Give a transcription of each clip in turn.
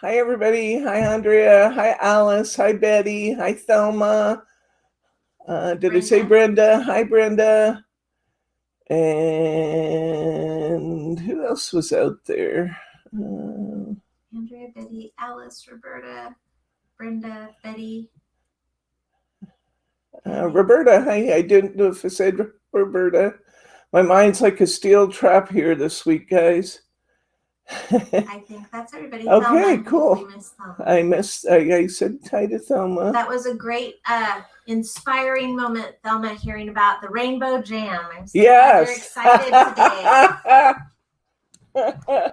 Hi, everybody. Hi, Andrea. Hi, Alice. Hi, Betty. Hi, Thelma. Did I say Brenda? Hi, Brenda. And who else was out there? Andrea, Betty, Alice, Roberta, Brenda, Betty. Roberta. Hi. I didn't know if I said Roberta. My mind's like a steel trap here this week, guys. I think that's everybody. Okay, Thelma. cool. I said hi to Thelma. That was a great, inspiring moment, Thelma, hearing about the Rainbow Jam. I'm so glad you're excited today.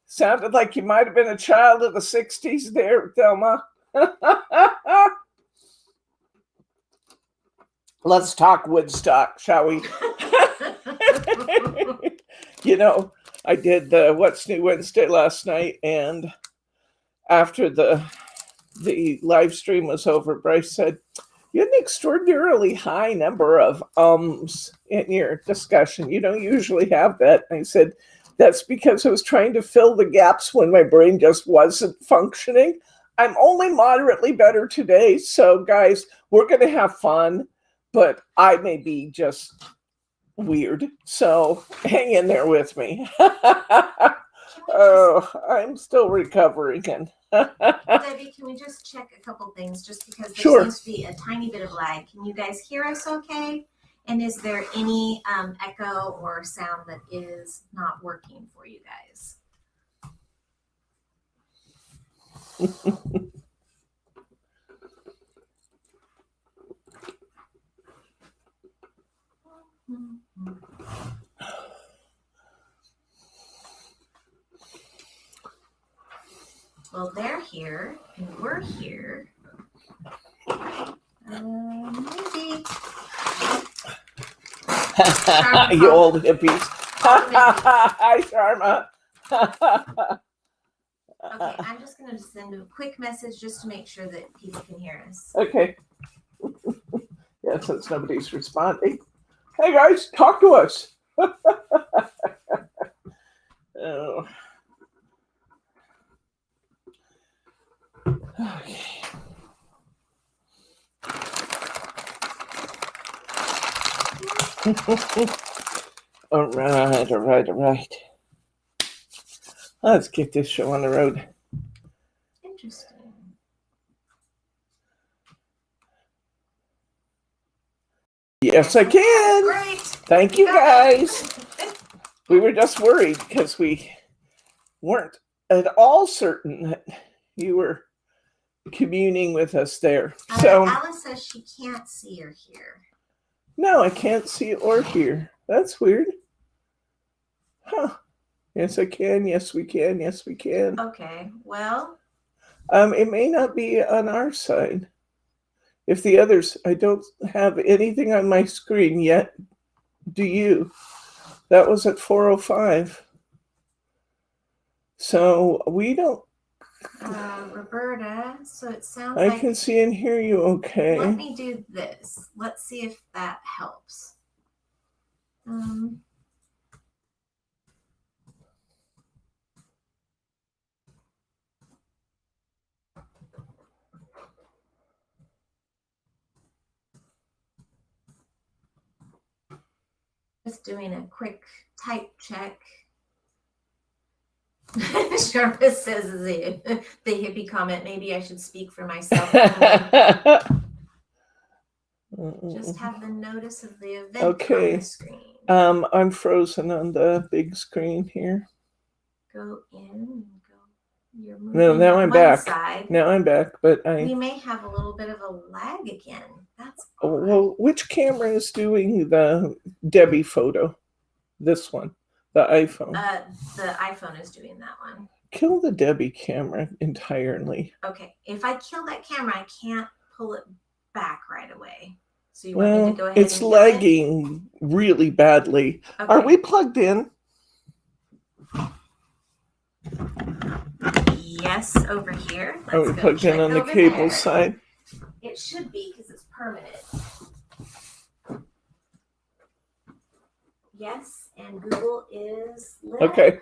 Sounded like you might have been a child of the 60s there, Thelma. Let's talk Woodstock, shall we? I did the What's New Wednesday last night, and after the live stream was over, Bryce said, "You had an extraordinarily high number of ums in your discussion. You don't usually have that." And I said, "That's because I was trying to fill the gaps when my brain just wasn't functioning. I'm only moderately better today. So, guys, we're going to have fun, but I may be just weird. So hang in there with me." Oh, I'm still recovering. Debbie, can we just check a couple things just because there seems to be a tiny bit of lag? Can you guys hear us okay? And is there any echo or sound that is not working for you guys? Well, they're here and we're here. Maybe. You old hippies. Hi, Sharma. Okay, I'm just going to send a quick message just to make sure that people can hear us. Okay. Yeah, since nobody's responding. Hey, guys, talk to us. Oh. Okay. All right. Let's get this show on the road. Interesting. Yes, I can. Great. Thank you, guys. We were just worried because we weren't at all certain that you were communing with us there. So Alice says she can't see or hear. No, I can't see or hear. That's weird. Huh. Yes, I can. Yes, we can. Yes, we can. Okay, well. It may not be on our side. If the others, I don't have anything on my screen yet. Do you? That was at 4:05. So we don't. Roberta, so it sounds I can see and hear you okay. Let me do this. Let's see if that helps. Just doing a quick type check. Sharma says the hippie comment. Maybe I should speak for myself. Just have the notice of the event on the screen. I'm frozen on the big screen here. Go in. You're moving no, now I'm back. Side. Now I'm back, but we may have a little bit of a lag again. That's odd. Well, which camera is doing the Debbie photo? This one, the iPhone. The iPhone is doing that one. Kill the Debbie camera entirely. Okay, if I kill that camera, I can't pull it back right away. So you want me to go ahead? It's lagging really badly. Okay. Are we plugged in? Yes, over here. Are we plugged in on the cable side? It should be because it's permanent. Yes, and Google is lit. Okay.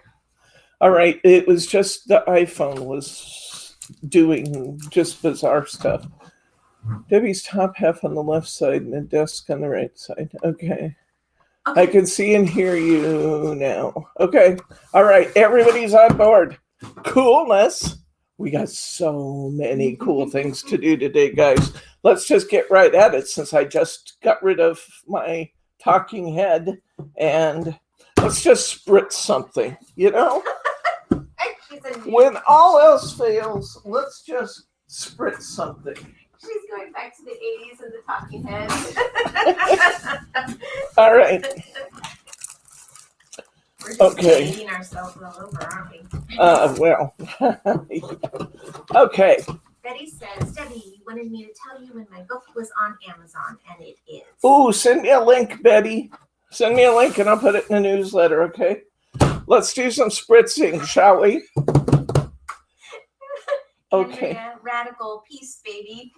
All right. It was just the iPhone was doing just bizarre stuff. Debbie's top half on the left side and the desk on the right side. Okay. I can see and hear you now. Okay. All right. Everybody's on board. Coolness. We got so many cool things to do today, guys. Let's just get right at it since I just got rid of my talking head, and let's just spritz something, you know? When all else fails, let's just spritz something. She's going back to the 80s and the talking heads. All right. We're just dating ourselves all over, aren't we? Well. Okay. Betty says, Debbie, you wanted me to tell you when my book was on Amazon, and it is. Ooh, send me a link, Betty. Send me a link and I'll put it in the newsletter, okay? Let's do some spritzing, shall we? Okay. Andrea, radical peace, baby.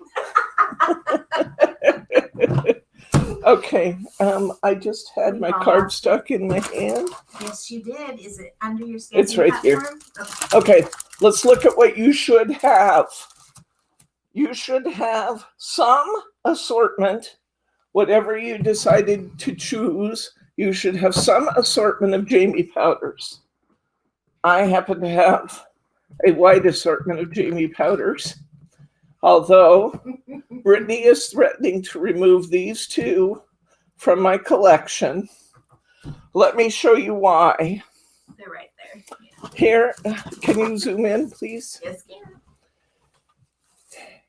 Okay. I just had my card stuck in my hand. Yes, you did. Is it under your Stencil? It's right platform? here. Okay. Let's look at what you should have. You should have some assortment, whatever you decided to choose. You should have some assortment of Jamie powders. I happen to have a wide assortment of Jamie powders, although Brittany is threatening to remove these two from my collection. Let me show you why. They're right there. Yeah. Here, can you zoom in, please? Yes, can.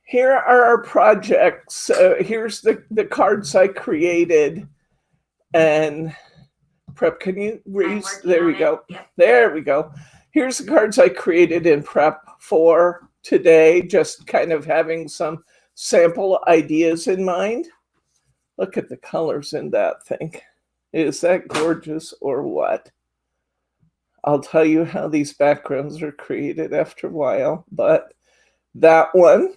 Here are our projects. Here's the cards I created. And prep, can you raise? There we go. Yep. There we go. Here's the cards I created in prep for today, just kind of having some sample ideas in mind. Look at the colors in that thing. Is that gorgeous or what? I'll tell you how these backgrounds are created after a while, but that one.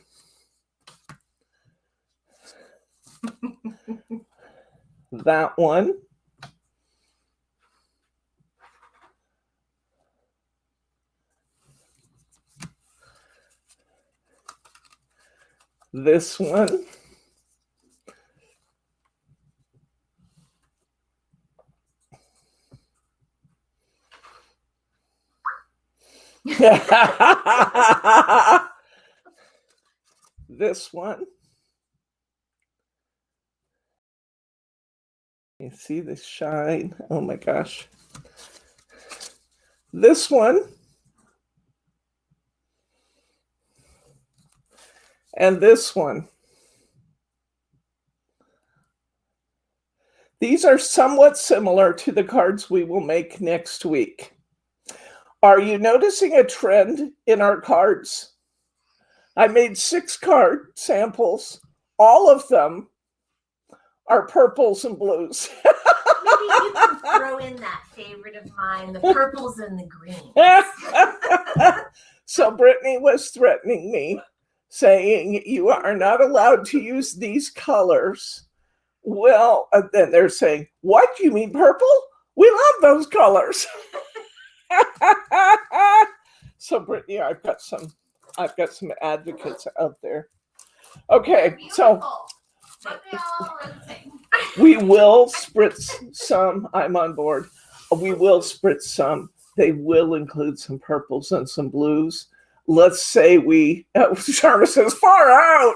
That one. This one. This one. You see the shine? Oh my gosh. This one. And this one. These are somewhat similar to the cards we will make next week. Are you noticing a trend in our cards? I made 6 card samples. All of them are purples and blues. Maybe you can throw in that favorite of mine, the purples and the greens. So Brittany was threatening me, saying you are not allowed to use these colors. Well, then they're saying, what, you mean purple? We love those colors. So Brittany, I've got some advocates out there. Okay, so we will spritz some. I'm on board. We will spritz some. They will include some purples and some blues. Let's say we, Sharma says, far out.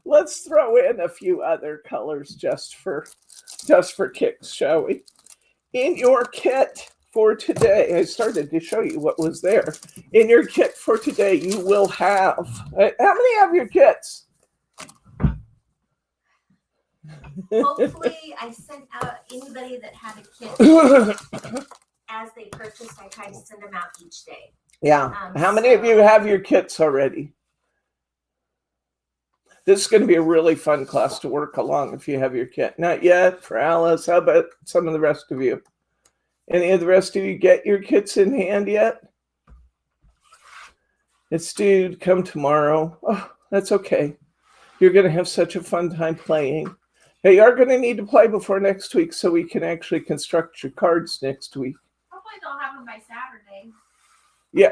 Let's throw in a few other colors just for kicks, shall we? In your kit for today, I started to show you what was there. In your kit for today, you will have, how many have your kits? Hopefully, I sent out anybody that had a kit as they purchased. I tried to send them out each day. Yeah. How many of you have your kits already? This is going to be a really fun class to work along if you have your kit. Not yet for Alice. How about some of the rest of you? Any of the rest of you get your kits in hand yet? It's due to come tomorrow. Oh, that's okay. You're going to have such a fun time playing. Hey, you are going to need to play before next week so we can actually construct your cards next week. Probably I'll have them by Saturday. Yeah,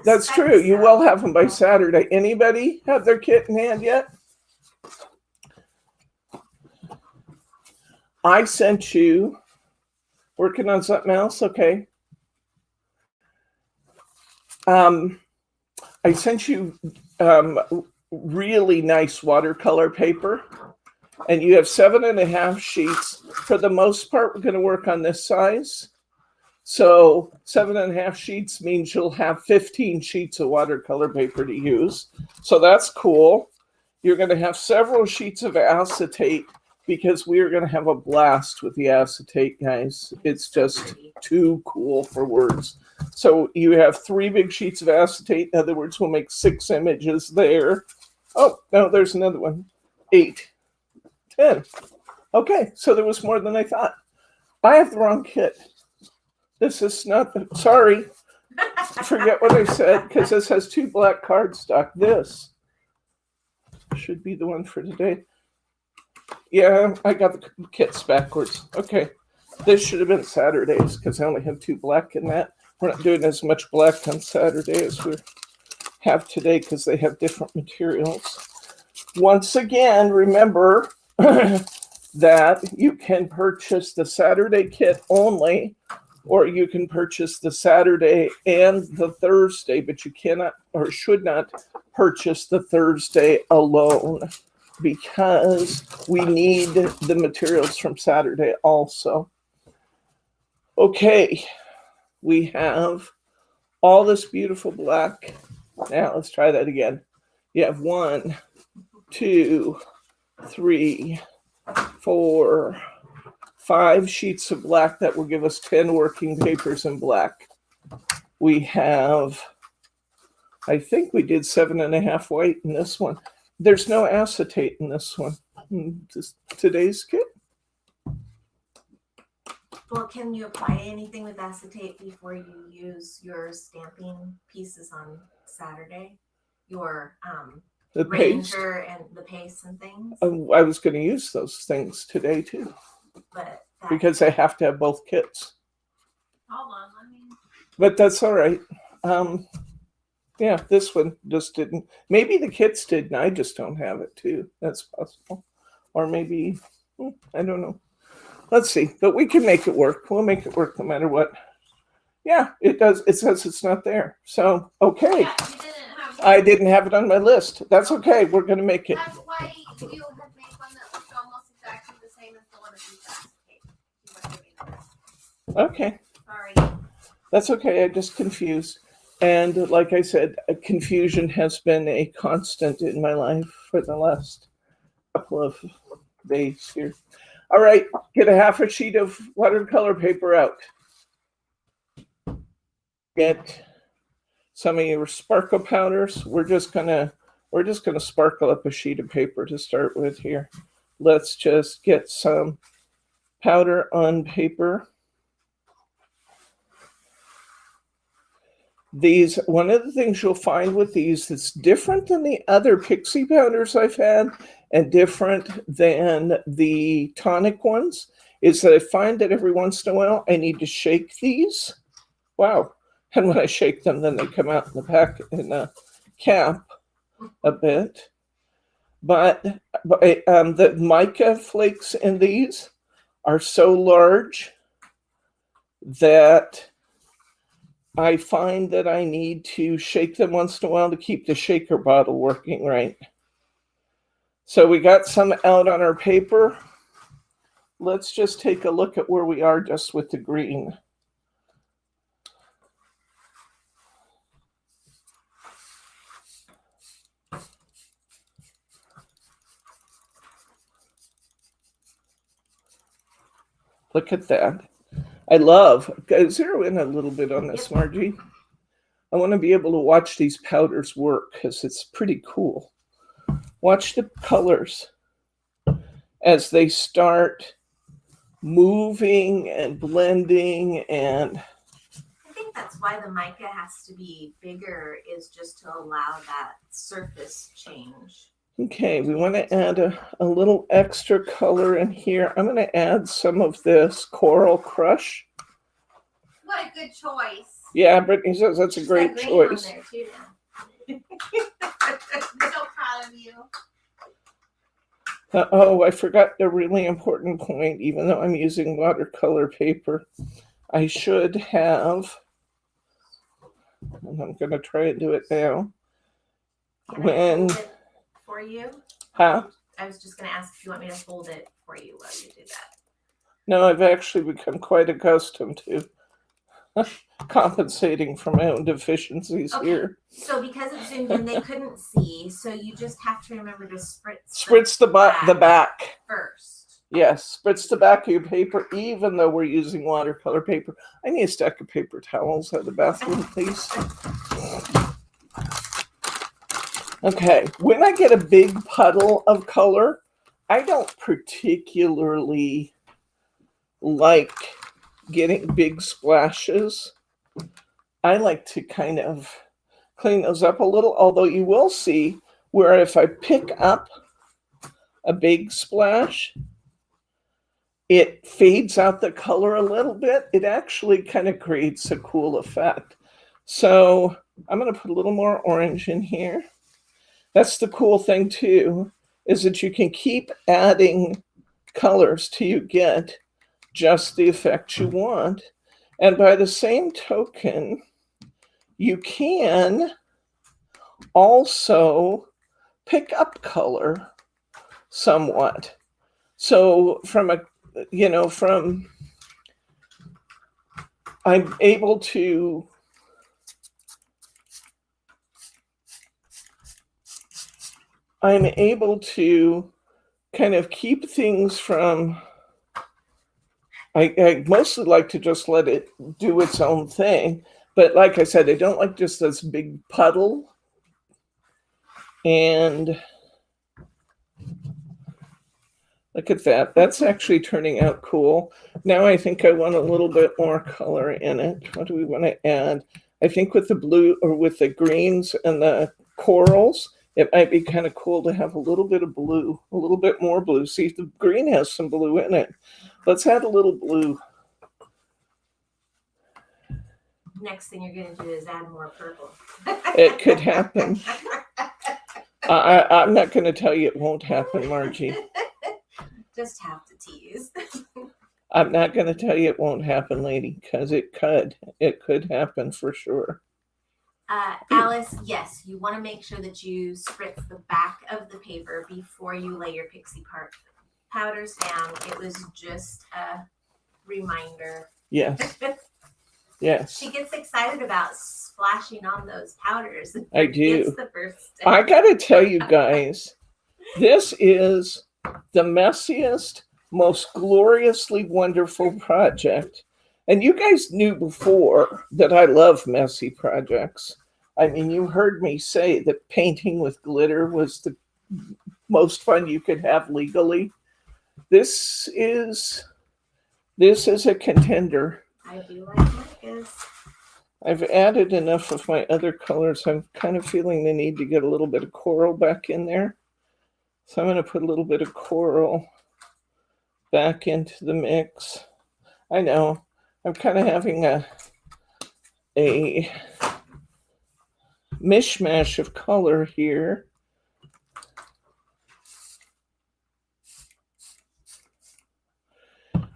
that's true. You will have them by Saturday. Anybody have their kit in hand yet? I sent you, working on something else, okay. I sent you really nice watercolor paper, and you have 7.5 sheets. For the most part, we're going to work on this size. So 7.5 sheets means you'll have 15 sheets of watercolor paper to use. So that's cool. You're going to have several sheets of acetate because we're going to have a blast with the acetate, guys. It's just too cool for words. So you have 3 big sheets of acetate. In other words, we'll make 6 images there. Oh, no, there's another one. 8, 10. Okay, so there was more than I thought. I have the wrong kit. This is not, sorry. Forget what I said, because this has 2 black cardstock. This should be the one for today. Yeah, I got the kits backwards. Okay, this should have been Saturdays, because I only have 2 black in that. We're not doing as much black on Saturday as we have today, because they have different materials. Once again, remember that you can purchase the Saturday kit only, or you can purchase the Saturday and the Thursday, but you cannot or should not purchase the Thursday alone, because we need the materials from Saturday also. Okay, we have all this beautiful black. Now let's try that again. You have 1, 2, 3, 4, 5 sheets of black that will give us 10 working papers in black. We have, I think we did 7.5 white in this one. There's no acetate in this one. Just today's kit. Well, can you apply anything with acetate before you use your stamping pieces on Saturday? Your the Ranger paste. And the paste and things? I was going to use those things today too. But because I have to have both kits. Hold on, let me. But that's all right. Yeah, this one just didn't. Maybe the kits did, and I just don't have it too. That's possible. Or maybe, I don't know. Let's see. But we can make it work. We'll make it work no matter what. Yeah, it does. It says it's not there. So, okay. Yeah, you didn't have I didn't have it on my list. That's okay. We're going to make it. That's why you had made one that looked almost exactly the same as the one that you got. Okay. Sorry. That's okay. I just confused. And like I said, confusion has been a constant in my life for the last couple of days here. All right, get a 1/2 sheet of watercolor paper out. Get some of your sparkle powders. We're just gonna sparkle up a sheet of paper to start with here. Let's just get some powder on paper. These, one of the things you'll find with these that's different than the other Pixie powders I've had and different than the tonic ones is that I find that every once in a while I need to shake these. Wow. And when I shake them, then they come out in the pack in the cap a bit. But the mica flakes in these are so large that I find that I need to shake them once in a while to keep the shaker bottle working right. So we got some out on our paper. Let's just take a look at where we are just with the green. Look at that. I love, zero in a little bit on this, Margie. I want to be able to watch these powders work because it's pretty cool. Watch the colors as they start moving and blending. And I think that's why the mica has to be bigger, is just to allow that surface change. Okay, we want to add a little extra color in here. I'm going to add some of this Coral Crush. What a good choice. Yeah, Brittany says that's a She's great got green choice. on there too now. I'm so proud of you. Oh, I forgot a really important point. Even though I'm using watercolor paper, I should have, and I'm going to try and do it now. Can I When, fold it for you? huh? I was just going to ask if you want me to fold it for you while you do that. No, I've actually become quite accustomed to compensating for my own deficiencies here. So because it's zoomed in, they couldn't see. So you just have to remember to Spritz the back. first. Yes, spritz the back of your paper, even though we're using watercolor paper. I need a stack of paper towels at the bathroom, please. Okay, when I get a big puddle of color, I don't particularly like getting big splashes. I like to kind of clean those up a little, although you will see where if I pick up a big splash, it fades out the color a little bit. It actually kind of creates a cool effect. So I'm going to put a little more orange in here. That's the cool thing too, is that you can keep adding colors till you get just the effect you want. And by the same token, you can also pick up color somewhat. So I'm able to kind of keep things from, I mostly like to just let it do its own thing. But like I said, I don't like just this big puddle. And look at that. That's actually turning out cool. Now I think I want a little bit more color in it. What do we want to add? I think with the blue or with the greens and the corals, it might be kind of cool to have a little bit of blue, a little bit more blue. See if the green has some blue in it. Let's add a little blue. Next thing you're going to do is add more purple. It could happen. I'm not going to tell you it won't happen, Margie. Just have to tease. I'm not going to tell you it won't happen, lady, because it could. It could happen for sure. Alice, yes, you want to make sure that you spritz the back of the paper before you lay your Pixie powders down. It was just a reminder. Yes. Yes. She gets excited about splashing on those powders. I do. It's the first step. I got to tell you guys, this is the messiest, most gloriously wonderful project. And you guys knew before that I love messy projects. I mean, you heard me say that painting with glitter was the most fun you could have legally. This is a contender. I do like markers. I've added enough of my other colors. I'm kind of feeling the need to get a little bit of coral back in there. So I'm going to put a little bit of coral back into the mix. I know, I'm kind of having a mishmash of color here.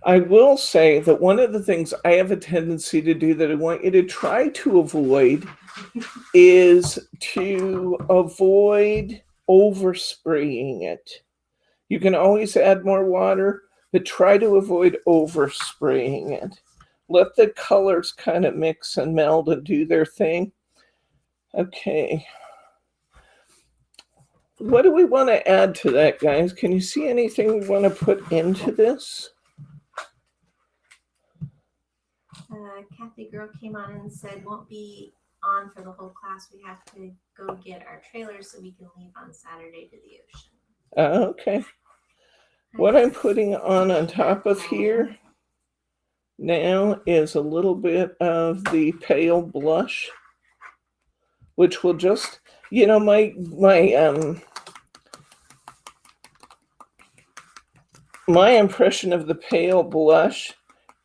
I will say that one of the things I have a tendency to do that I want you to try to avoid is to avoid overspraying it. You can always add more water, but try to avoid overspraying it. Let the colors kind of mix and meld and do their thing. Okay. What do we want to add to that, guys? Can you see anything we want to put into this? Kathy Girl came on and said, won't be on for the whole class. We have to go get our trailer so we can leave on Saturday to the ocean. Okay. What I'm putting on top of here now is a little bit of the pale blush, which will just, you know, my impression of the pale blush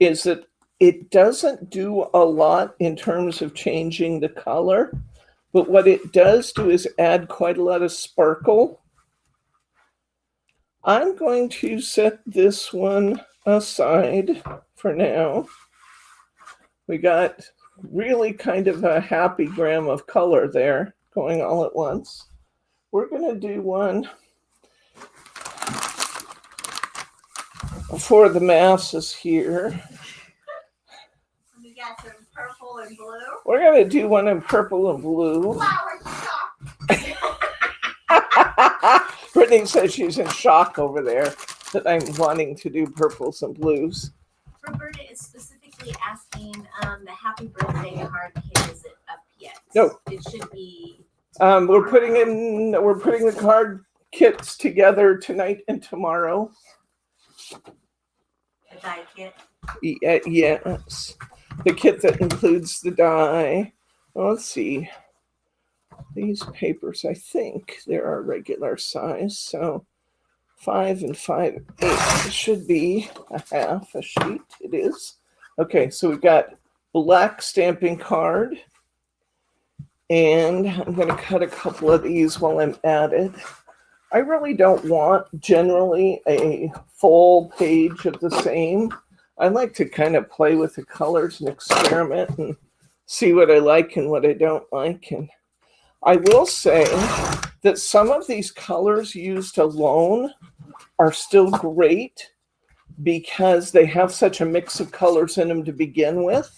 is that It doesn't do a lot in terms of changing the color, but what it does do is add quite a lot of sparkle. I'm going to set this one aside for now. We got really kind of a happy gram of color there going all at once. We're going to do one for the masses here. We got some purple and blue. We're going to do one in purple and blue. Flower shop. Brittany says she's in shock over there that I'm wanting to do purples and blues. Roberta is specifically asking the happy birthday card kit, is it up yet? No. It should be. We're putting the card kits together tonight and tomorrow. The die kit. Yes. The kit that includes the die. Well, let's see. These papers, I think they're our regular size. So 5 and 5, 8 should be a half a sheet. It is. Okay, so we've got black stamping card. And I'm going to cut a couple of these while I'm at it. I really don't want generally a full page of the same. I like to kind of play with the colors and experiment and see what I like and what I don't like. And I will say that some of these colors used alone are still great because they have such a mix of colors in them to begin with.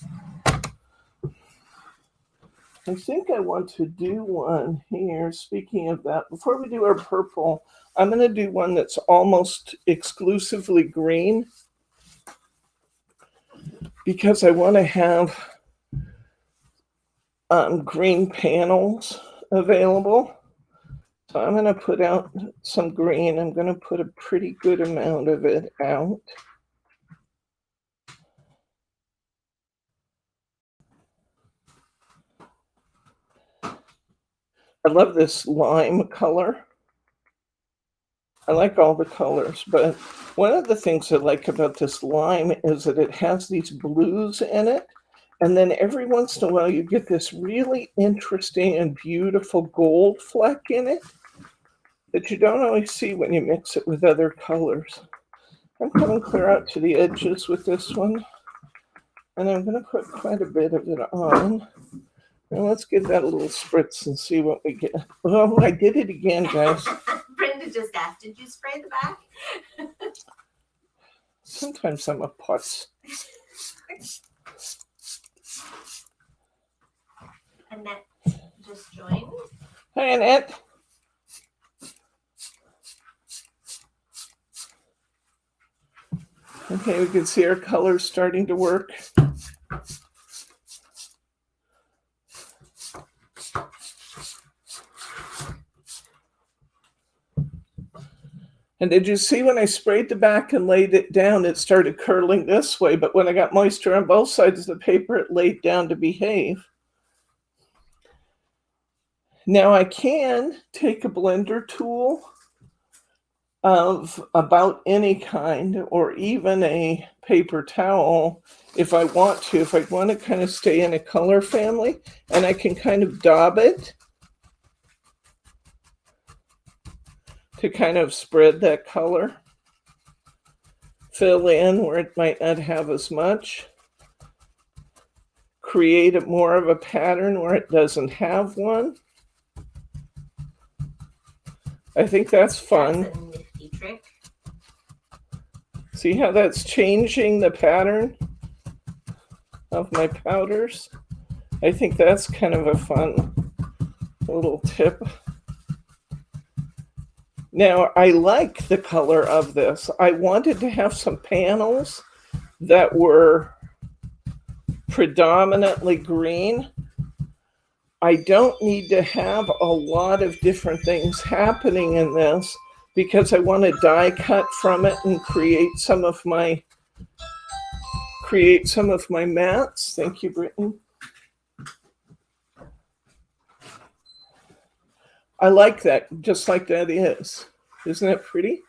I think I want to do one here. Speaking of that, before we do our purple, I'm going to do one that's almost exclusively green because I want to have green panels available. So I'm going to put out some green. I'm going to put a pretty good amount of it out. I love this lime color. I like all the colors, but one of the things I like about this lime is that it has these blues in it. And then every once in a while, you get this really interesting and beautiful gold fleck in it that you don't always see when you mix it with other colors. I'm coming clear out to the edges with this one. And I'm going to put quite a bit of it on. Now let's give that a little spritz and see what we get. Oh, I did it again, guys. Brenda just asked, did you spray the back? Sometimes I'm a putz. Annette just joined. Hi, Annette. Okay, we can see our colors starting to work. And did you see when I sprayed the back and laid it down, it started curling this way, but when I got moisture on both sides of the paper, it laid down to behave. Now I can take a blender tool of about any kind, or even a paper towel if I want to, if I want to kind of stay in a color family, and I can kind of daub it to kind of spread that color, fill in where it might not have as much, create more of a pattern where it doesn't have one. I think that's fun. That's a nifty trick. See how that's changing the pattern of my powders? I think that's kind of a fun little tip. Now, I like the color of this. I wanted to have some panels that were predominantly green. I don't need to have a lot of different things happening in this because I want to die cut from it and create some of my mats. Thank you, Brittany. I like that, just like that is. Isn't that pretty?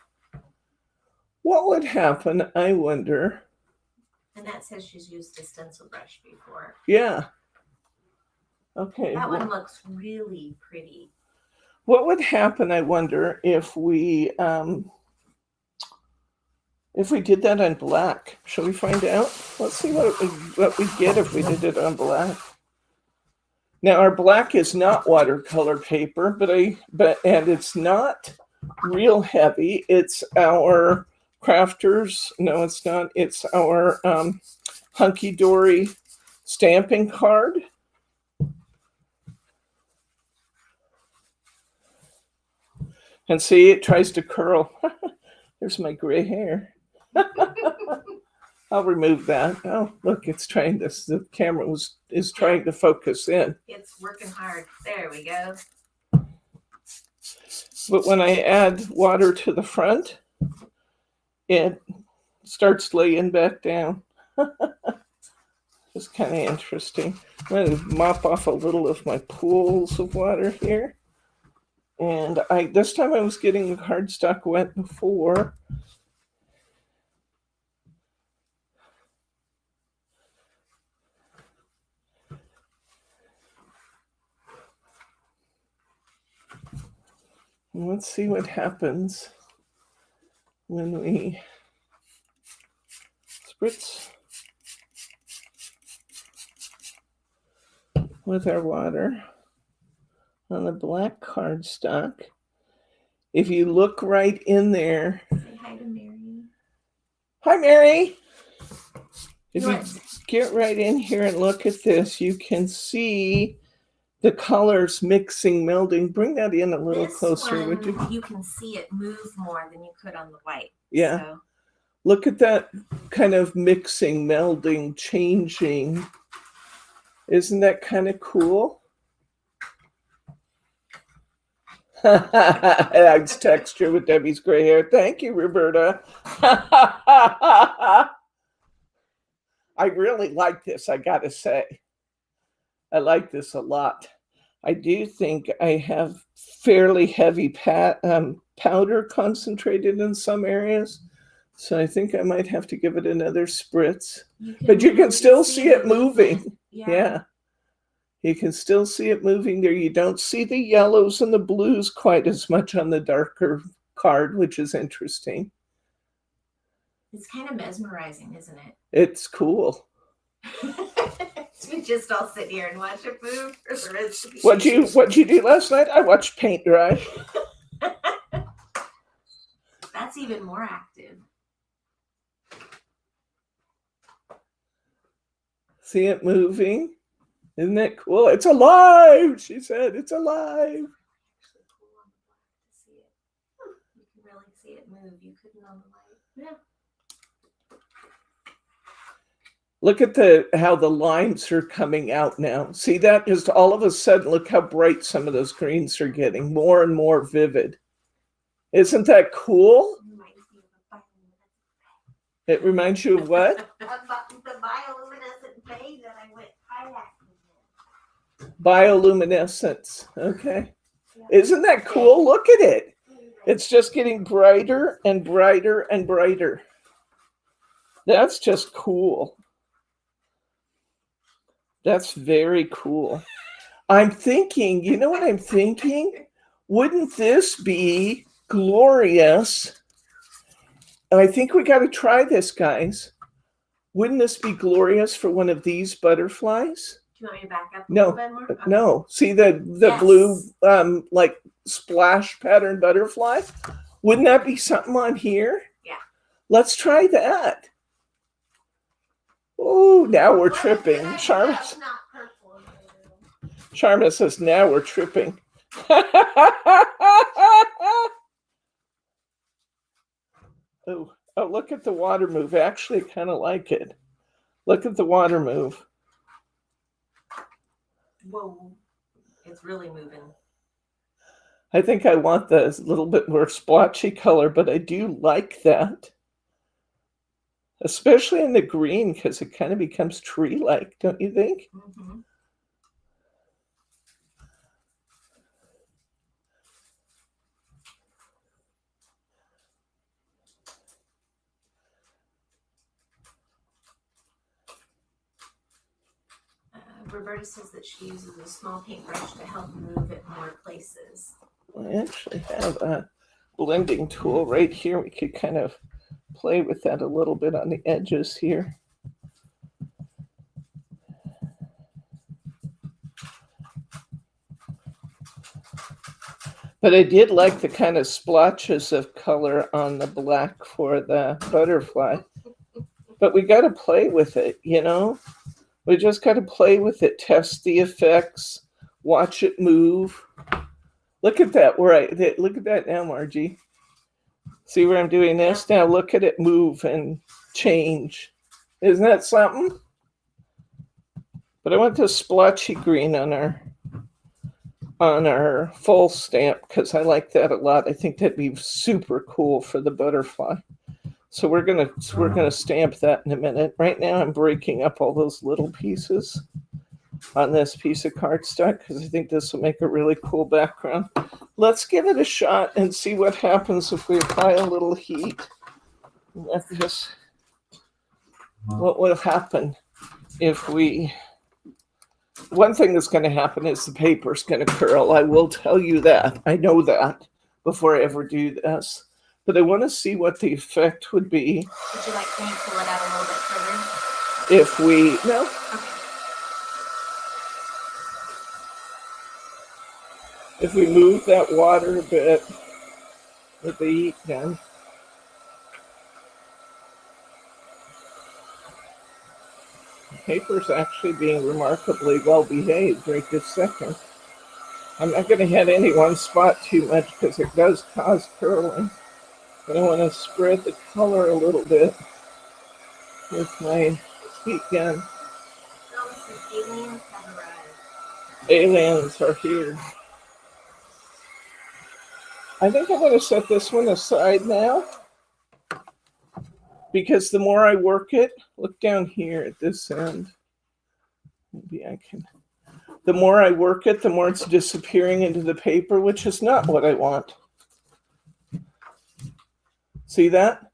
What would happen, I wonder, Annette says she's used the stencil brush before. Yeah. Okay. That one looks really pretty. What would happen, I wonder, if we did that on black? Shall we find out? Let's see what we get if we did it on black. Now our black is not watercolor paper, and it's not real heavy. It's our Crafters. No, it's not. It's our Hunky Dory stamping card. And see, it tries to curl. There's my gray hair. I'll remove that. Oh, look, it's trying this. The camera is trying to focus in. It's working hard. There we go. But when I add water to the front, it starts laying back down. It's kind of interesting. I'm going to mop off a little of my pools of water here. And this time I was getting the cardstock wet before. Let's see what happens when we spritz with our water on the black cardstock. If you look right in there. Say hi to Mary. Hi, Mary. If you get right in here and look at this, you can see the colors mixing, melding. Bring that in a little closer, would you? You can see it move more than you could on the white. Yeah. So. Look at that kind of mixing, melding, changing. Isn't that kind of cool? Adds texture with Debbie's gray hair. Thank you, Roberta. I really like this, I gotta say. I like this a lot. I do think I have fairly heavy powder concentrated in some areas. So I think I might have to give it another spritz. But you can still see it moving. Yeah. You can still see it moving there. You don't see the yellows and the blues quite as much on the darker card, which is interesting. It's kind of mesmerizing, isn't it? It's cool. We just all sit here and watch it move for the rest of the What'd you do last night? I watched paint dry. That's even more active. See it moving? Isn't that cool? It's alive, she said. It's alive. Actually cool on the black to see it. You can really see it move. You couldn't on the light. Yeah. Look at how the lines are coming out now. See that? Just all of a sudden, look how bright some of those greens are getting. More and more vivid. Isn't that cool? It reminds you of what? The bioluminescent phase that I went kayaking in. Bioluminescence. Okay. Yeah. Isn't that cool? Look at it. It's just getting brighter and brighter and brighter. That's just cool. That's very cool. I'm thinking, you know what I'm thinking? Wouldn't this be glorious? And I think we got to try this, guys. Wouldn't this be glorious for one of these butterflies? Do you want me to back up a No, little bit more? Okay. no. See the Yes. blue like splash pattern butterfly? Wouldn't that be something on here? Yeah. Let's try that. Oh, now we're tripping. Sharma That's not purple. says, now we're tripping. Oh, look at the water move. I actually kind of like it. Look at the water move. Whoa. It's really moving. I think I want the little bit more splotchy color, but I do like that. Especially in the green, because it kind of becomes tree-like, don't you think? Mm-hmm. Roberta says that she uses a small paintbrush to help move it more places. I actually have a blending tool right here. We could kind of play with that a little bit on the edges here. But I did like the kind of splotches of color on the black for the butterfly. But we got to play with it, you know? We just got to play with it, test the effects, watch it move. Look at that. Look at that now, Margie. See where I'm doing this? Now look at it move and change. Isn't that something? But I want the splotchy green on our full stamp because I like that a lot. I think that'd be super cool for the butterfly. So we're gonna stamp that in a minute. Right now I'm breaking up all those little pieces on this piece of cardstock because I think this will make a really cool background. Let's give it a shot and see what happens if we apply a little heat. Let this, what will happen if we, one thing that's going to happen is the paper's going to curl. I will tell you that. I know that before I ever do this. But I want to see what the effect would be. Would you like me to pull it out a little bit further? If we, no. Okay. If we move that water a bit with the heat gun. The paper's actually being remarkably well behaved right this second. I'm not going to hit any one spot too much because it does cause curling. But I want to spread the color a little bit with my heat gun. Aliens have arrived. Aliens are here. I think I'm going to set this one aside now because the more I work it, look down here at this end. Maybe I can. The more I work it, the more it's disappearing into the paper, which is not what I want. See that?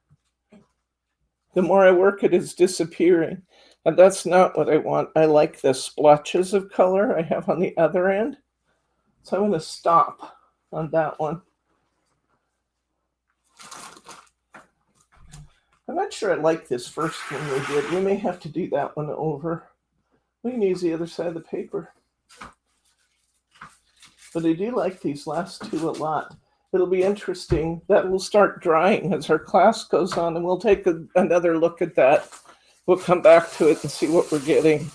The more I work it, it's disappearing. And that's not what I want. I like the splotches of color I have on the other end. So I'm going to stop on that one. I'm not sure I like this first one we did. We may have to do that one over. We can use the other side of the paper. But I do like these last two a lot. It'll be interesting. That will start drying as our class goes on, and we'll take another look at that. We'll come back to it and see what we're getting.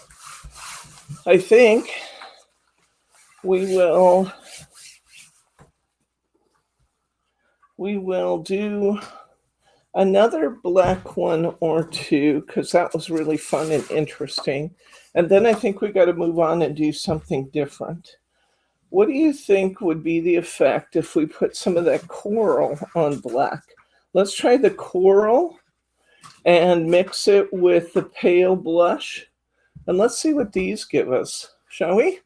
I think we will do another black one or two because that was really fun and interesting. And then I think we got to move on and do something different. What do you think would be the effect if we put some of that coral on black? Let's try the coral and mix it with the pale blush. And let's see what these give us, shall we?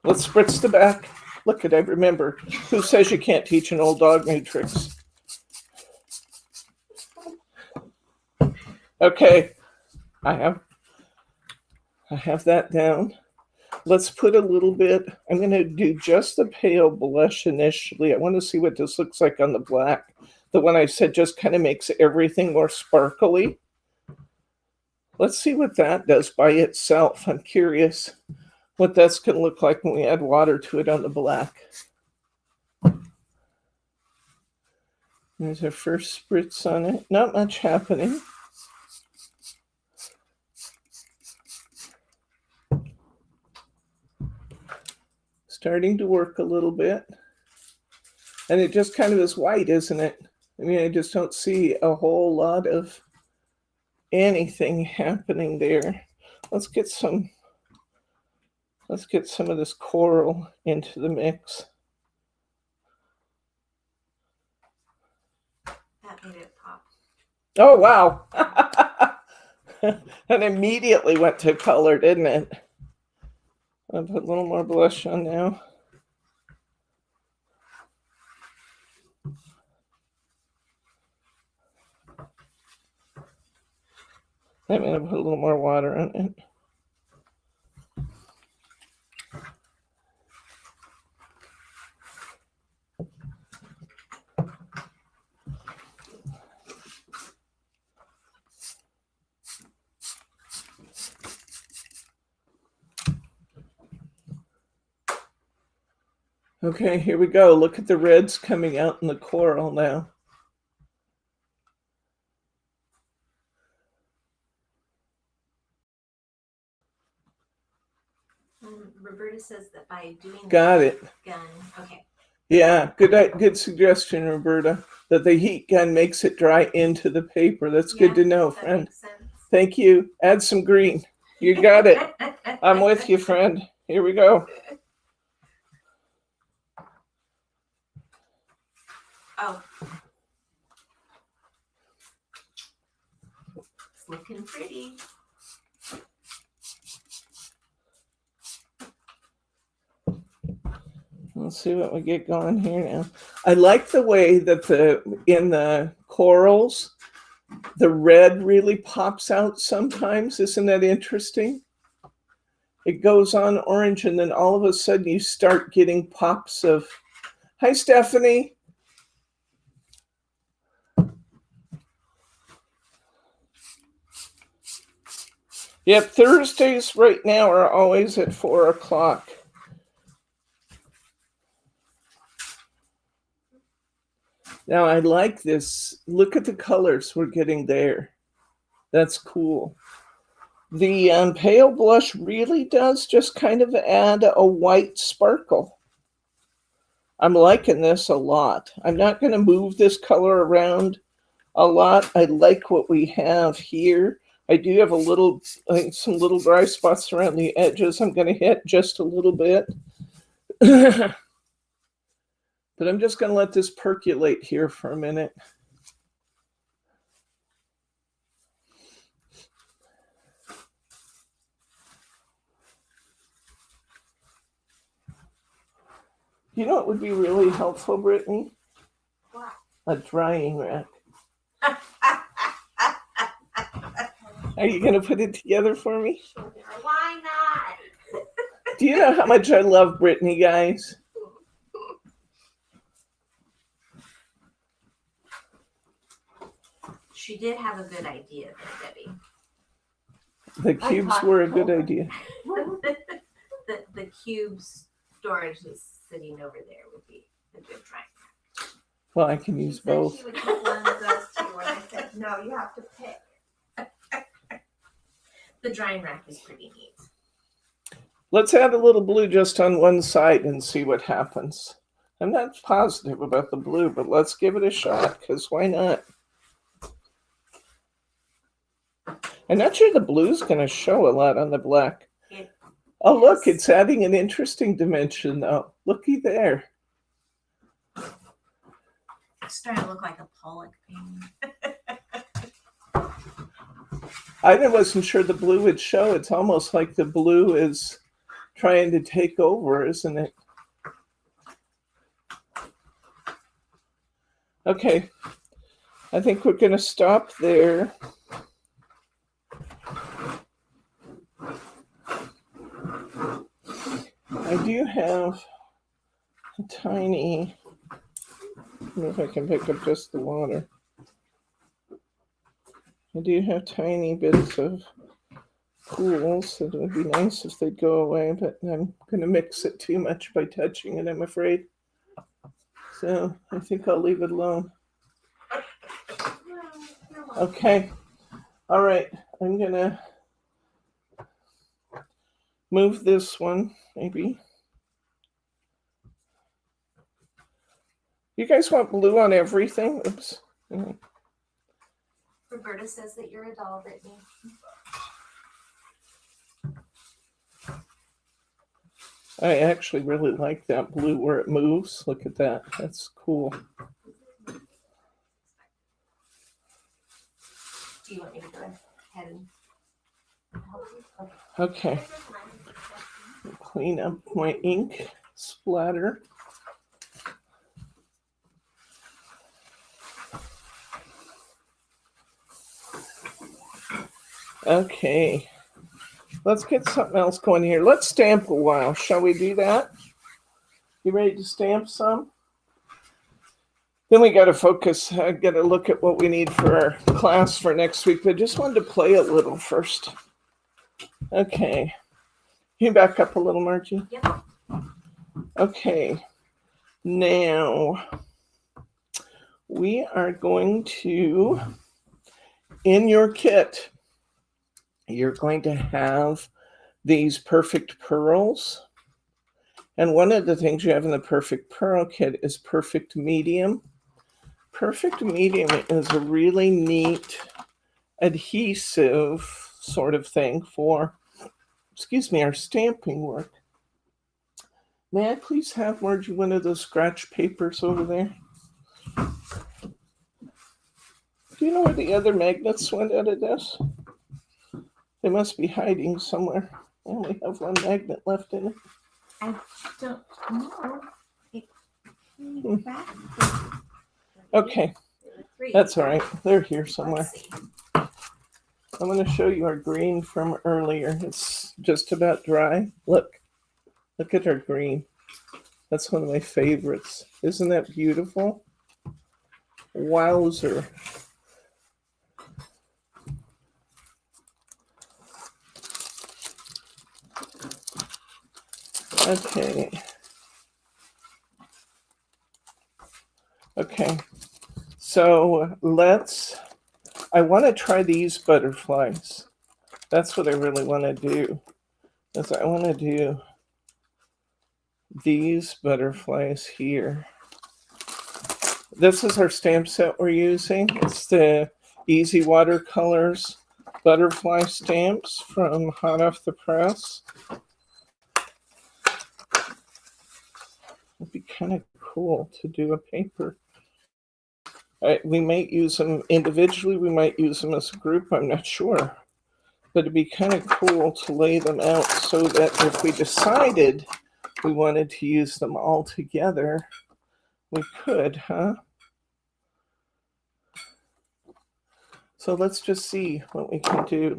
Let's spritz the back. Look at, I remember, who says you can't teach an old dog new tricks? Okay, I have that down. Let's put a little bit, I'm going to do just the pale blush initially. I want to see what this looks like on the black. The one I said just kind of makes everything more sparkly. Let's see what that does by itself. I'm curious what that's going to look like when we add water to it on the black. There's our first spritz on it. Not much happening. Starting to work a little bit. And it just kind of is white, isn't it? I mean, I just don't see a whole lot of anything happening there. Let's get some of this coral into the mix. That made it pop. Oh, wow. And immediately went to color, didn't it? I'll put a little more blush on now. I'm going to put a little more water on it. Okay, here we go. Look at the reds coming out in the coral now. Roberta says that by doing Got the it. gun, okay. Yeah, good suggestion, Roberta. That the heat gun makes it dry into the paper. That's good to know, friend. Makes sense. Thank you. Add some green. You got it. I'm with you, friend. Here we go. Oh. It's looking pretty. Let's see what we get going here now. I like the way that in the corals, the red really pops out sometimes. Isn't that interesting? It goes on orange, and then all of a sudden you start getting pops of... Hi, Stephanie. Yep, Thursdays right now are always at 4 o'clock. Now I like this. Look at the colors we're getting there. That's cool. The pale blush really does just kind of add a white sparkle. I'm liking this a lot. I'm not going to move this color around a lot. I like what we have here. I do have some little dry spots around the edges. I'm going to hit just a little bit. But I'm just going to let this percolate here for a minute. You know what would be really helpful, Brittany? What? A drying rack. Are you going to put it together for me? Sure. Why not? Do you know how much I love Brittany, guys? She did have a good idea there, Debbie. The cubes were a good idea. the cubes storage is sitting over there would be a good try. Well, I can use both. She would take one of those two, and I said, no, you have to pick. The drying rack is pretty neat. Let's add a little blue just on one side and see what happens. I'm not positive about the blue, but let's give it a shot, because why not? I'm not sure the blue's going to show a lot on the black. Oh, look, it's adding an interesting dimension, though. Looky there. It's starting to look like a Pollock painting. I wasn't sure the blue would show. It's almost like the blue is trying to take over, isn't it? Okay. I think we're going to stop there. I do have a tiny, I don't know if I can pick up just the water. I do have tiny bits of pools that would be nice if they'd go away, but I'm going to mix it too much by touching it, I'm afraid. So I think I'll leave it alone. Okay. All right. I'm going to move this one, maybe. You guys want blue on everything? Oops. Roberta says that you're a doll, Brittany. I actually really like that blue where it moves. Look at that. That's cool. Do you want me to go ahead and help you? Okay. Clean up my ink splatter. Okay. Let's get something else going here. Let's stamp a while. Shall we do that? You ready to stamp some? Then we got to focus, got to look at what we need for our class for next week. But I just wanted to play a little first. Okay. Can you back up a little, Margie? Yep. Okay. Now, we are going to, in your kit, you're going to have these perfect pearls. And one of the things you have in the perfect pearl kit is perfect medium. Perfect medium is a really neat adhesive sort of thing for, our stamping work. May I please have, Margie, one of those scratch papers over there? Do you know where the other magnets went out of this? They must be hiding somewhere. I only have one magnet left in it. I don't know. It came back. Okay, that's all right. They're here somewhere. Let's see. I'm going to show you our green from earlier. It's just about dry. Look at our green. That's one of my favorites. Isn't that beautiful? Wowzer. Okay. So I want to try these butterflies. That's what I really want to do. Is I want to do these butterflies here. This is our stamp set we're using. It's the Easy Watercolors butterfly stamps from Hot Off the Press. It'd be kind of cool to do a paper. We might use them individually. We might use them as a group. I'm not sure. But it'd be kind of cool to lay them out so that if we decided we wanted to use them all together, we could, huh? So let's just see what we can do.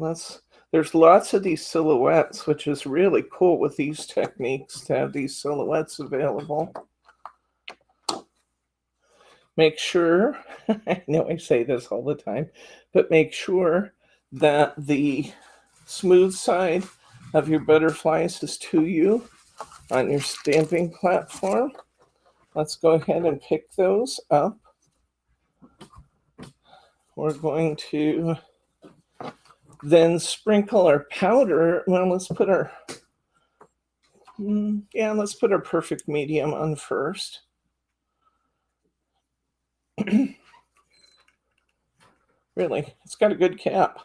There's lots of these silhouettes, which is really cool with these techniques to have these silhouettes available. Make sure, I know I say this all the time, but make sure that the smooth side of your butterflies is to you on your stamping platform. Let's go ahead and pick those up. We're going to then sprinkle our powder. Well, let's put our perfect medium on first. Really, it's got a good cap.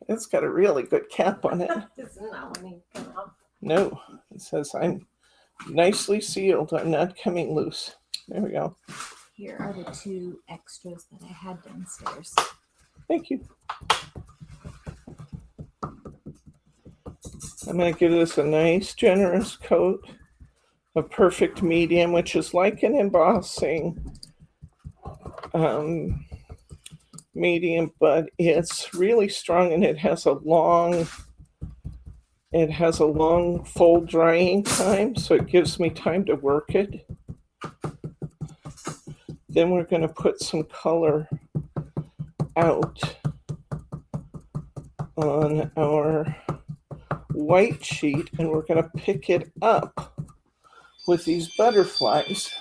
It's got a really good cap on it. It's not letting me come off. No, it says I'm nicely sealed. I'm not coming loose. There we go. Here are the 2 extras that I had downstairs. Thank you. I'm going to give this a nice, generous coat of perfect medium, which is like an embossing medium, but it's really strong and it has a long fold drying time, so it gives me time to work it. Then we're going to put some color out on our white sheet, and we're going to pick it up with these butterflies.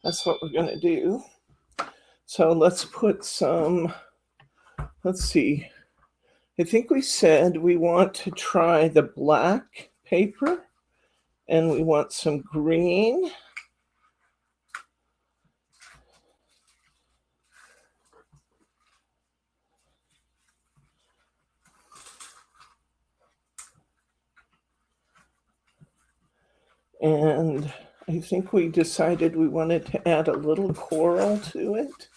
That's what we're going to do. So let's put some, let's see. I think we said we want to try the black paper, and we want some green. And I think we decided we wanted to add a little coral to it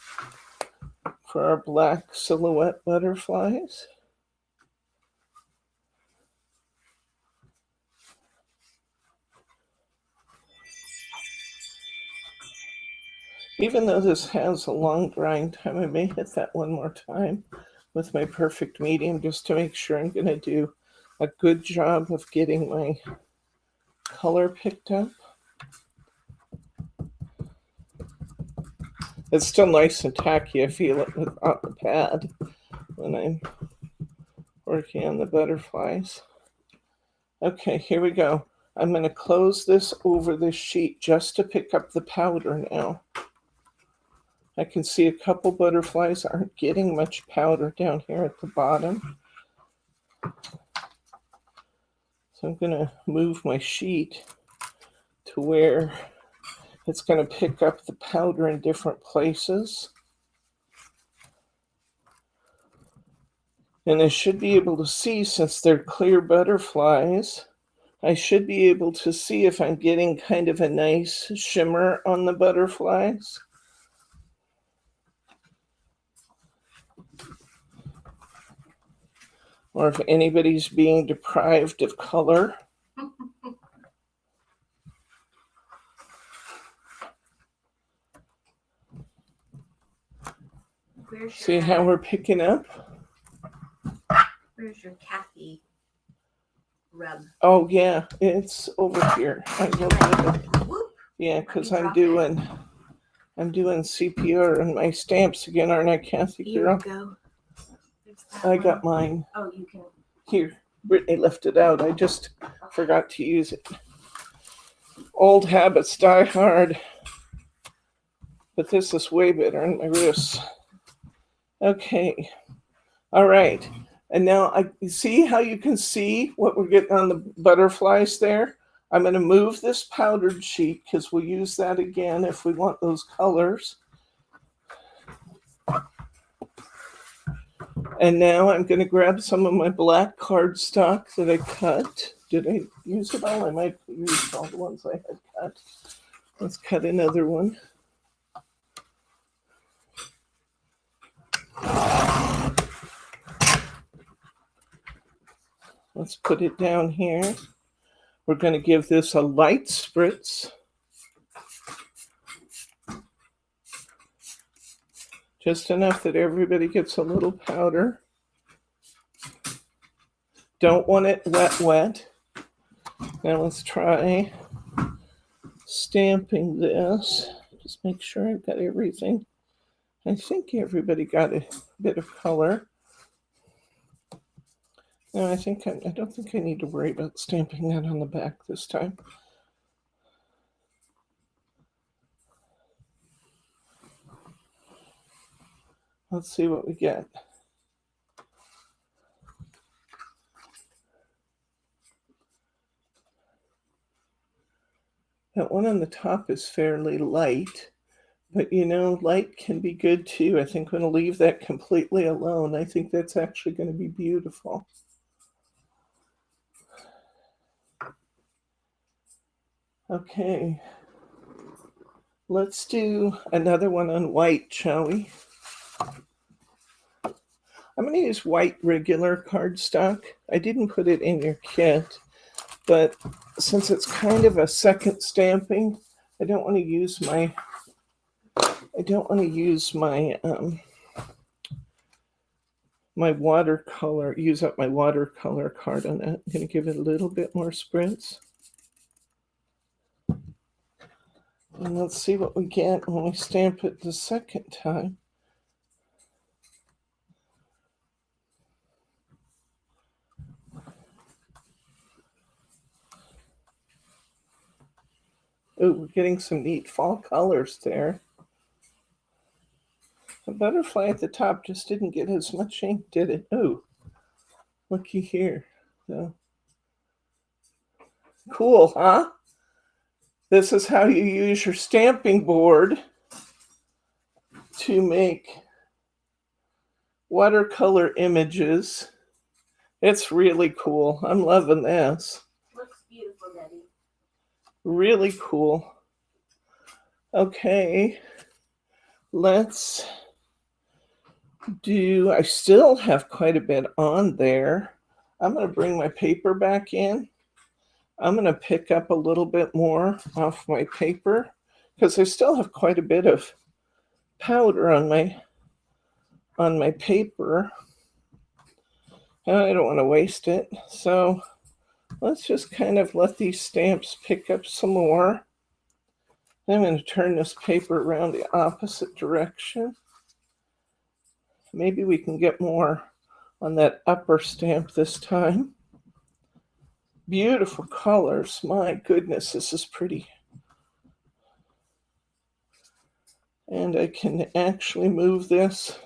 for our black silhouette butterflies. Even though this has a long drying time, I may hit that one more time with my perfect medium just to make sure I'm going to do a good job of getting my color picked up. It's still nice and tacky. I feel it on the pad when I'm working on the butterflies. Okay, here we go. I'm going to close this over this sheet just to pick up the powder now. I can see a couple butterflies aren't getting much powder down here at the bottom. So I'm going to move my sheet to where it's going to pick up the powder in different places. And I should be able to see, since they're clear butterflies, I should be able to see if I'm getting kind of a nice shimmer on the butterflies. Or if anybody's being deprived of color. See how we're picking up? Where's your Kathy rub? Oh yeah, it's over here. I will do it. Whoop. Yeah, because I'm doing CPR on my stamps again, aren't I, Kathy girl? Here you go. I got mine. Oh, you can. Here, Brittany left it out. I just forgot to use it. Old habits die hard. But this is way better on my wrists. Okay. All right. And now I see how you can see what we're getting on the butterflies there. I'm going to move this powdered sheet because we'll use that again if we want those colors. And now I'm going to grab some of my black cardstock that I cut. Did I use it all? I might have used all the ones I had cut. Let's cut another one. Let's put it down here. We're going to give this a light spritz. Just enough that everybody gets a little powder. Don't want it wet. Now let's try stamping this. Just make sure I've got everything. I think everybody got a bit of color. No, I don't think I need to worry about stamping that on the back this time. Let's see what we get. That one on the top is fairly light, but you know, light can be good too. I think I'm going to leave that completely alone. I think that's actually going to be beautiful. Okay, let's do another one on white, shall we? I'm going to use white regular cardstock. I didn't put it in your kit, but since it's kind of a second stamping, I don't want to use my my watercolor, use up my watercolor card on that. I'm going to give it a little bit more spritz. And let's see what we get when we stamp it the second time. Oh, we're getting some neat fall colors there. The butterfly at the top just didn't get as much ink, did it? Oh, looky here. So, cool, huh? This is how you use your stamping board to make watercolor images. It's really cool. I'm loving this. Looks beautiful, Debbie. Really cool. Okay, let's do, I still have quite a bit on there. I'm going to bring my paper back in. I'm going to pick up a little bit more off my paper because I still have quite a bit of powder on my paper. And I don't want to waste it. So let's just kind of let these stamps pick up some more. I'm going to turn this paper around the opposite direction. Maybe we can get more on that upper stamp this time. Beautiful colors. My goodness, this is pretty. And I can actually move this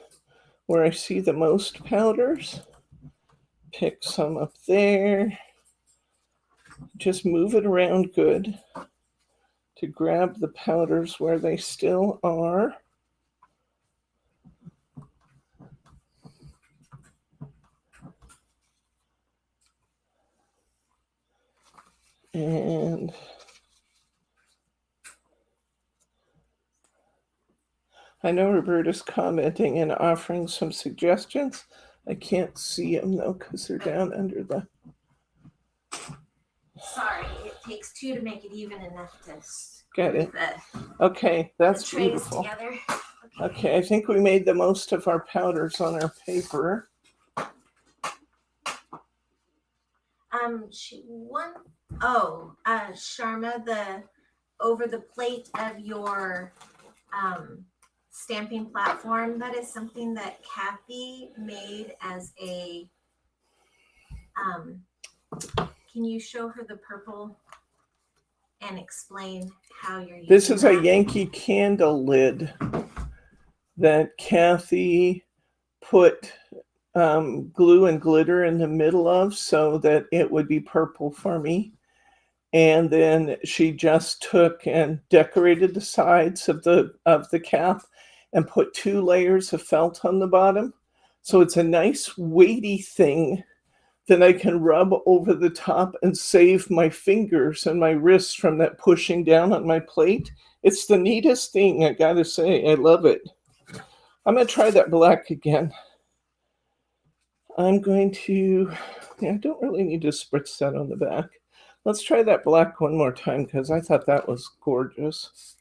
where I see the most powders. Pick some up there. Just move it around good to grab the powders where they still are. And I know Roberta's commenting and offering some suggestions. I can't see them though because they're down under the... Sorry, it takes two to make it even enough to Got it. the, Okay, that's the trays beautiful. together. Okay, I think we made the most of our powders on our paper. Sharma, the over the plate of your stamping platform, that is something that Kathy made as a can you show her the purple and explain how you're using This is that? a Yankee Candle lid that Kathy put glue and glitter in the middle of so that it would be purple for me. And then she just took and decorated the sides of the cap and put 2 layers of felt on the bottom. So it's a nice weighty thing that I can rub over the top and save my fingers and my wrists from that pushing down on my plate. It's the neatest thing, I gotta say. I love it. I'm gonna try that black again. I'm going to, I don't really need to spritz that on the back. Let's try that black one more time because I thought that was gorgeous.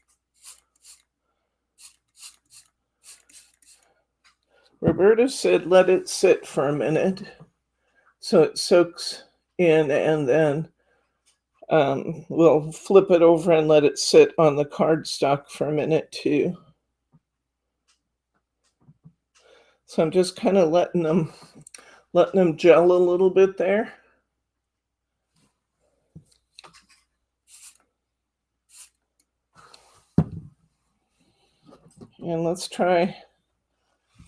Roberta said let it sit for a minute so it soaks in, and then we'll flip it over and let it sit on the cardstock for a minute too. So I'm just kind of letting them gel a little bit there. And let's try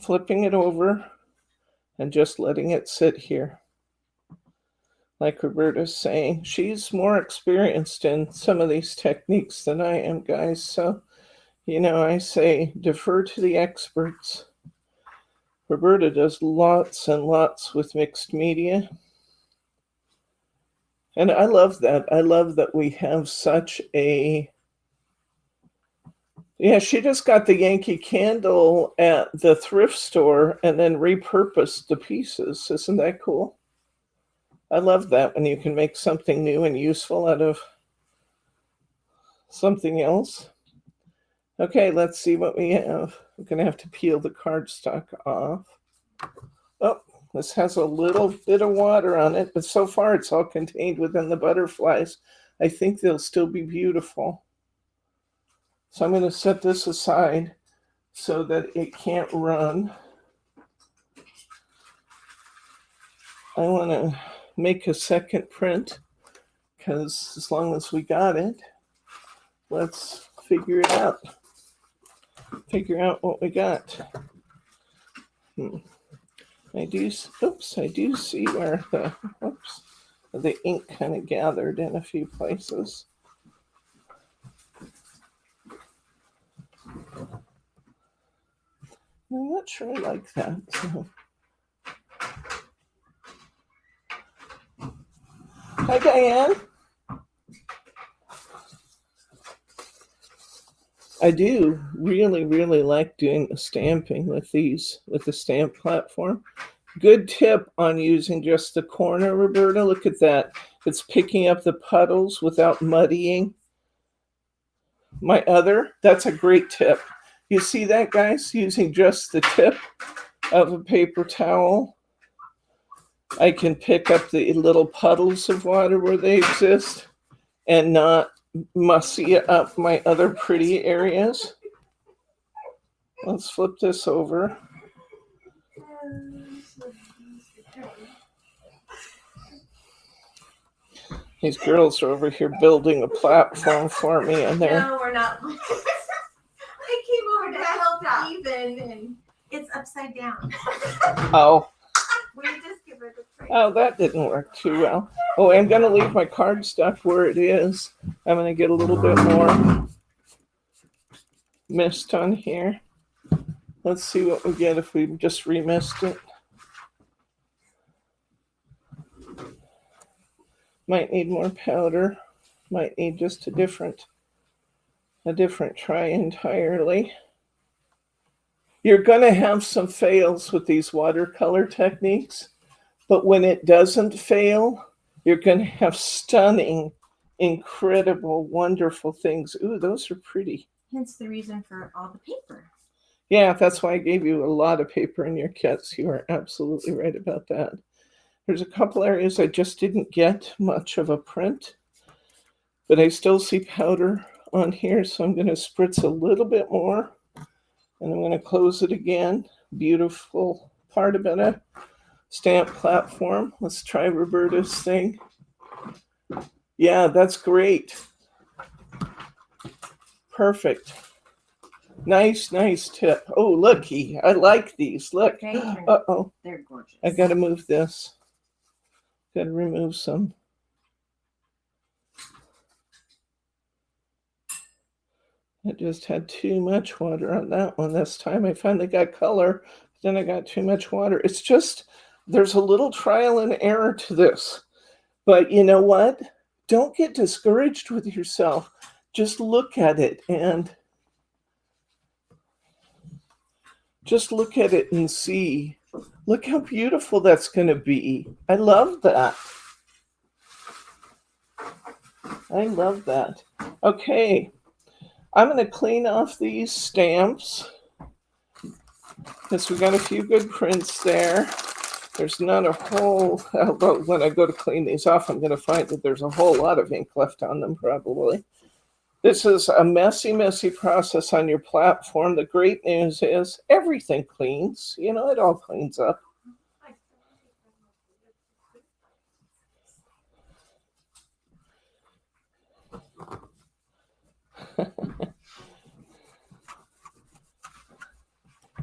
flipping it over and just letting it sit here. Like Roberta's saying, she's more experienced in some of these techniques than I am, guys. So, I say defer to the experts. Roberta does lots and lots with mixed media. And I love that. I love that we have such a... Yeah, she just got the Yankee Candle at the thrift store and then repurposed the pieces. Isn't that cool? I love that when you can make something new and useful out of something else. Okay, let's see what we have. I'm going to have to peel the cardstock off. Oh, this has a little bit of water on it, but so far it's all contained within the butterflies. I think they'll still be beautiful. So I'm going to set this aside so that it can't run. I want to make a second print because as long as we got it, let's figure it out. Figure out what we got. I do see where the ink kind of gathered in a few places. I'm not sure I like that. So. Hi, Diane. I do really, really like doing the stamping with the stamp platform. Good tip on using just the corner, Roberta. Look at that. It's picking up the puddles without muddying. That's a great tip. You see that, guys? Using just the tip of a paper towel, I can pick up the little puddles of water where they exist and not mussy up my other pretty areas. Let's flip this over. These girls are over here building a platform for me, and they're... No, we're not. I came over to help even, and it's upside down. Oh. We just give her the tray. Oh, that didn't work too well. Oh, I'm going to leave my cardstock where it is. I'm going to get a little bit more mist on here. Let's see what we get if we just remist it. Might need more powder. Might need just a different try entirely. You're going to have some fails with these watercolor techniques, but when it doesn't fail, you're going to have stunning, incredible, wonderful things. Ooh, those are pretty. Hence the reason for all the paper. Yeah, that's why I gave you a lot of paper in your kits. You are absolutely right about that. There's a couple areas I just didn't get much of a print, but I still see powder on here, so I'm going to spritz a little bit more, and I'm going to close it again. Beautiful part about a stamp platform. Let's try Roberta's thing. Yeah, that's great. Perfect. Nice tip. Oh, looky. I like these. Look. Okay. Uh-oh. They're gorgeous. I got to move this. Got to remove some. I just had too much water on that one this time. I finally got color, then I got too much water. It's just, there's a little trial and error to this. But you know what? Don't get discouraged with yourself. Just look at it and see. Look how beautiful that's going to be. I love that. I love that. Okay. I'm going to clean off these stamps because we got a few good prints there. There's not a whole, although when I go to clean these off, I'm going to find that there's a whole lot of ink left on them probably. This is a messy, messy process on your platform. The great news is everything cleans. You know, it all cleans up.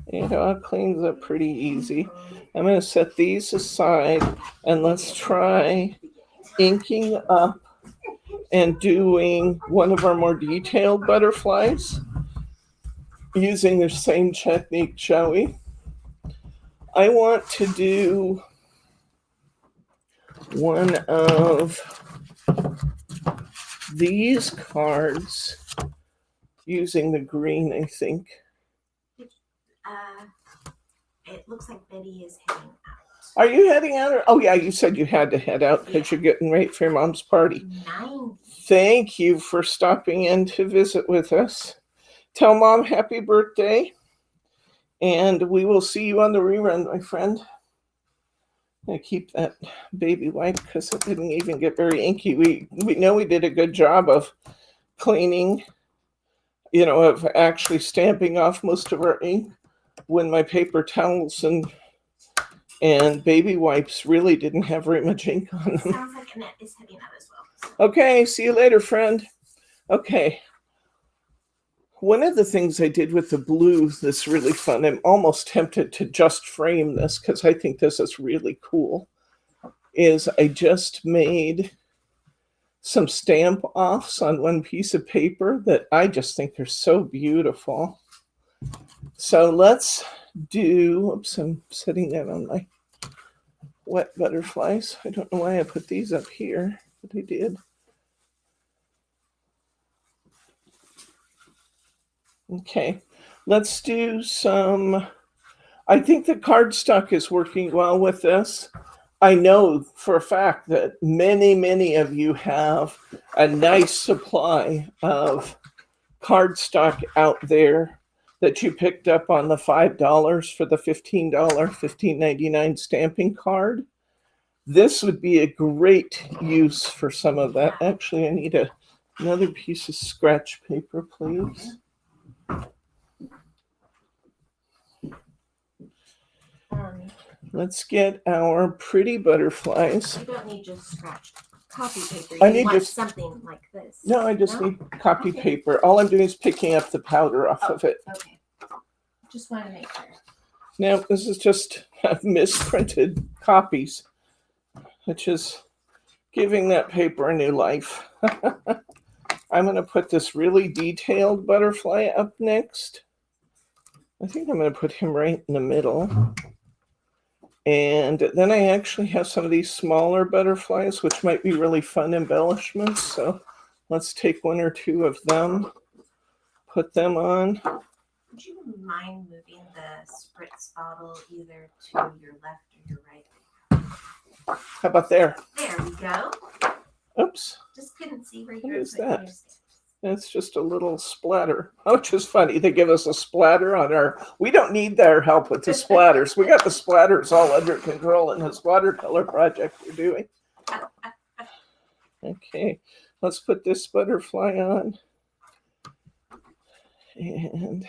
It all cleans up pretty easy. I'm going to set these aside and let's try inking up and doing one of our more detailed butterflies using the same technique, shall we? I want to do one of these cards using the green, I think. It looks like Betty is heading out. Are you heading out? Oh, yeah, you said you had to head out because you're getting ready for your mom's party. 9. Thank you for stopping in to visit with us. Tell Mom happy birthday. And we will see you on the rerun, my friend. I'm going to keep that baby wipe because it didn't even get very inky. We know we did a good job of cleaning, you know, of actually stamping off most of our ink when my paper towels and baby wipes really didn't have very much ink on them. Sounds like Annette is heading out as well. Okay, see you later, friend. Okay. One of the things I did with the blue that's really fun, I'm almost tempted to just frame this because I think this is really cool, is I just made some stamp offs on one piece of paper that I just think are so beautiful. So let's do, oops, I'm setting that on my wet butterflies. I don't know why I put these up here, but I did. Okay, let's do some, I think the cardstock is working well with this. I know for a fact that many of you have a nice supply of cardstock out there that you picked up on the $5 for the $15, $15.99 stamping card. This would be a great use for some of that. Actually, I need another piece of scratch paper, please. Let's get our pretty butterflies. You don't need just scratch. copy paper. I You need want to- something like this. No, I just No? need copy Okay. paper. All I'm doing is picking up the powder off Oh, of it. okay. Just want to make sure. Now, this is just misprinted copies, which is giving that paper a new life. I'm going to put this really detailed butterfly up next. I think I'm going to put him right in the middle. And then I actually have some of these smaller butterflies, which might be really fun embellishments. So let's take one or two of them, put them on. Would you mind moving the spritz bottle either to your left or your right? How about there? There we go. Oops, Just couldn't see where What you're is putting that? your stick. that's just a little splatter, which is funny. They give us a splatter on our, we don't need their help with the splatters. We got the splatters all under control in this watercolor project we're doing. Okay, let's put this butterfly on. And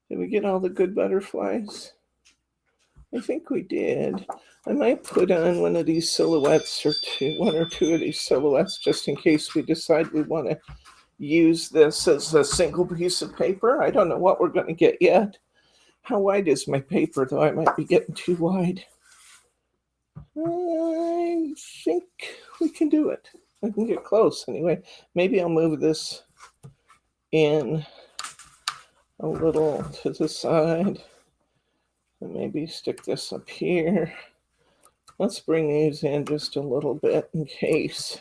did we get all the good butterflies? I think we did. I might put on one of these silhouettes or one or two of these silhouettes just in case we decide we want to use this as a single piece of paper. I don't know what we're going to get yet. How wide is my paper, though? I might be getting too wide. I think we can do it. I can get close anyway. Maybe I'll move this in a little to the side and maybe stick this up here. Let's bring these in just a little bit in case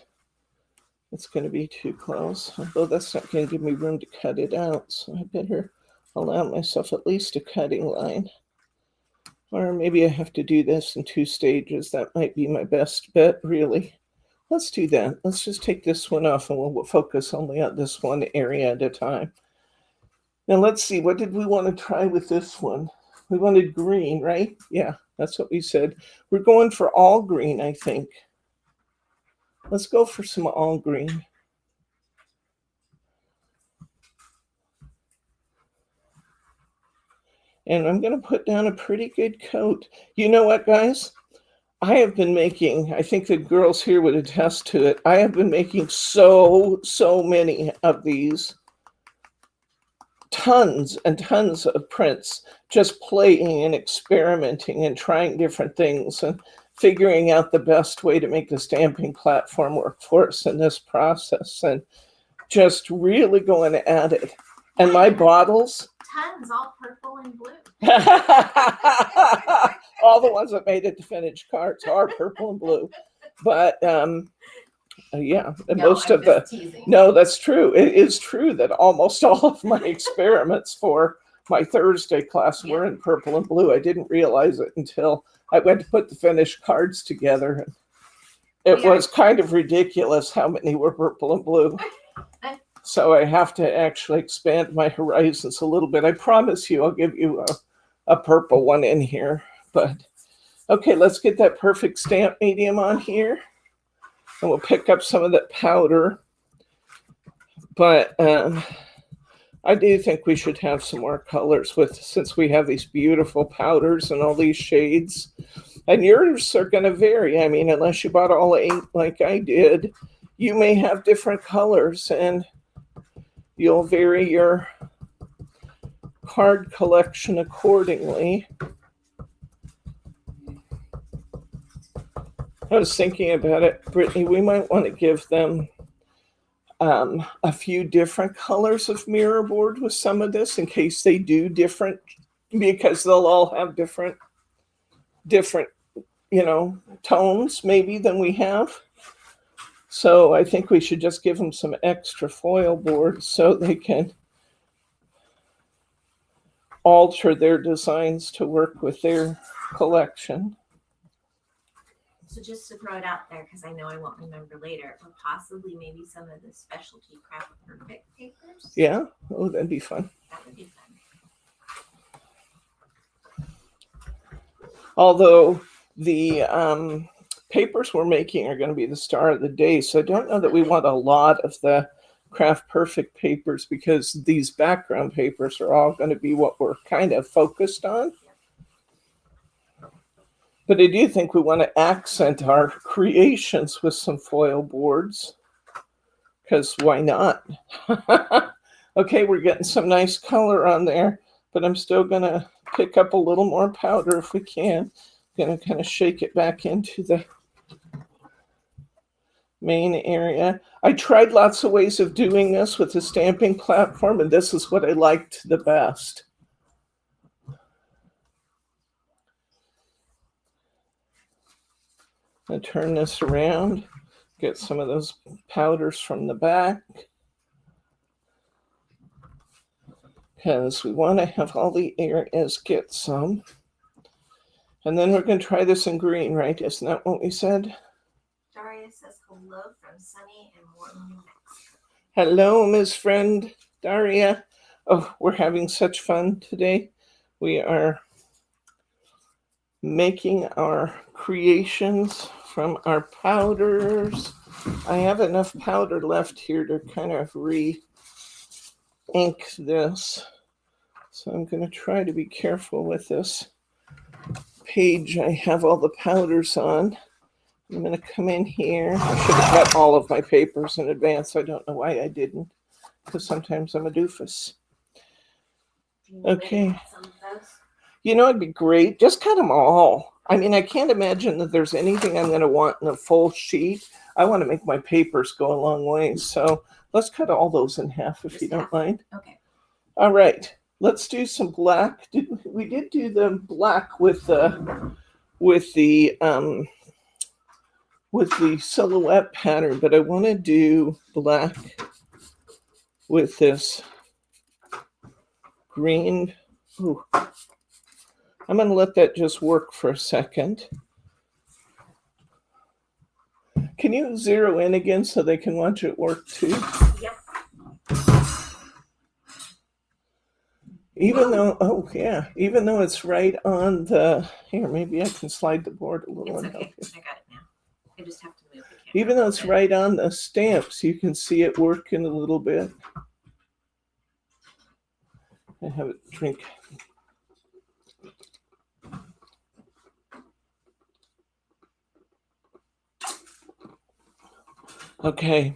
it's going to be too close, although that's not going to give me room to cut it out, so I better allow myself at least a cutting line. Or maybe I have to do this in 2 stages. That might be my best bet, really. Let's do that. Let's just take this one off and we'll focus only on this one area at a time. Now let's see, what did we want to try with this one? We wanted green, right? Yeah, that's what we said. We're going for all green, I think. Let's go for some all green. And I'm going to put down a pretty good coat. You know what, guys? I have been making, I think the girls here would attest to it, I have been making so many of these. Tons and tons of prints, just playing and experimenting and trying different things and figuring out the best way to make the stamping platform work for us in this process and just really going at it. And my bottles, Tons, all purple and blue. all the ones that made it to finished cards are purple and blue. But yeah, and most of the teasing. no, that's true. It is true that almost all of my experiments for my Thursday class were in purple and blue. I didn't realize it until I went to put the finished cards together. It was kind of ridiculous how many were purple and blue. So I have to actually expand my horizons a little bit. I promise you I'll give you a purple one in here. But okay, let's get that perfect stamp medium on here. And we'll pick up some of that powder. But I do think we should have some more colors since we have these beautiful powders and all these shades. And yours are going to vary. I mean, unless you bought all 8 like I did, you may have different colors and you'll vary your card collection accordingly. I was thinking about it, Brittany, we might want to give them a few different colors of mirror board with some of this in case they do different, because they'll all have different, tones maybe than we have. So I think we should just give them some extra foil board so they can alter their designs to work with their collection. So just to throw it out there, because I know I won't remember later, or possibly maybe some of the specialty craft perfect papers. Yeah, oh, that'd be fun. That would be fun. Although the papers we're making are going to be the star of the day, so I don't know that we want a lot of the craft perfect papers because these background papers are all going to be what we're kind of focused on. But I do think we want to accent our creations with some foil boards, because why not? Okay, we're getting some nice color on there, but I'm still going to pick up a little more powder if we can. Going to kind of shake it back into the main area. I tried lots of ways of doing this with the stamping platform, and this is what I liked the best. I'll turn this around, get some of those powders from the back, because we want to have all the areas get some. And then we're going to try this in green, right? Isn't that what we said? Daria says hello from sunny and warm New Mexico. Hello, Ms. Friend Daria. Oh, we're having such fun today. We are making our creations from our powders. I have enough powder left here to kind of re-ink this. So I'm going to try to be careful with this page I have all the powders on. I'm going to come in here. I should have got all of my papers in advance. I don't know why I didn't, because sometimes I'm a doofus. Okay. Some of those? You know, it'd be great. Just cut them all. I mean, I can't imagine that there's anything I'm going to want in a full sheet. I want to make my papers go a long way. So let's cut all those in half if you don't mind. Okay. All right. Let's do some black. We did do the black with the silhouette pattern, but I want to do black with this green. Ooh. I'm going to let that just work for a second. Can you zero in again so they can watch it work too? Yep. Even though it's right on the, here, maybe I can slide the board a little. It's and okay. help you. I got it now. I just have to move the camera. Even though it's right on the stamps, you can see it working a little bit. I have a drink. Okay.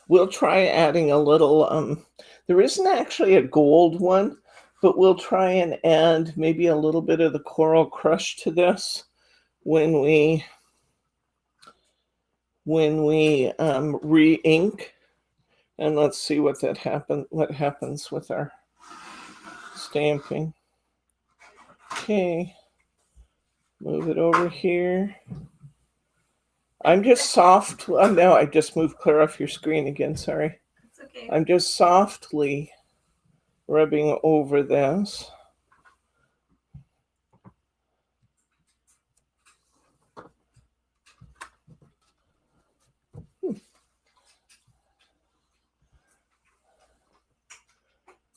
We'll try adding a little, there isn't actually a gold one, but we'll try and add maybe a little bit of the Coral Crush to this when we re-ink. And let's see what happens with our stamping. Okay. Move it over here. I'm just soft. No, I just moved clear off your screen again. Sorry. It's okay. I'm just softly rubbing over this.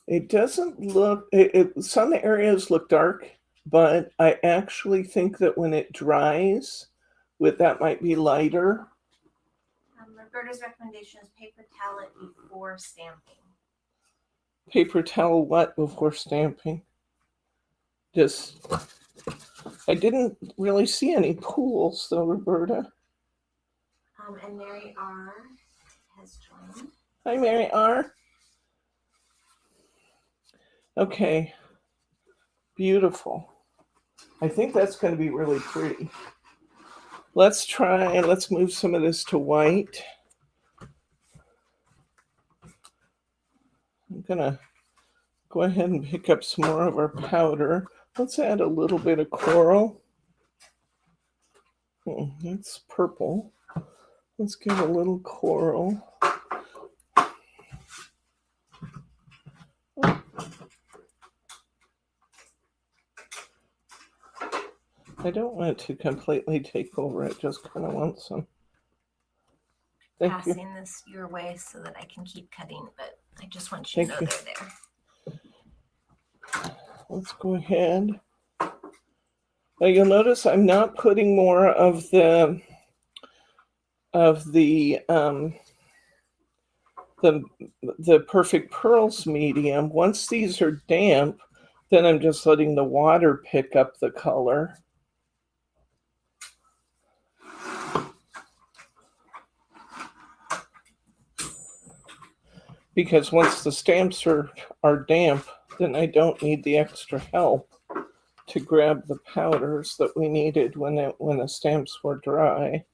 It doesn't look, some areas look dark, but I actually think that when it dries, that might be lighter. Roberta's recommendation is paper towel it before stamping. Paper towel what before stamping? I didn't really see any pools though, Roberta. And Mary R. has joined. Hi, Mary R. Okay, beautiful. I think that's going to be really pretty. Let's move some of this to white. I'm going to go ahead and pick up some more of our powder. Let's add a little bit of coral. That's purple. Let's give a little coral. I don't want it to completely take over. I just kind of want some. Thank you. Passing this your way so that I can keep cutting, but I just want you to know they're there. Let's go ahead. Now you'll notice I'm not putting more of the Perfect Pearls medium. Once these are damp, Then I'm just letting the water pick up the color. Because once the stamps are damp, then I don't need the extra help to grab the powders that we needed when the stamps were dry.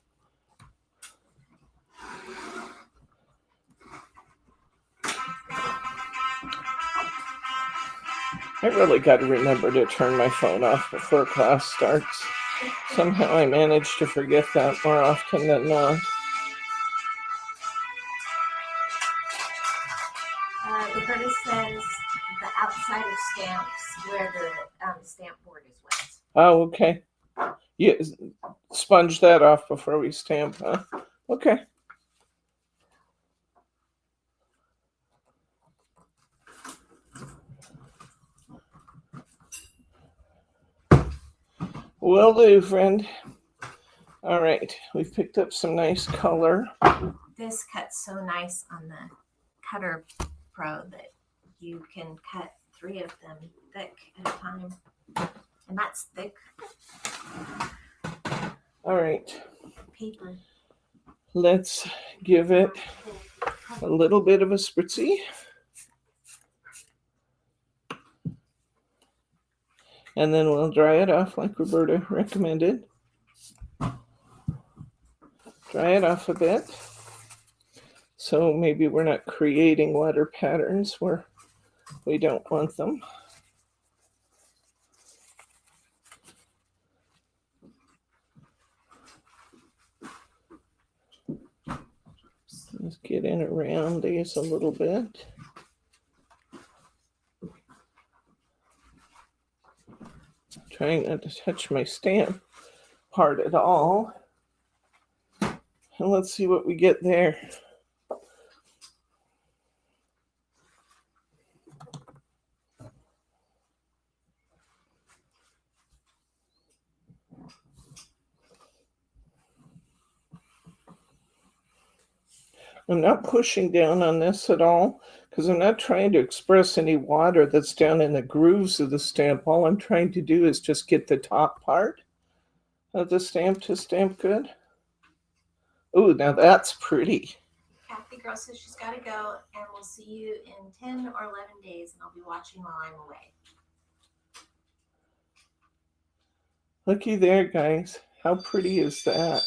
I really got to remember to turn my phone off before class starts. Somehow I manage to forget that more often than not. Roberta says the outside of stamps where the stamp board is wet. Oh, okay. Yeah, sponge that off before we stamp, huh? Okay. Will do, friend. All right, we've picked up some nice color. This cuts so nice on the Cutter Pro that you can cut 3 of them thick at a time. And that's thick. All right. Paper. Let's give it a little bit of a spritzy. And then we'll dry it off like Roberta recommended. Dry it off a bit. So maybe we're not creating water patterns where we don't want them. Let's get in around these a little bit. Trying not to touch my stamp part at all. And let's see what we get there. I'm not pushing down on this at all because I'm not trying to express any water that's down in the grooves of the stamp. All I'm trying to do is just get the top part of the stamp to stamp good. Oh, now that's pretty. Kathy Girl says she's got to go, and we'll see you in 10 or 11 days, and I'll be watching while I'm away. Looky there, guys. How pretty is that?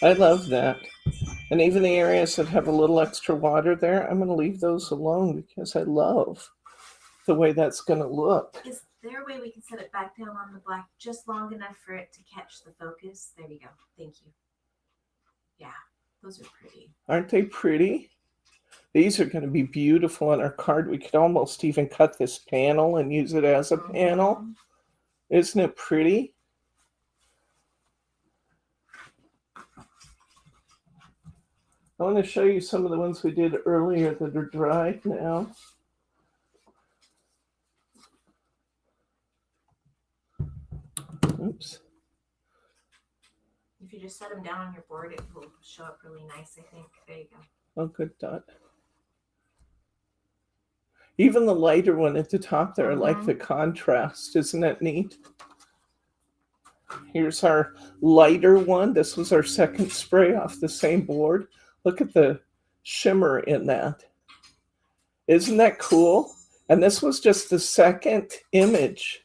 I love that. And even the areas that have a little extra water there, I'm going to leave those alone because I love the way that's going to look. Is there a way we can set it back down on the black just long enough for it to catch the focus? There you go. Thank you. Yeah, those are pretty. Aren't they pretty? These are going to be beautiful on our card. We could almost even cut this panel and use it as a panel. Isn't it pretty? I want to show you some of the ones we did earlier that are dried now. Oops. If you just set them down on your board, it will show up really nice, I think. There you go. Oh, good, Dot. Even the lighter one at the top there, I like the contrast. Isn't that neat? Here's our lighter one. This was our second spray off the same board. Look at the shimmer in that. Isn't that cool? And this was just the second image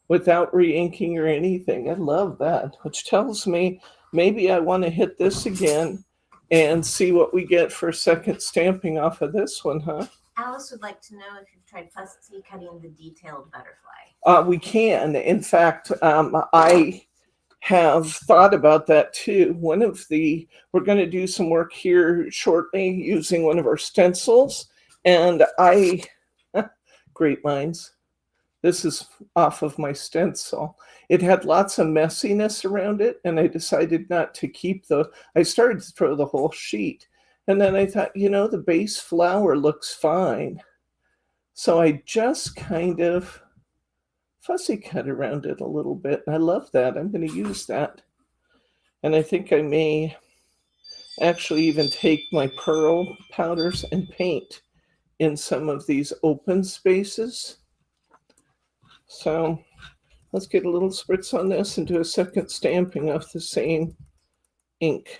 without re-inking or anything. I love that, which tells me maybe I want to hit this again and see what we get for second stamping off of this one, huh? Alice would like to know if you've tried fussy cutting the detailed butterfly. We can. In fact, I have thought about that too. We're going to do some work here shortly using one of our stencils. And great minds. This is off of my stencil. It had lots of messiness around it, and I decided not to keep I started to throw the whole sheet. And then I thought, the base flower looks fine. So I just kind of fussy cut around it a little bit. And I love that. I'm going to use that. And I think I may actually even take my pearl powders and paint in some of these open spaces. So let's get a little spritz on this and do a second stamping of the same ink.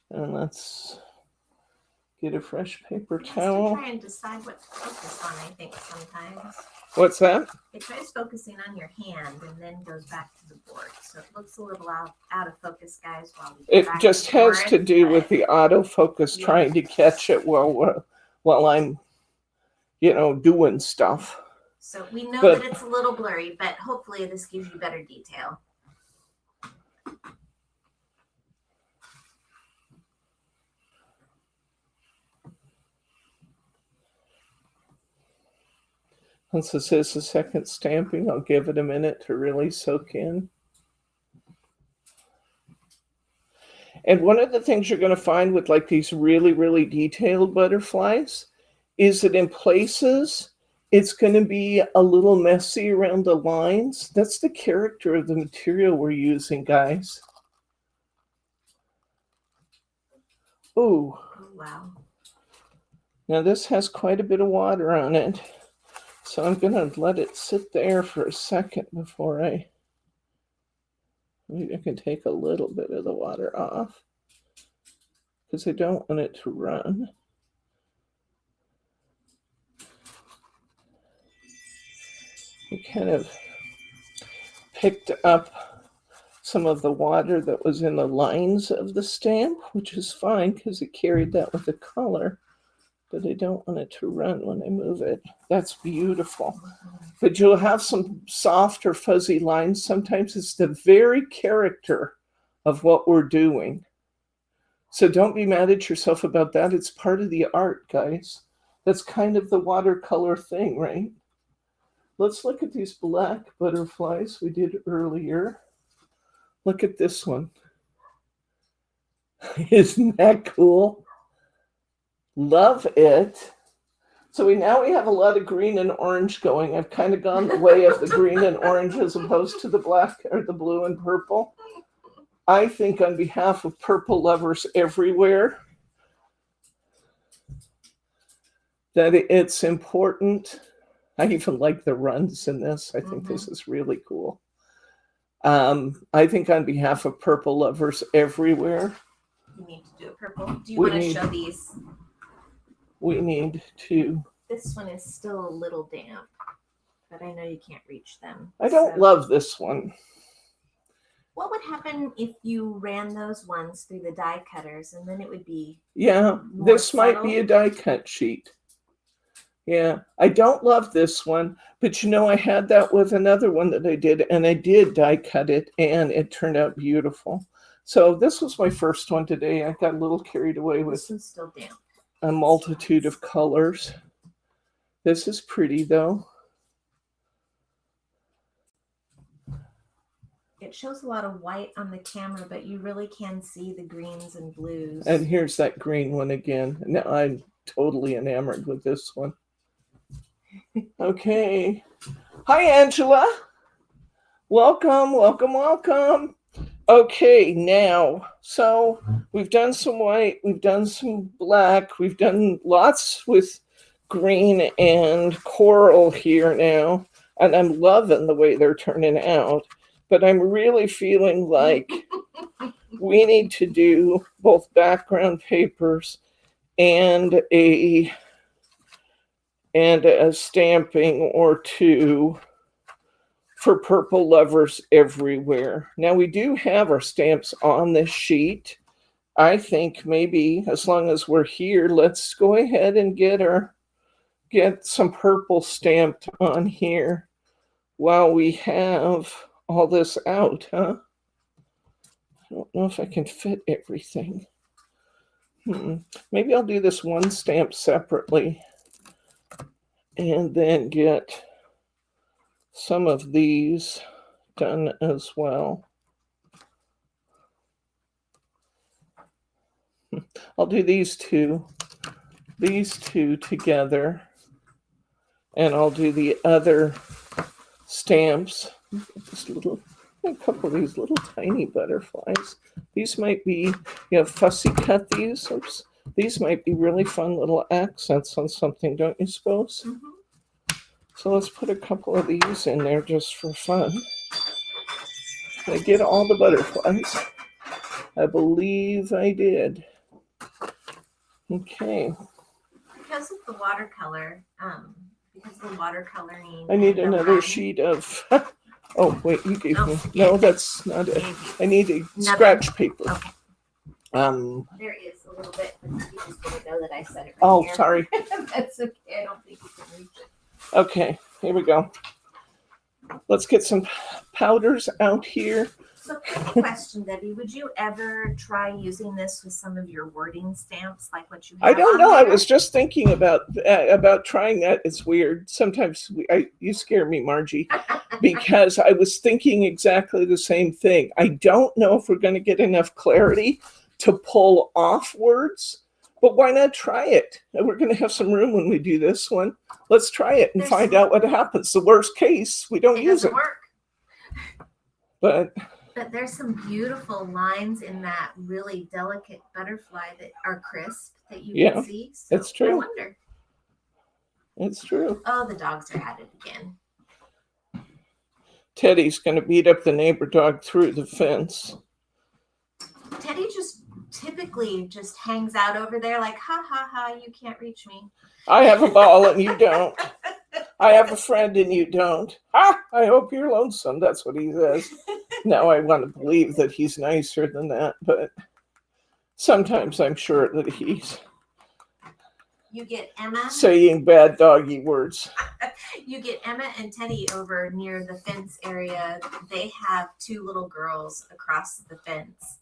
And let's get a fresh paper towel. Try and decide what to focus on, I think, sometimes. What's that? It tries focusing on your hand and then goes back to the board. So it looks a little out of focus, guys, while we It just has to do with the autofocus trying to catch it while I'm, doing stuff. So we know that it's a little blurry, but hopefully this gives you better detail. Since this is a second stamping, I'll give it a minute to really soak in. And one of the things you're going to find with like these really, really detailed butterflies is that in places, it's going to be a little messy around the lines. That's the character of the material we're using, guys. Ooh. Oh, wow. Now this has quite a bit of water on it. So I'm going to let it sit there for a second before maybe I can take a little bit of the water off because I don't want it to run. We kind of picked up some of the water that was in the lines of the stamp, which is fine because it carried that with the color. But I don't want it to run when I move it. That's beautiful. But you'll have some soft or fuzzy lines. Sometimes it's the very character of what we're doing. So don't be mad at yourself about that. It's part of the art, guys. That's kind of the watercolor thing, right? Let's look at these black butterflies we did earlier. Look at this one. Isn't that cool? Love it. So now we have a lot of green and orange going. I've kind of gone the way of the green and orange as opposed to the black or the blue and purple. I think on behalf of purple lovers everywhere that it's important. I even like the runs in this. I think this is really cool. I think on behalf of purple lovers everywhere. You need to do a purple. Do you want to show these? We need to. This one is still a little damp, but I know you can't reach them. I don't love this one. What would happen if you ran those ones through the die cutters and then it would be this might be a die cut sheet. Yeah, I don't love this one, but I had that with another one that I did, and I did die cut it, and it turned out beautiful. So this was my first one today. I got a little carried away with this one's still damp. A multitude of colors. This is pretty though. It shows a lot of white on the camera, but you really can see the greens and blues. And here's that green one again. Now I'm totally enamored with this one. Okay. Hi, Angela. Welcome, welcome, welcome. Okay, now, so we've done some white, we've done some black, we've done lots with green and coral here now, and I'm loving the way they're turning out, but I'm really feeling like we need to do both background papers and a stamping or two for purple lovers everywhere. Now we do have our stamps on this sheet. I think maybe as long as we're here, let's go ahead and get some purple stamped on here while we have all this out, huh? I don't know if I can fit everything. Maybe I'll do this one stamp separately and then get some of these done as well. I'll do these two together, and I'll do the other stamps. A couple of these little tiny butterflies. These might be, fussy cut these. Oops. These might be really fun little accents on something, don't you suppose? Mm-hmm. So let's put a couple of these in there just for fun. Did I get all the butterflies? I believe I did. Okay. Because of the watercolor, because of the watercoloring. I need and the another line, sheet of. Oh, wait, you gave me. Oh, No, that's not it. I need a Another? scratch paper. Okay. There is a little bit, but you just didn't know that I said it. Oh, sorry. That's okay. I don't think you can reach it. Okay, here we go. Let's get some powders out here. So, quick question, Debbie. Would you ever try using this with some of your wording stamps, like what you have I don't on know. I there? was just thinking about trying that. It's weird. Sometimes you scare me, Margie, because I was thinking exactly the same thing. I don't know if we're going to get enough clarity to pull off words, but why not try it? We're going to have some room when we do this one. Let's try it and find out what happens. The worst case, we don't use doesn't it. work. But there's some beautiful lines in that really delicate butterfly that are crisp that you can see. So it's true. I wonder. It's true. Oh, the dogs are at it again. Teddy's going to beat up the neighbor dog through the fence. Teddy just typically just hangs out over there like, ha ha ha, you can't reach me. I have a ball and you don't. I have a friend and you don't. Ha! I hope you're lonesome. That's what he says. Now I want to believe that he's nicer than that, but sometimes I'm sure that he's You get Emma. saying bad doggy words. You get Emma and Teddy over near the fence area. They have two little girls across the fence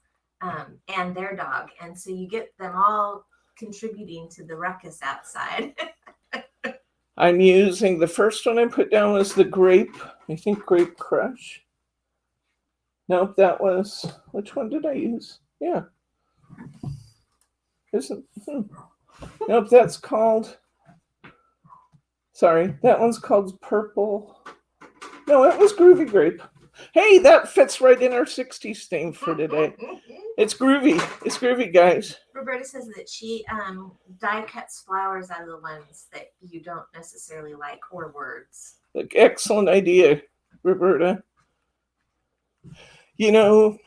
and their dog. And so you get them all contributing to the ruckus outside. I'm using, the first one I put down was the grape, I think Grape Crush. Nope, that was, which one did I use? Yeah. Nope, that's called, sorry, that one's called Purple. No, it was Groovy Grape. Hey, that fits right in our 60s theme for today. It's groovy. It's groovy, guys. Roberta says that she die cuts flowers out of the ones that you don't necessarily like or words. Excellent idea, Roberta. You know,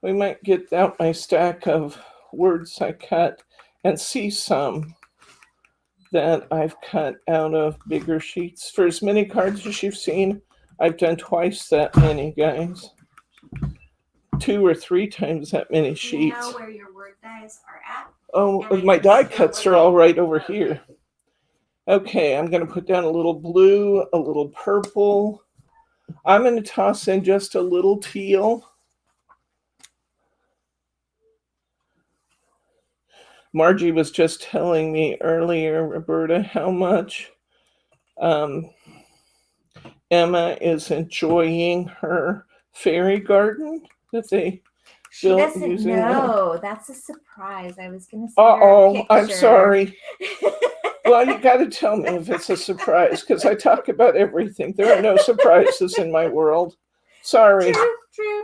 we might get out my stack of words I cut and see some that I've cut out of bigger sheets. For as many cards as you've seen, I've done twice that many, guys. 2 or 3 times that many sheets. Do you know where your word dies are at? Oh, my die cuts are all right over here. Okay, I'm going to put down a little blue, a little purple. I'm going to toss in just a little teal. Margie was just telling me earlier, Roberta, how much Emma is enjoying her fairy garden that they She built doesn't using know. That's a surprise. I was going to say. Uh-oh, I'm sorry. Well, you got to tell me if it's a surprise, because I talk about everything. There are no surprises in my world. Sorry. True.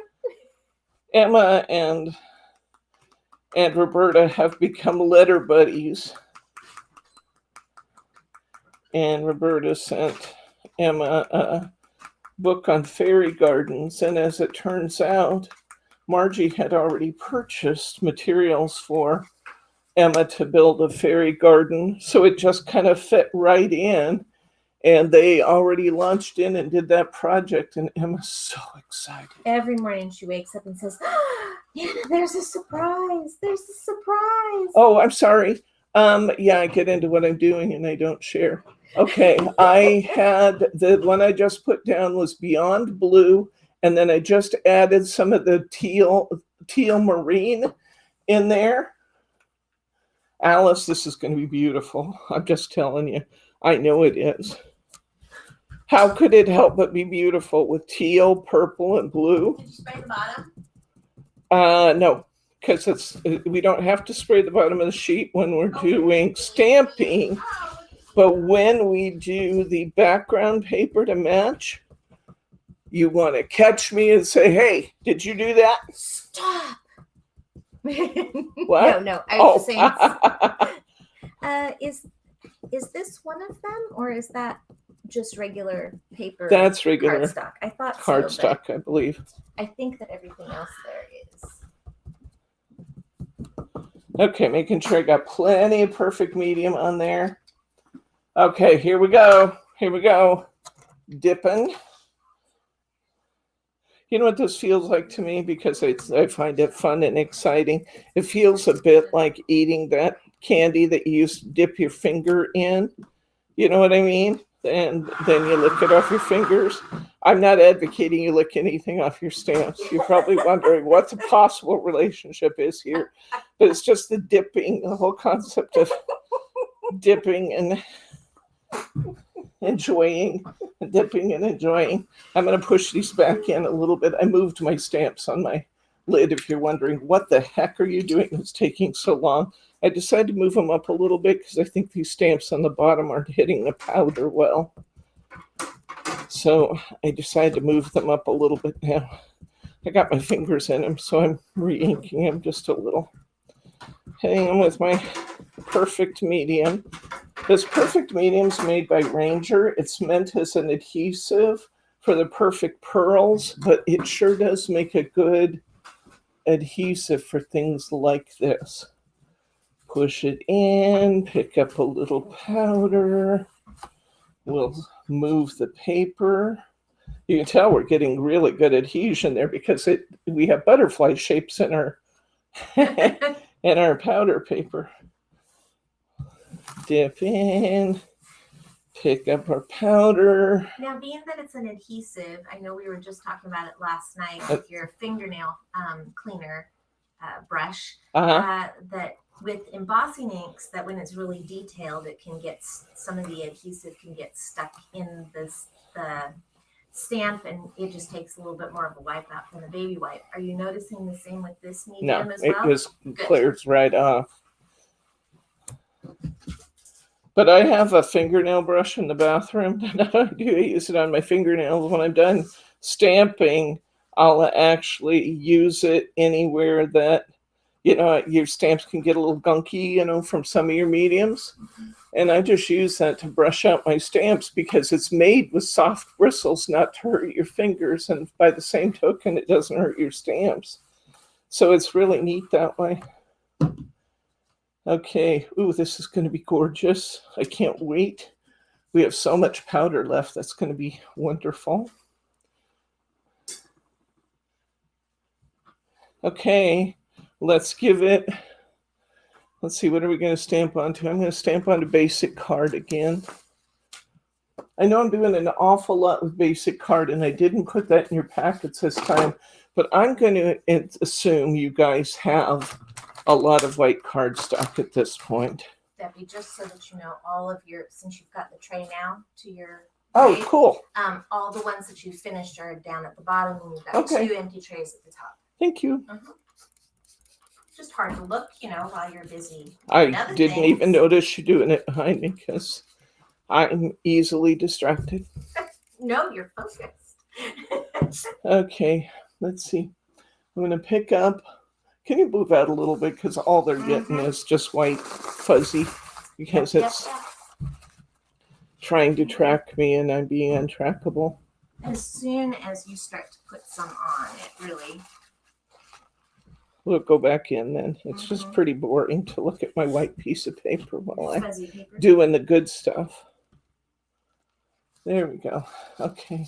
Emma and Roberta have become letter buddies. And Roberta sent Emma a book on fairy gardens. And as it turns out, Margie had already purchased materials for Emma to build a fairy garden. So it just kind of fit right in. And they already launched in and did that project. And Emma's so excited. Every morning she wakes up and says, Nana, there's a surprise. There's a surprise. Oh, I'm sorry. Yeah, I get into what I'm doing and I don't share. Okay, I had the one I just put down was Beyond Blue. And then I just added some of the teal marine in there. Alice, this is going to be beautiful. I'm just telling you. I know it is. How could it help but be beautiful with teal, purple, and blue? Did you spray the bottom? No, because we don't have to spray the bottom of the sheet when we're doing stamping. But when we do the background paper to match, you want to catch me and say, hey, did you do that? Stop. What? No, I was just saying. Oh, Is this one of them, or is that just regular paper? that's regular cardstock. I thought so, cardstock, I believe. I think that everything else there is. Okay, making sure I got plenty of perfect medium on there. Okay, here we go. Here we go. Dipping. You know what this feels like to me? Because I find it fun and exciting. It feels a bit like eating that candy that you used to dip your finger in. You know what I mean? And then you lick it off your fingers. I'm not advocating you lick anything off your stamps. You're probably wondering what the possible relationship is here. But it's just the dipping, the whole concept of dipping and enjoying, dipping and enjoying. I'm going to push these back in a little bit. I moved my stamps on my lid. If you're wondering, what the heck are you doing? It's taking so long. I decided to move them up a little bit because I think these stamps on the bottom aren't hitting the powder well. So I decided to move them up a little bit now. I got my fingers in them, so I'm re-inking them just a little. Hitting them with my perfect medium. This perfect medium is made by Ranger. It's meant as an adhesive for the perfect pearls, but it sure does make a good adhesive for things like this. Push it in, pick up a little powder. We'll move the paper. You can tell we're getting really good adhesion there because we have butterfly shapes in our in our powder paper. Dip in, pick up our powder. Now, being that it's an adhesive, I know we were just talking about it last night with your fingernail cleaner brush. That with embossing inks, that when it's really detailed, it can get some of the adhesive can get stuck in the stamp, and it just takes a little bit more of a wipe out than the baby wipe. Are you noticing the same with this medium as well? No, it clears right off. But I have a fingernail brush in the bathroom. I do use it on my fingernails. When I'm done stamping, I'll actually use it anywhere that, your stamps can get a little gunky, from some of your mediums. And I just use that to brush out my stamps because it's made with soft bristles not to hurt your fingers. And by the same token, it doesn't hurt your stamps. So it's really neat that way. Okay, ooh, this is going to be gorgeous. I can't wait. We have so much powder left. That's going to be wonderful. Okay, let's see, what are we going to stamp onto? I'm going to stamp onto basic card again. I know I'm doing an awful lot with basic card, and I didn't put that in your packets this time, but I'm going to assume you guys have a lot of white cardstock at this point. Debbie, just so that you know, all of since you've got the tray now to your Oh, tray, cool. all the ones that you finished are down at the bottom, and you've got 2 empty trays at the top. Thank you. Just hard to look, while you're busy. I didn't even notice you doing it behind me because I'm easily distracted. No, you're focused. Okay, let's see. I'm going to pick up. Can you move out a little bit? Because all they're getting is just white fuzzy because it's trying to track me and I'm being untrackable. As soon as you start to put some on, it really... We'll go back in then. It's just pretty boring to look at my white piece of paper while I'm doing the good stuff. There we go. Okay.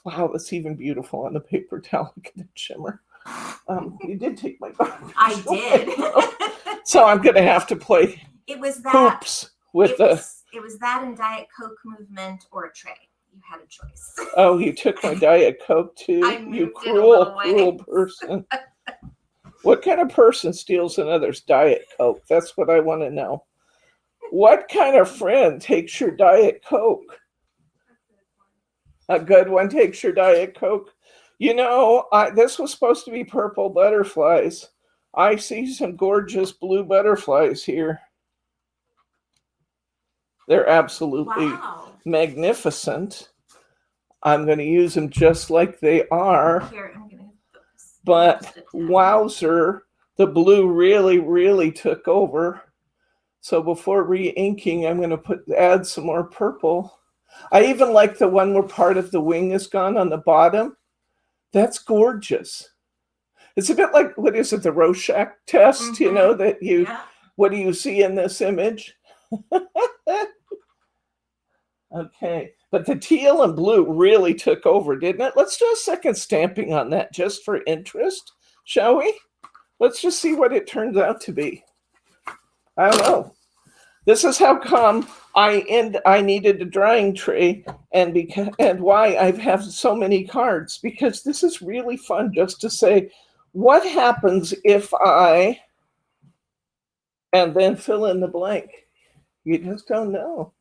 Wow, that's even beautiful on the paper towel. Look at the shimmer. You did take my garbage. I did. So I'm going to have to play hoops with It was that and Diet Coke movement or a tray. You had a choice. Oh, you took my Diet Coke too? You cruel person. What kind of person steals another's Diet Coke? That's what I want to know. What kind of friend takes your Diet Coke? A good one takes your Diet Coke. This was supposed to be purple butterflies. I see some gorgeous blue butterflies here. They're absolutely magnificent. I'm going to use them just like they are. Here, I'm going to But wowzer, the blue really took over. So before re-inking, I'm going to add some more purple. I even like the one where part of the wing is gone on the bottom. That's gorgeous. It's a bit like, what is it, the Rorschach test, you know, that you, what do you see in this image? Okay, but the teal and blue really took over, didn't it? Let's do a second stamping on that just for interest, shall we? Let's just see what it turns out to be. I don't know. This is how come I needed a drying tray and why I have so many cards, because this is really fun just to say, what happens if I, and then fill in the blank. You just don't know.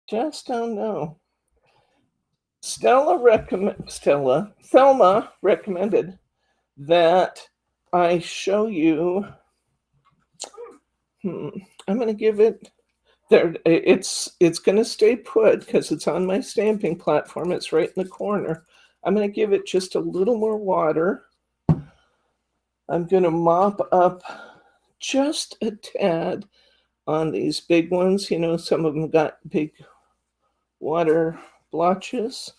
Just don't know. Thelma recommended that I show you. I'm going to give it there. It's going to stay put because it's on my stamping platform. It's right in the corner. I'm going to give it just a little more water. I'm going to mop up just a tad on these big ones. You know, some of them got big water blotches.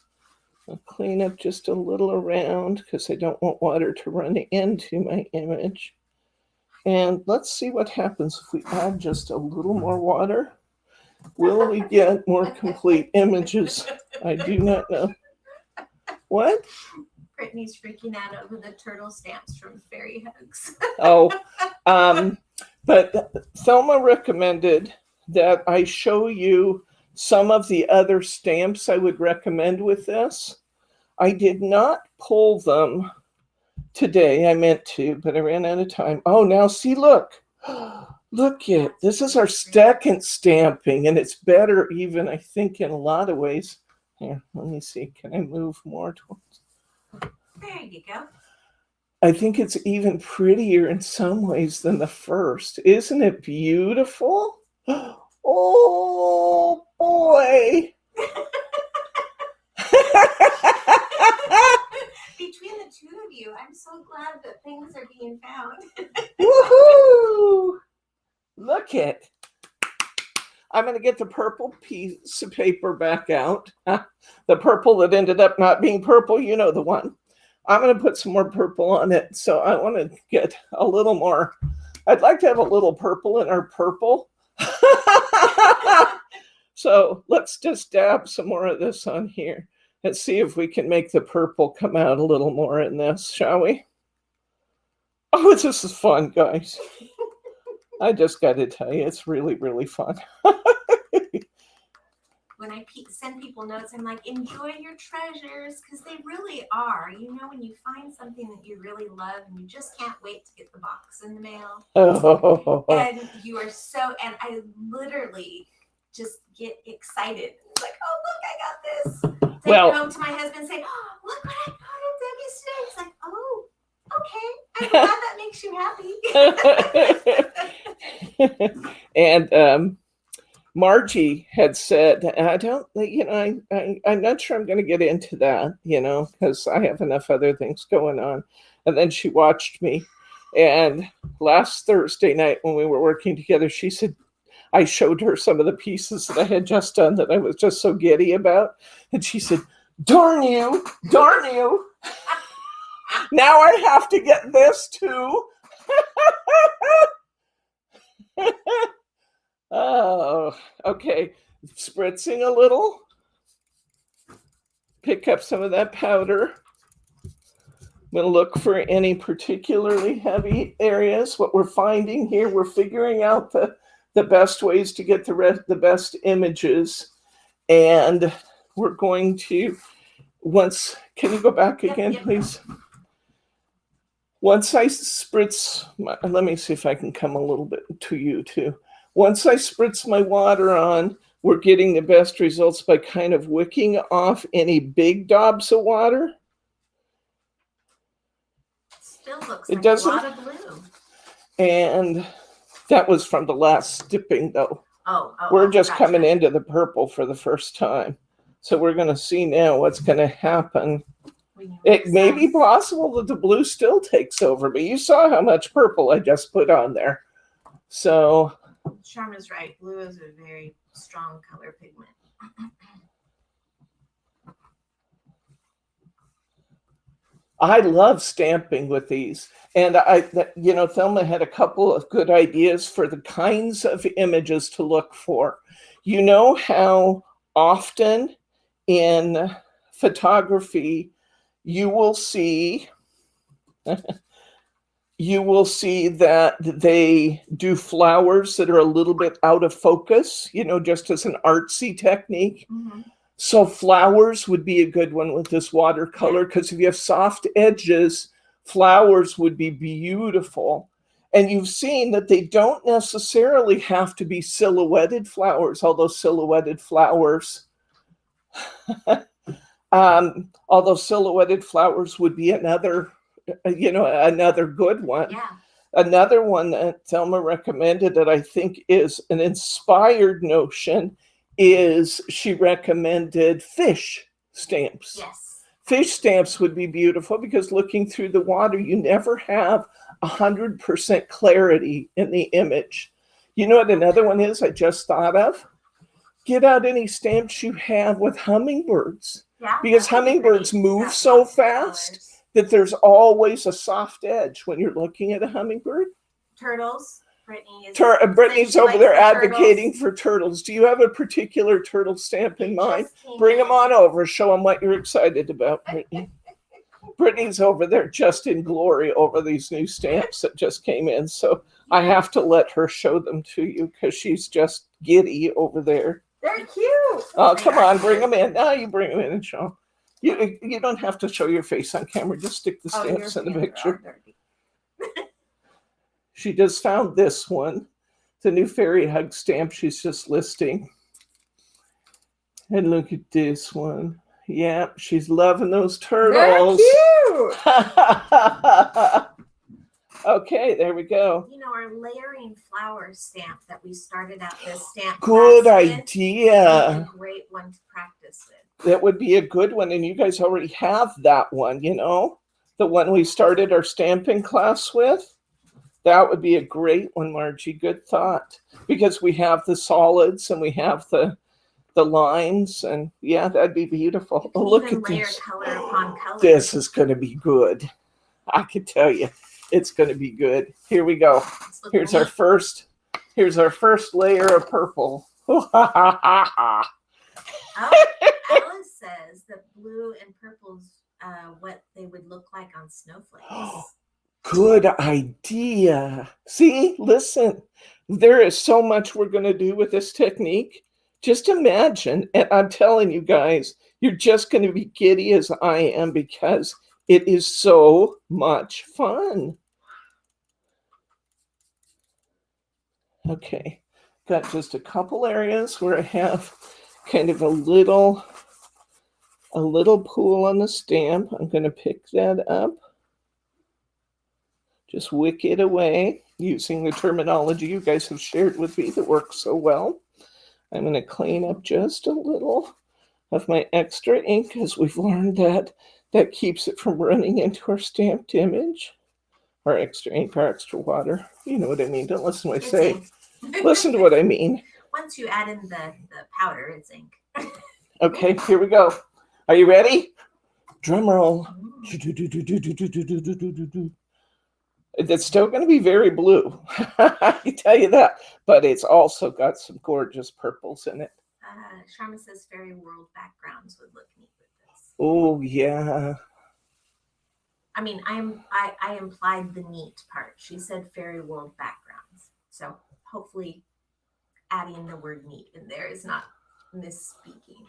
I'll clean up just a little around because I don't want water to run into my image. And let's see what happens if we add just a little more water. Will we get more complete images? I do not know. What? Brittany's freaking out over the turtle stamps from Fairy Hugs. But Thelma recommended that I show you some of the other stamps I would recommend with this. I did not pull them today. I meant to, but I ran out of time. Oh, now see, look. Look it. This is our second stamping, and it's better even, I think, in a lot of ways. Here, let me see. Can I move more towards? There you go. I think it's even prettier in some ways than the first. Isn't it beautiful? Oh, boy. Between the two of you, I'm so glad that things are being found. Woohoo! Look it. I'm going to get the purple piece of paper back out. The purple that ended up not being purple, you know the one. I'm going to put some more purple on it. So I want to get a little more. I'd like to have a little purple in our purple. So let's just dab some more of this on here and see if we can make the purple come out a little more in this, shall we? Oh, this is fun, guys. I just got to tell you, it's really fun. When I send people notes, I'm like, enjoy your treasures, because they really are. You know, when you find something that you really love and you just can't wait to get the box in the mail. Oh. And you are so, and I literally just get excited. It's like, oh, look, I got this. Take it home to my husband and say, oh, look what I got at Debbie's today. It's like, oh, okay. I'm glad that makes you happy. And Margie had said, I'm not sure I'm going to get into that, because I have enough other things going on. And then she watched me. And last Thursday night when we were working together, she said, I showed her some of the pieces that I had just done that I was just so giddy about. And she said, darn you. Now I have to get this too. Oh, okay. Spritzing a little. Pick up some of that powder. I'm going to look for any particularly heavy areas. What we're finding here, we're figuring out the best ways to get the best images. And we're going to, can you go back again, please? Once I spritz, let me see if I can come a little bit to you too. Once I spritz my water on, we're getting the best results by kind of wicking off any big dobs of water. Still looks like a lot of blue. And that was from the last dipping, though. We're just coming into the purple for the first time. So we're going to see now what's going to happen. We when you It mix may be them. possible that the blue still takes over, but you saw how much purple I just put on there. So Sharma's right. Blue is a very strong color pigment. I love stamping with these. And Thelma had a couple of good ideas for the kinds of images to look for. You know how often in photography you will see that they do flowers that are a little bit out of focus, just as an artsy technique. Mm-hmm. So flowers would be a good one with this watercolor, because if you have soft edges, flowers would be beautiful. And you've seen that they don't necessarily have to be silhouetted flowers, although silhouetted flowers would be another good one. Yeah. Another one that Thelma recommended that I think is an inspired notion is she recommended fish stamps. Yes. Fish stamps would be beautiful because looking through the water, you never have 100% clarity in the image. You know what another one is I just thought of? Get out any stamps you have with hummingbirds. Yeah. Because hummingbirds move so fast that there's always a soft edge when you're looking at a hummingbird. Turtles. Brittany's over there advocating for turtles. Do you have a particular turtle stamp in mind? Bring them on over. Show them what you're excited about, Brittany. Brittany's over there just in glory over these new stamps that just came in. So I have to let her show them to you because she's just giddy over there. They're cute. Oh, come on, bring them in. Now you bring them in and show them. You don't have to show your face on camera. Just stick the stamps in the picture. She just found this one, the new fairy hug stamp she's just listing. And look at this one. Yeah, she's loving those turtles. They're cute. Okay, there we go. Our layering flower stamp that we started out this stamp. Good idea. A great one to practice with. That would be a good one. And you guys already have that one, the one we started our stamping class with. That would be a great one, Margie. Good thought. Because we have the solids and we have the lines, and yeah, that'd be beautiful. Oh, look at this. Color upon color. This is going to be good. I can tell you, it's going to be good. Here we go. Here's our first layer of purple. Oh, Alice says that blue and purple's what they would look like on snowflakes. Good idea. See, listen, there is so much we're going to do with this technique. Just imagine, and I'm telling you guys, you're just going to be giddy as I am because it is so much fun. Okay, got just a couple areas where I have kind of a little pool on the stamp. I'm going to pick that up. Just wick it away using the terminology you guys have shared with me that works so well. I'm going to clean up just a little of my extra ink, because we've learned that keeps it from running into our stamped image. Our extra ink, our extra water. You know what I mean. Don't listen to what I say. Listen to what I mean. Once you add in the powder, it's ink. Okay, here we go. Are you ready? Drum roll. It's still going to be very blue. I can tell you that. But it's also got some gorgeous purples in it. Sharma says fairy world backgrounds would look neat with this. Oh, yeah. I mean, I implied the neat part. She said fairy world backgrounds. So hopefully adding the word neat in there is not misspeaking.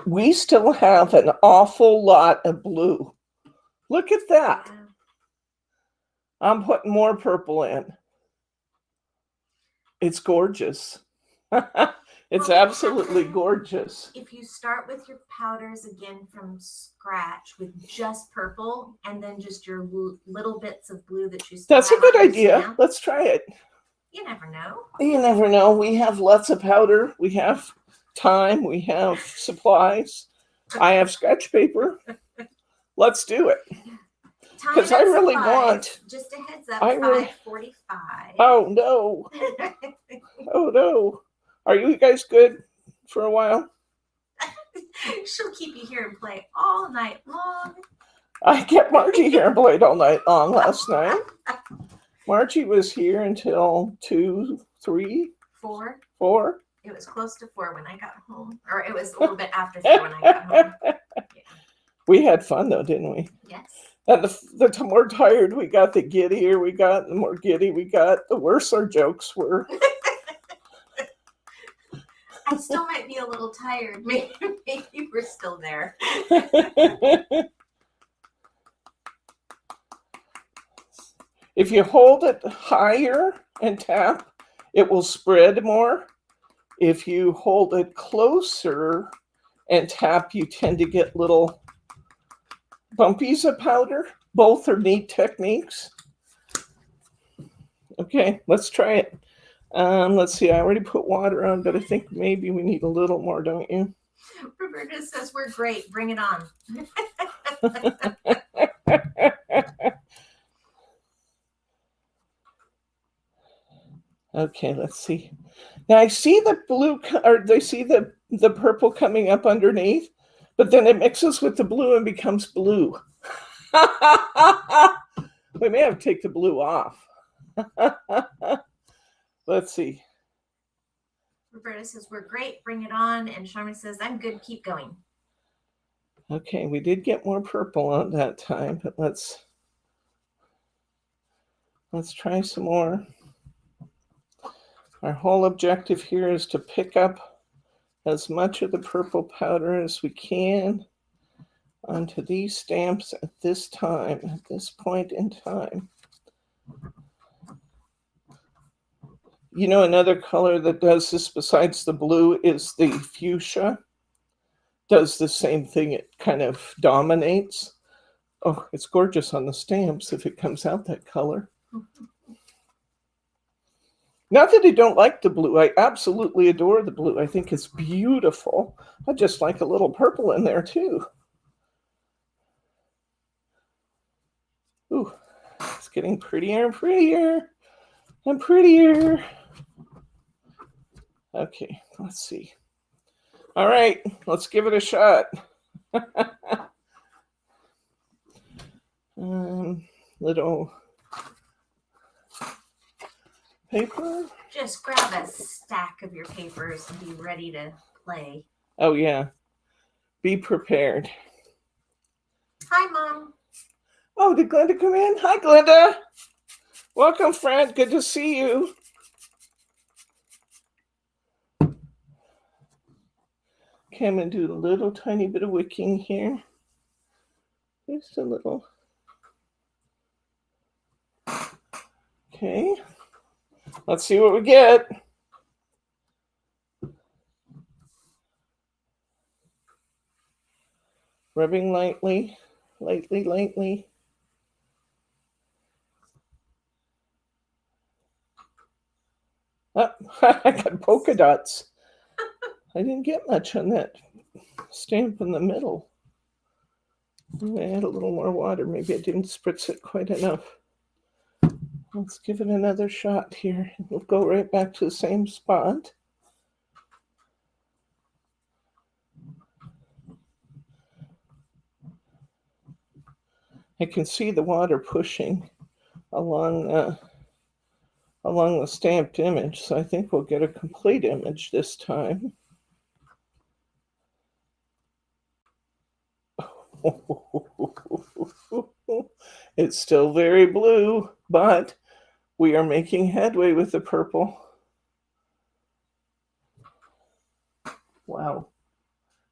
We still have an awful lot of blue. Look at that. Yeah. I'm putting more purple in. It's gorgeous. It's absolutely gorgeous. If you start with your powders again from scratch with just purple and then just your little bits of blue that you still That's a good idea. Stamp, let's try it. You never know. You never know. We have lots of powder. We have time. We have supplies. I have sketch paper. Let's do it. Because I really want. Just a heads up, I really. 5:45. Oh no! Oh no! Are you guys good for a while? She'll keep you here and play all night long. I kept Margie here and played all night long last night. Margie was here until 2, 3, 4. 4. It was close to 4 when I got home, or it was a little bit after 4 when I got home. Yeah. We had fun though, didn't we? Yes. And the more tired we got, the giddier we got, the more giddy we got, the worse our jokes were. I still might be a little tired. Maybe we're still there. If you hold it higher and tap, it will spread more. If you hold it closer and tap, you tend to get little bumpies of powder. Both are neat techniques. Okay, let's try it. Let's see, I already put water on, but I think maybe we need a little more, don't you? Roberta says we're great. Bring it on. Okay, let's see. Now I see the blue, or they see the purple coming up underneath, but then it mixes with the blue and becomes blue. We may have to take the blue off. Let's see. Roberta says we're great. Bring it on. And Sharma says I'm good. Keep going. Okay, we did get more purple on that time, but let's try some more. Our whole objective here is to pick up as much of the purple powder as we can onto these stamps at this time, at this point in time. You know, another color that does this besides the blue is the fuchsia. Does the same thing. It kind of dominates. Oh, it's gorgeous on the stamps if it comes out that color. Not that I don't like the blue. I absolutely adore the blue. I think it's beautiful. I just like a little purple in there too. Ooh, it's getting prettier and prettier and prettier. Okay, let's see. All right, let's give it a shot. Little paper. Just grab a stack of your papers and be ready to play. Oh, yeah. Be prepared. Hi, Mom. Oh, did Glenda come in? Hi, Glenda. Welcome, friend. Good to see you. Okay, I'm going to do a little tiny bit of wicking here. Just a little. Okay. Let's see what we get. Rubbing lightly, lightly. Oh, I got polka dots. I didn't get much on that stamp in the middle. I add a little more water. Maybe I didn't spritz it quite enough. Let's give it another shot here. We'll go right back to the same spot. I can see the water pushing along the stamped image, so I think we'll get a complete image this time. It's still very blue, but we are making headway with the purple. Wow.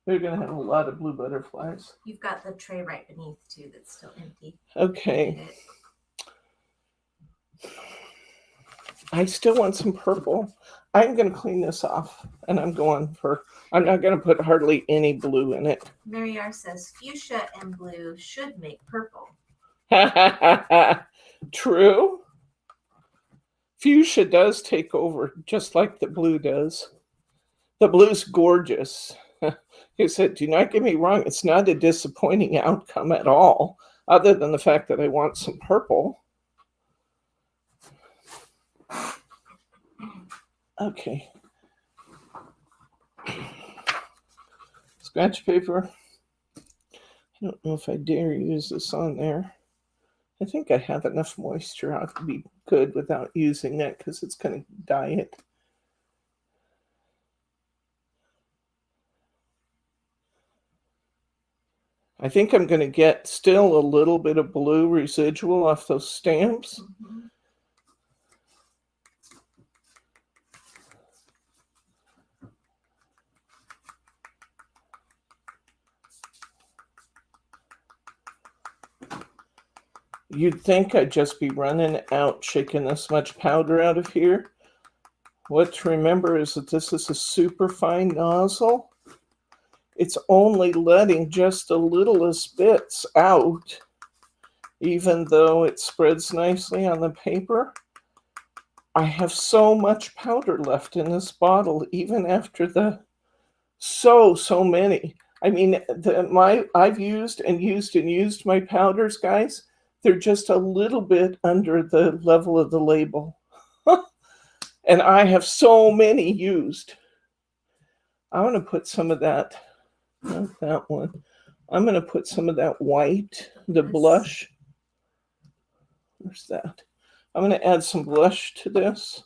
We're going to have a lot of blue butterflies. You've got the tray right beneath, too, that's still empty. Okay. I still want some purple. I'm going to clean this off, and I'm not going to put hardly any blue in it. Mary R. says fuchsia and blue should make purple. True. Fuchsia does take over, just like the blue does. The blue's gorgeous. I said, do not get me wrong, it's not a disappointing outcome at all, other than the fact that I want some purple. Okay. Scratch paper. I don't know if I dare use this on there. I think I have enough moisture out to be good without using that because it's going to dye it. I think I'm going to get still a little bit of blue residual off those stamps. Mm-hmm. You'd think I'd just be running out, shaking this much powder out of here. What to remember is that this is a super fine nozzle. It's only letting just the littlest bits out, even though it spreads nicely on the paper. I have so much powder left in this bottle, even after the so many. I mean, I've used my powders, guys. They're just a little bit under the level of the label. And I have so many used. I want to put some of that, not that one. I'm going to put some of that white, the blush. Where's that? I'm going to add some blush to this.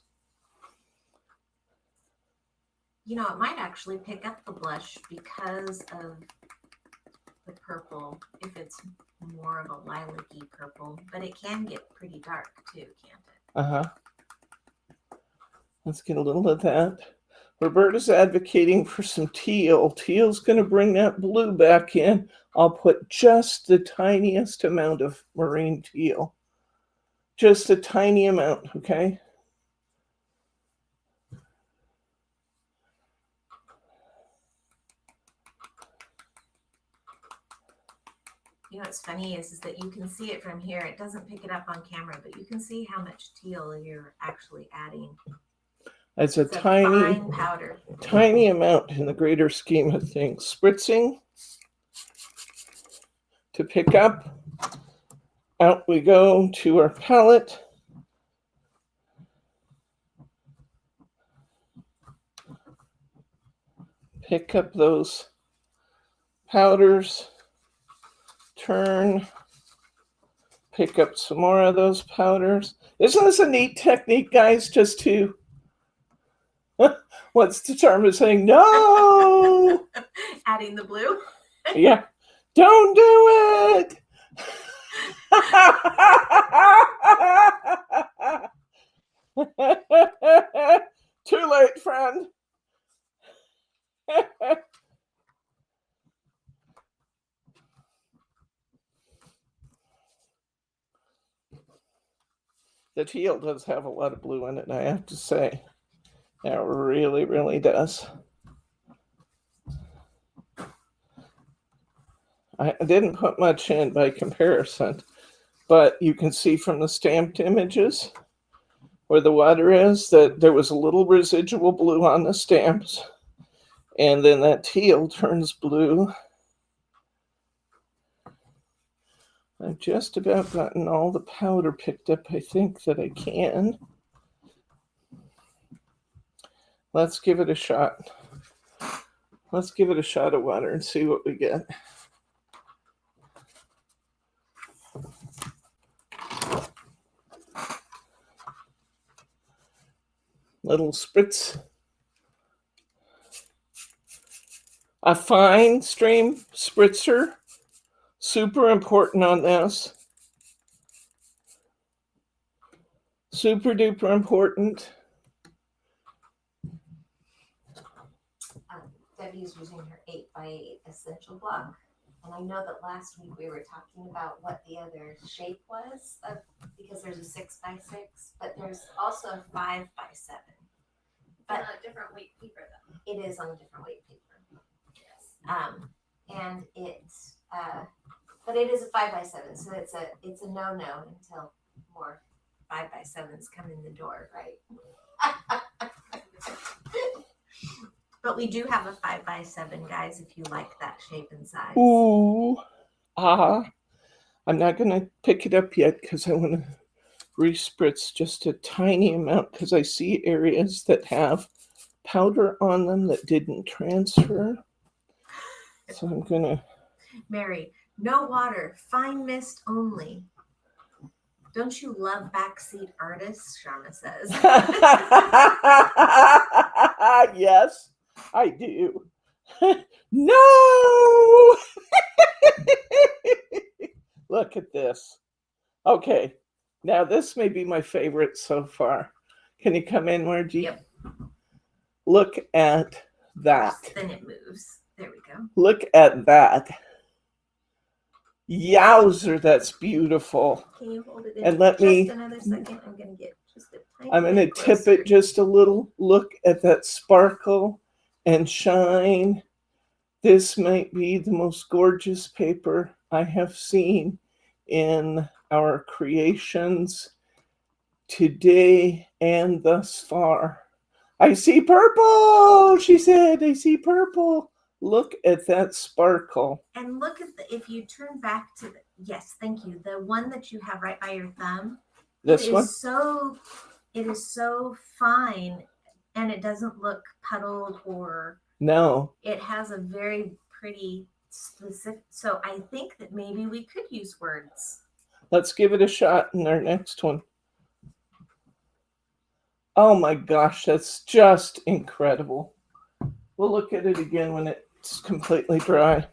You know, it might actually pick up the blush because of the purple, if it's more of a lilac-y purple, but it can get pretty dark too, can't it? Uh-huh. Let's get a little of that. Roberta's advocating for some teal. Teal's going to bring that blue back in. I'll put just the tiniest amount of marine teal. Just a tiny amount, okay? You know what's funny is that you can see it from here. It doesn't pick it up on camera, but you can see how much teal you're actually adding. It's a tiny fine powder. Tiny amount in the greater scheme of things. Spritzing to pick up. Out we go to our palette. Pick up those powders. Turn. Pick up some more of those powders. Isn't this a neat technique, guys? Just to, what's the term of saying no? Adding the blue? Yeah. Don't do it. Too late, friend. The teal does have a lot of blue in it, I have to say. It really, really does. I didn't put much in by comparison, but you can see from the stamped images where the water is that there was a little residual blue on the stamps, and then that teal turns blue. I've just about gotten all the powder picked up, I think, that I can. Let's give it a shot. Let's give it a shot of water and see what we get. Little spritz. A fine stream spritzer. Super important on this. Super duper important. Debbie's using her 8x8 essential block. And I know that last week we were talking about what the other shape was, because there's a 6x6, but there's also a 5x7. But on a different weight paper, though. It is on a different weight paper. Yes. And it's, but it is a 5x7, so it's a no-no until more 5x7s come in the door, right? But we do have a 5x7, guys, if you like that shape and size. Ooh. I'm not going to pick it up yet because I want to respritz just a tiny amount because I see areas that have powder on them that didn't transfer. So I'm going to... Mary, no water, fine mist only. Don't you love backseat artists? Sharma says. Yes, I do. No! Look at this. Okay, now this may be my favorite so far. Can you come in, Margie? Yep. Look at that. Then it moves. There we go. Look at that. Yowzer, that's beautiful. Can you hold it in and let just me... another second? I'm going to get just a tiny I'm going to bit tip closer. it just a little. Look at that sparkle and shine. This might be the most gorgeous paper I have seen in our creations today and thus far. I see purple, she said. I see purple. Look at that sparkle. And look at the, if you turn back to the, yes, thank you. The one that you have right by your thumb. This one? It is so fine and it doesn't look puddled or. No. It has a very pretty specific, so I think that maybe we could use words. Let's give it a shot in our next one. Oh my gosh, that's just incredible. We'll look at it again when it's completely dry.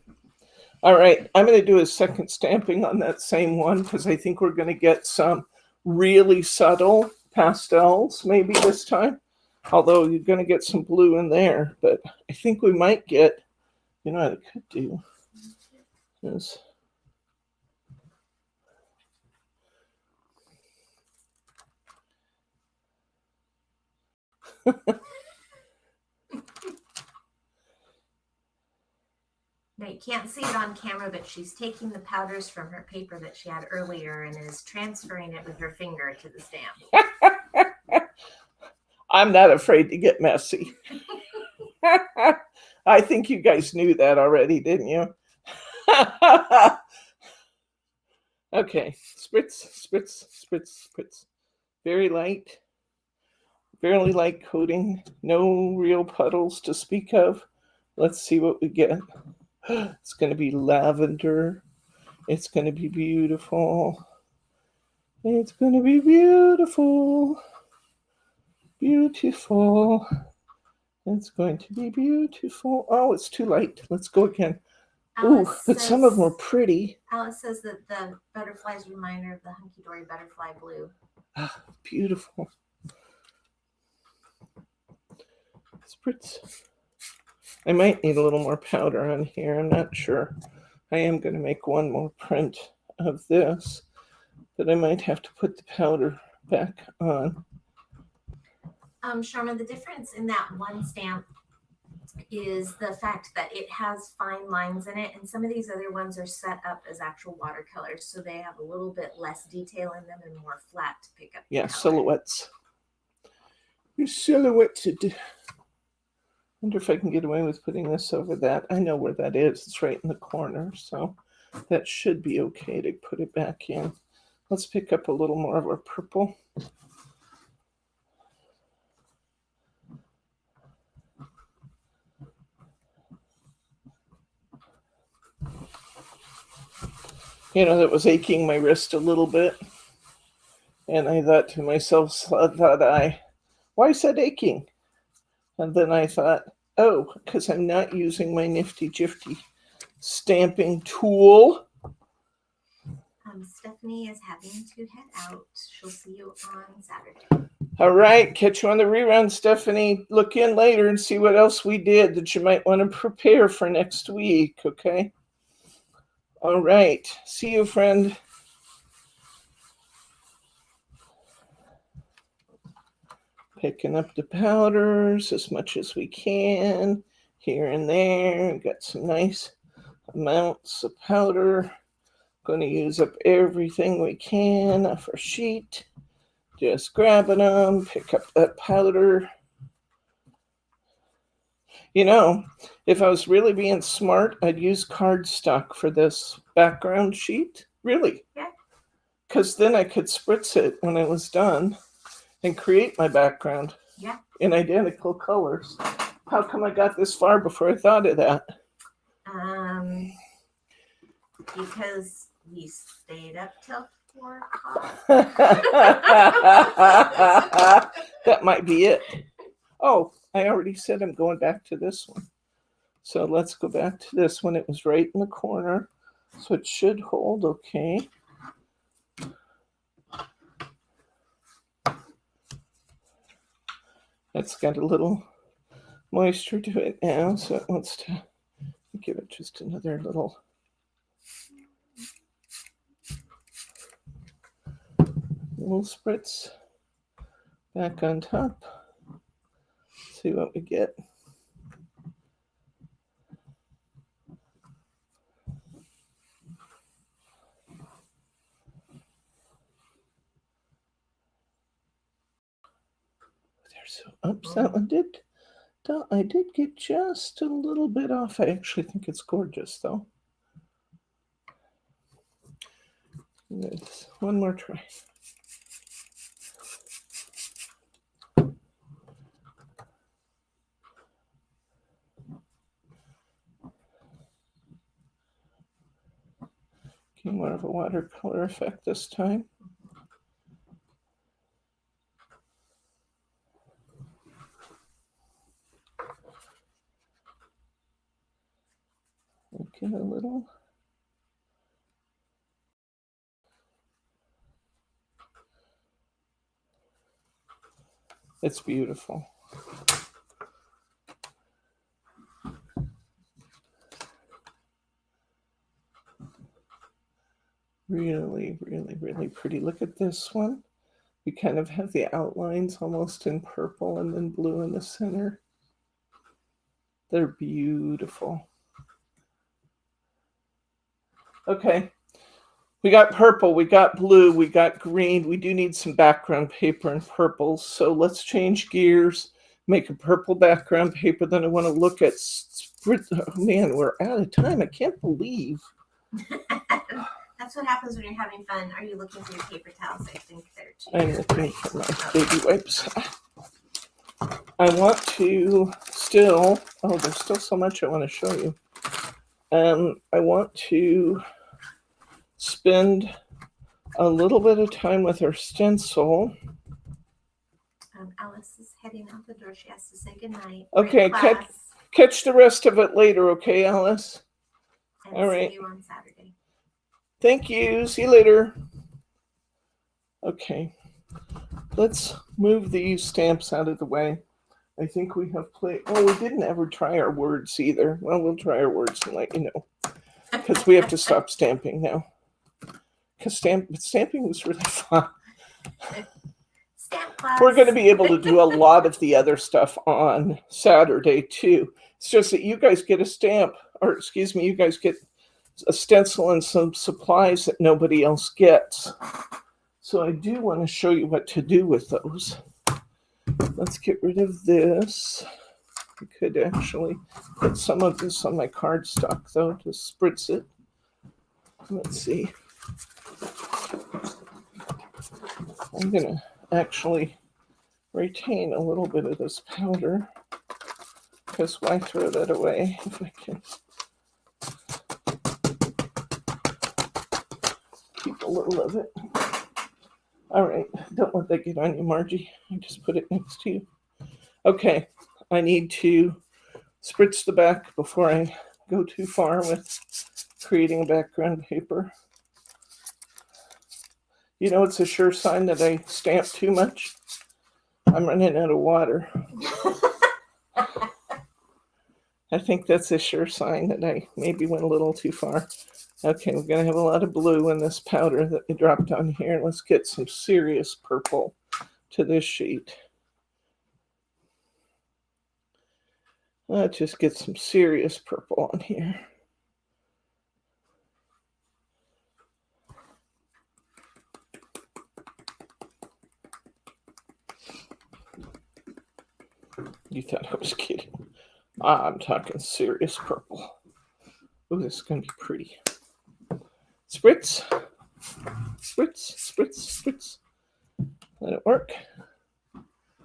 All right, I'm going to do a second stamping on that same one because I think we're going to get some really subtle pastels maybe this time. Although you're going to get some blue in there, but I think we might get, you know what I could do is Now you can't see it on camera, but she's taking the powders from her paper that she had earlier and is transferring it with her finger to the stamp. I'm not afraid to get messy. I think you guys knew that already, didn't you? Okay, spritz, spritz, spritz, spritz. Very light, fairly light coating. No real puddles to speak of. Let's see what we get. It's going to be lavender. It's going to be beautiful. It's going to be beautiful. Beautiful. It's going to be beautiful. Oh, it's too light. Let's go again. Oh, but some of them are pretty. Alice says that the butterflies remind her of the hunky dory butterfly blue. Ah, beautiful. Spritz. I might need a little more powder on here. I'm not sure. I am going to make one more print of this, but I might have to put the powder back on. Sharma, the difference in that one stamp is the fact that it has fine lines in it, and some of these other ones are set up as actual watercolors, so they have a little bit less detail in them and more flat to pick up. Yeah, silhouettes. Your silhouettes. Wonder if I can get away with putting this over that. I know where that is. It's right in the corner, so that should be okay to put it back in. Let's pick up a little more of our purple. You know, that was aching my wrist a little bit. And I thought to myself, why I said aching? And then I thought, oh, because I'm not using my nifty jifty stamping tool. Stephanie is having to head out. She'll see you on Saturday. All right, catch you on the rerun, Stephanie. Look in later and see what else we did that you might want to prepare for next week, okay? All right, see you, friend. Picking up the powders as much as we can here and there. Got some nice amounts of powder. Going to use up everything we can off our sheet. Just grabbing them, pick up that powder. You know, if I was really being smart, I'd use cardstock for this background sheet. Really. Yeah. Because then I could spritz it when it was done and create my background. Yeah. In identical colors. How come I got this far before I thought of that? Because we stayed up till 4 o'clock. That might be it. Oh, I already said I'm going back to this one. So let's go back to this one. It was right in the corner. So it should hold okay. It's got a little moisture to it now, so it wants to give it just another little spritz back on top. See what we get. So, oops, that one did. I did get just a little bit off. I actually think it's gorgeous, though. Let's, one more try. Okay, more of a watercolor effect this time. Get a little. It's beautiful. Really, really, really pretty. Look at this one. We kind of have the outlines almost in purple and then blue in the center. They're beautiful. Okay. We got purple, we got blue, we got green. We do need some background paper and purples. So let's change gears, make a purple background paper. Then I want to look at, oh man, we're out of time. I can't believe. That's what happens when you're having fun. Are you looking for your paper towels? I think they're too. I'm looking for my baby wipes. I want to still, oh, there's still so much I want to show you. I want to spend a little bit of time with our stencil. Alice is heading out the door. She has to say goodnight. Okay, catch the rest of it later, okay, Alice? And all right. See you on Saturday. Thank you. See you later. Okay, let's move these stamps out of the way. I think we have played. Oh, we didn't ever try our words either. Well, we'll try our words and let you know. Because we have to stop stamping now. Because stamping was really fun. Stamp class. We're going to be able to do a lot of the other stuff on Saturday, too. It's just that you guys get a stamp, or excuse me, you guys get a stencil and some supplies that nobody else gets. So I do want to show you what to do with those. Let's get rid of this. I could actually put some of this on my cardstock, though, to spritz it. Let's see. I'm going to actually retain a little bit of this powder, because why throw that away if I can keep a little of it. All right, don't let that get on you, Margie. I just put it next to you. Okay, I need to spritz the back before I go too far with creating a background paper. You know, it's a sure sign that I stamp too much. I'm running out of water. I think that's a sure sign that I maybe went a little too far. Okay, we're going to have a lot of blue in this powder that we dropped on here. Let's get some serious purple to this sheet. Let's just get some serious purple on here. You thought I was kidding. I'm talking serious purple. Oh, this is going to be pretty. Spritz. Spritz, spritz, spritz. Let it work.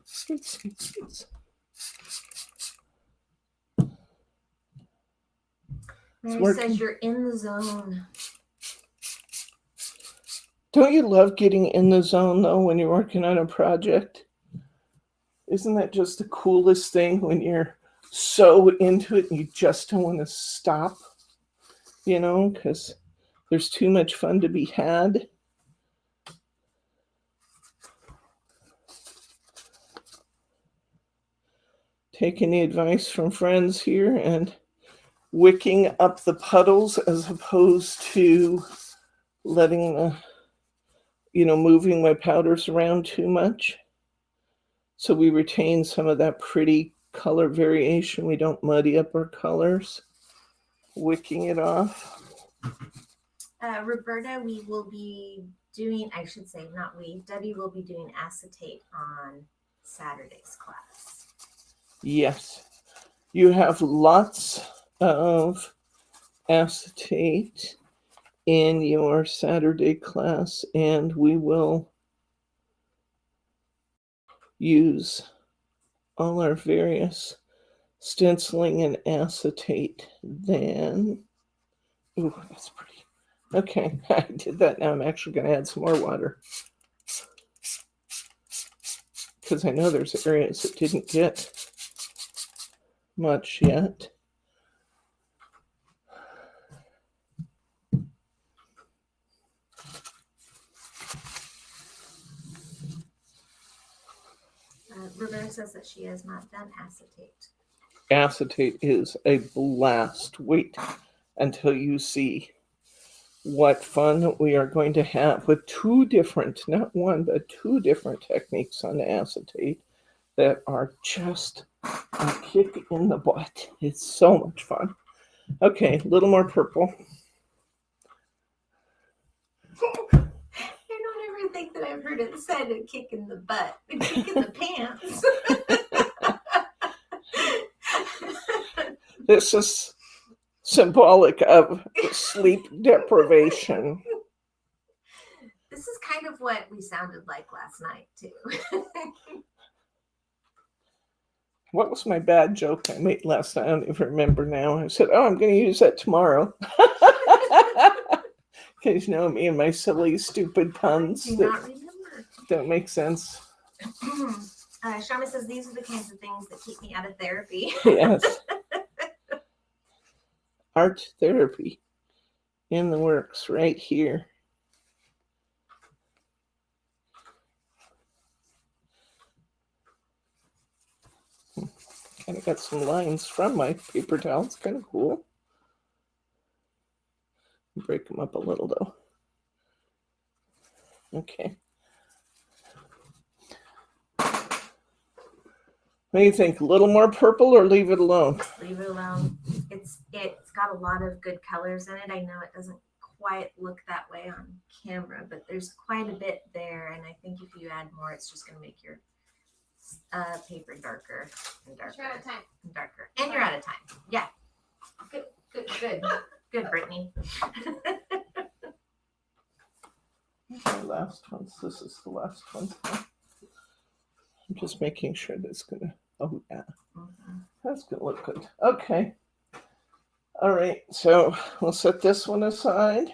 Spritz, spritz, spritz. Mary says you're in the zone. Don't you love getting in the zone, though, when you're working on a project? Isn't that just the coolest thing when you're so into it and you just don't want to stop? You know, because there's too much fun to be had. Taking the advice from friends here and wicking up the puddles as opposed to letting the, moving my powders around too much. So we retain some of that pretty color variation. We don't muddy up our colors. Wicking it off. Roberta, we will be doing, I should say, not we, Debbie will be doing acetate on Saturday's class. Yes. You have lots of acetate in your Saturday class, and we will use all our various stenciling and acetate then. Ooh, that's pretty. Okay, I did that. Now I'm actually going to add some more water because I know there's areas that didn't get much yet. Roberta says that she has not done acetate. Acetate is a blast. Wait until you see what fun we are going to have with two different, not one, but two different techniques on acetate that are just a kick in the butt. It's so much fun. Okay, a little more purple. I don't ever think that I've heard it said a kick in the butt, a kick in the pants. This is symbolic of sleep deprivation. This is kind of what we sounded like last night, too. What was my bad joke I made last night? I don't even remember now. I said, I'm going to use that tomorrow. Because you know me and my silly, stupid puns I do not remember. Don't make sense. Shama says these are the kinds of things that keep me out of therapy. Yes. Art therapy in the works right here. Kind of got some lines from my paper towel. It's kind of cool. Break them up a little though. Okay. What do you think? A little more purple or leave it alone? Leave it alone. It's got a lot of good colors in it. I know it doesn't quite look that way on camera, but there's quite a bit there. And I think if you add more, it's just going to make your paper darker and darker. You're out of time. And darker. And you're out of time. Yeah. Good. Good, Brittany. My last one. This is the last one. I'm just making sure that's going to, oh yeah, that's going to look good. Okay. All right, so we'll set this one aside.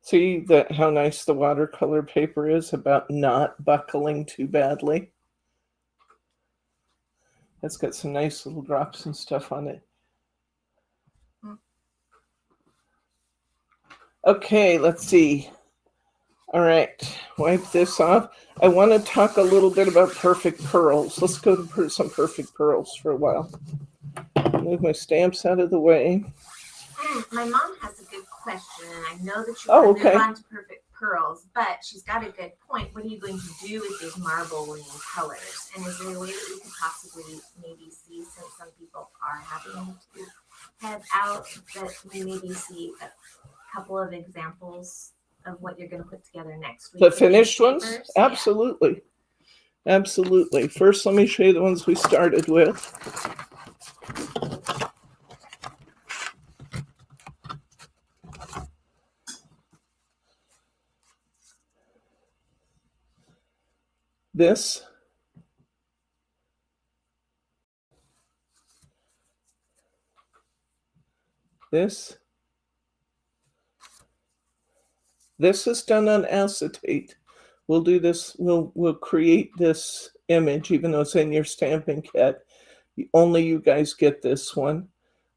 See that how nice the watercolor paper is about not buckling too badly. It's got some nice little drops and stuff on it. Okay, let's see. All right, wipe this off. I want to talk a little bit about perfect pearls. Let's go to some perfect pearls for a while. Move my stamps out of the way. My mom has a good question, and I know that you want to move on to perfect pearls, but she's got a good point. What are you going to do with these marbling colors? And is there a way that we could possibly maybe see, since some people are having to head out, that we maybe see a couple of examples of what you're going to put together next week? The finished ones? Papers? Absolutely. Absolutely. First, let me show you the ones we started with. This is done on acetate. We'll do this, we'll create this image, even though it's in your stamping kit. Only you guys get this one.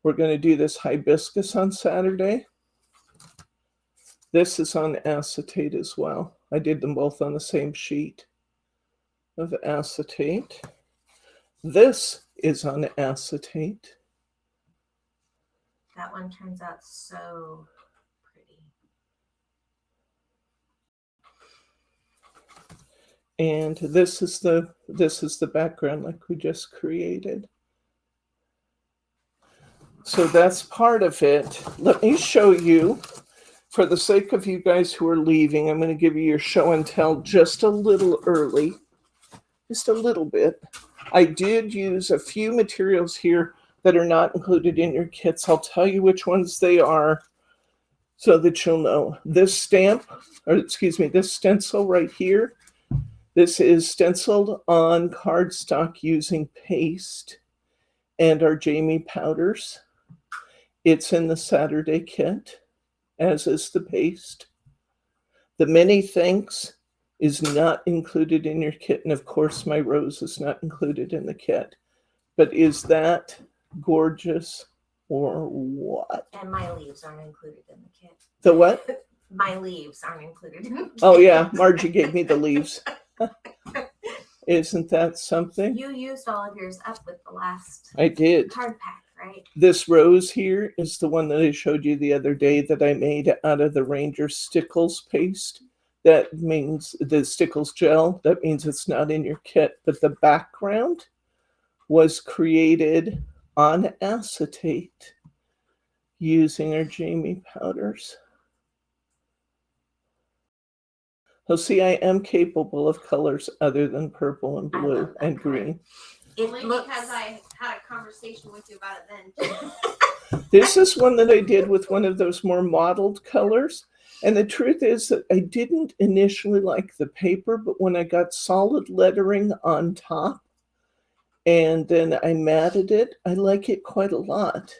We're going to do this hibiscus on Saturday. This is on acetate as well. I did them both on the same sheet of acetate. This is on acetate. That one turns out so pretty. And this is the background like we just created. So that's part of it. Let me show you, for the sake of you guys who are leaving, I'm going to give you your show and tell just a little early, just a little bit. I did use a few materials here that are not included in your kits. I'll tell you which ones they are so that you'll know. This this stencil right here, this is stenciled on cardstock using paste and our Jamie powders. It's in the Saturday kit, as is the paste. The Many Thanks is not included in your kit, and of course my rose is not included in the kit. But is that gorgeous or what? And my leaves aren't included in the kit. The what? My leaves aren't included in the kit. Oh yeah, Margie gave me the leaves. Isn't that something? You used all of yours up with the last I did. card pack, right? This rose here is the one that I showed you the other day that I made out of the Ranger Stickles paste. That means the Stickles gel. That means it's not in your kit. But the background was created on acetate using our Jamie powders. So see, I am capable of colors other than purple and blue and green. Only because I had a conversation with you about it then. This is one that I did with one of those more mottled colors. And the truth is that I didn't initially like the paper, but when I got solid lettering on top and then I matted it, I like it quite a lot.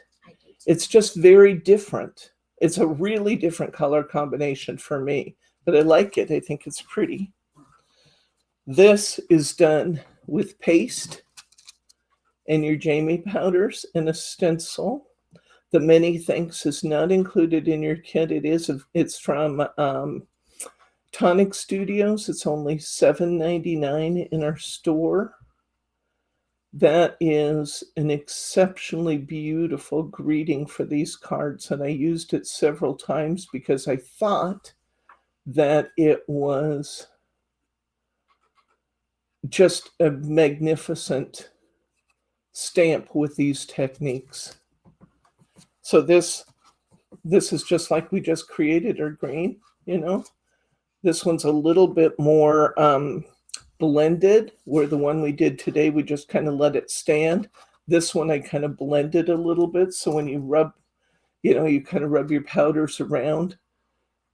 It's just very different. It's a really different color combination for me, but I like it. I think it's pretty. This is done with paste and your Jamie powders and a stencil. The Many Thanks is not included in your kit. It's from Tonic Studios. It's only $7.99 in our store. That is an exceptionally beautiful greeting for these cards, and I used it several times because I thought that it was just a magnificent stamp with these techniques. So this is just like we just created our green, you know. This one's a little bit more blended, where the one we did today, we just kind of let it stand. This one I kind of blended a little bit. So when you rub, you kind of rub your powders around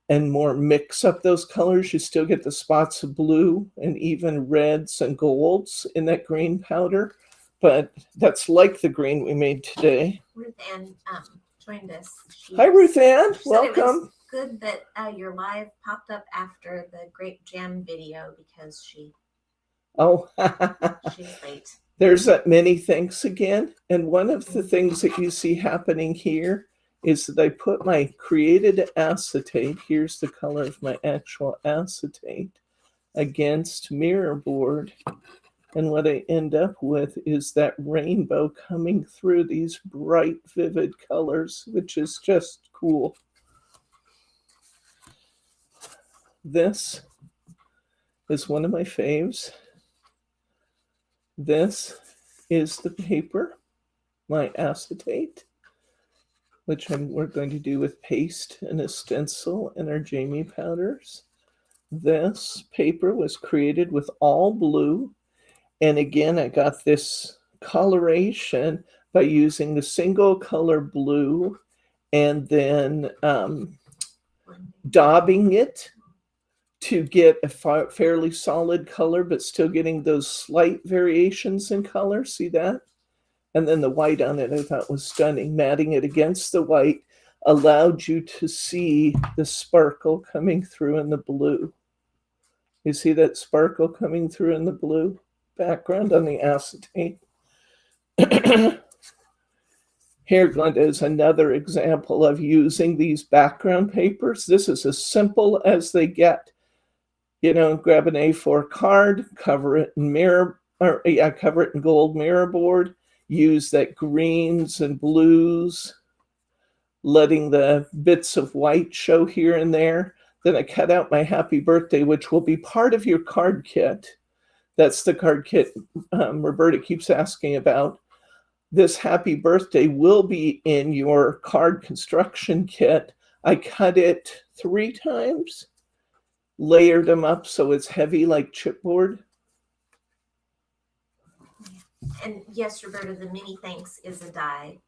and more mix up those colors, you still get the spots of blue and even reds and golds in that green powder. But that's like the green we made today. Ruth Ann joined us. Hi, Ruth Ann. She said it was Welcome. good that your live popped up after the grape jam video because she's late. There's that Many Thanks again. And one of the things that you see happening here is that I put my created acetate, here's the color of my actual acetate, against mirror board. And what I end up with is that rainbow coming through these bright, vivid colors, which is just cool. This is one of my faves. This is the paper, my acetate, which we're going to do with paste and a stencil and our Jamie powders. This paper was created with all blue And again, I got this coloration by using the single color blue and then daubing it to get a fairly solid color, but still getting those slight variations in color. See that? And then the white on it I thought was stunning. Matting it against the white allowed you to see the sparkle coming through in the blue. You see that sparkle coming through in the blue background on the acetate? Here, Glenda, is another example of using these background papers. This is as simple as they get. Grab an A4 card, cover it in cover it in gold mirror board, use that greens and blues, letting the bits of white show here and there. Then I cut out my happy birthday, which will be part of your card kit. That's the card kit Roberta keeps asking about. This happy birthday will be in your card construction kit. I cut it 3 times, layered them up so it's heavy like chipboard. And yes, Roberta, the mini thanks is a die.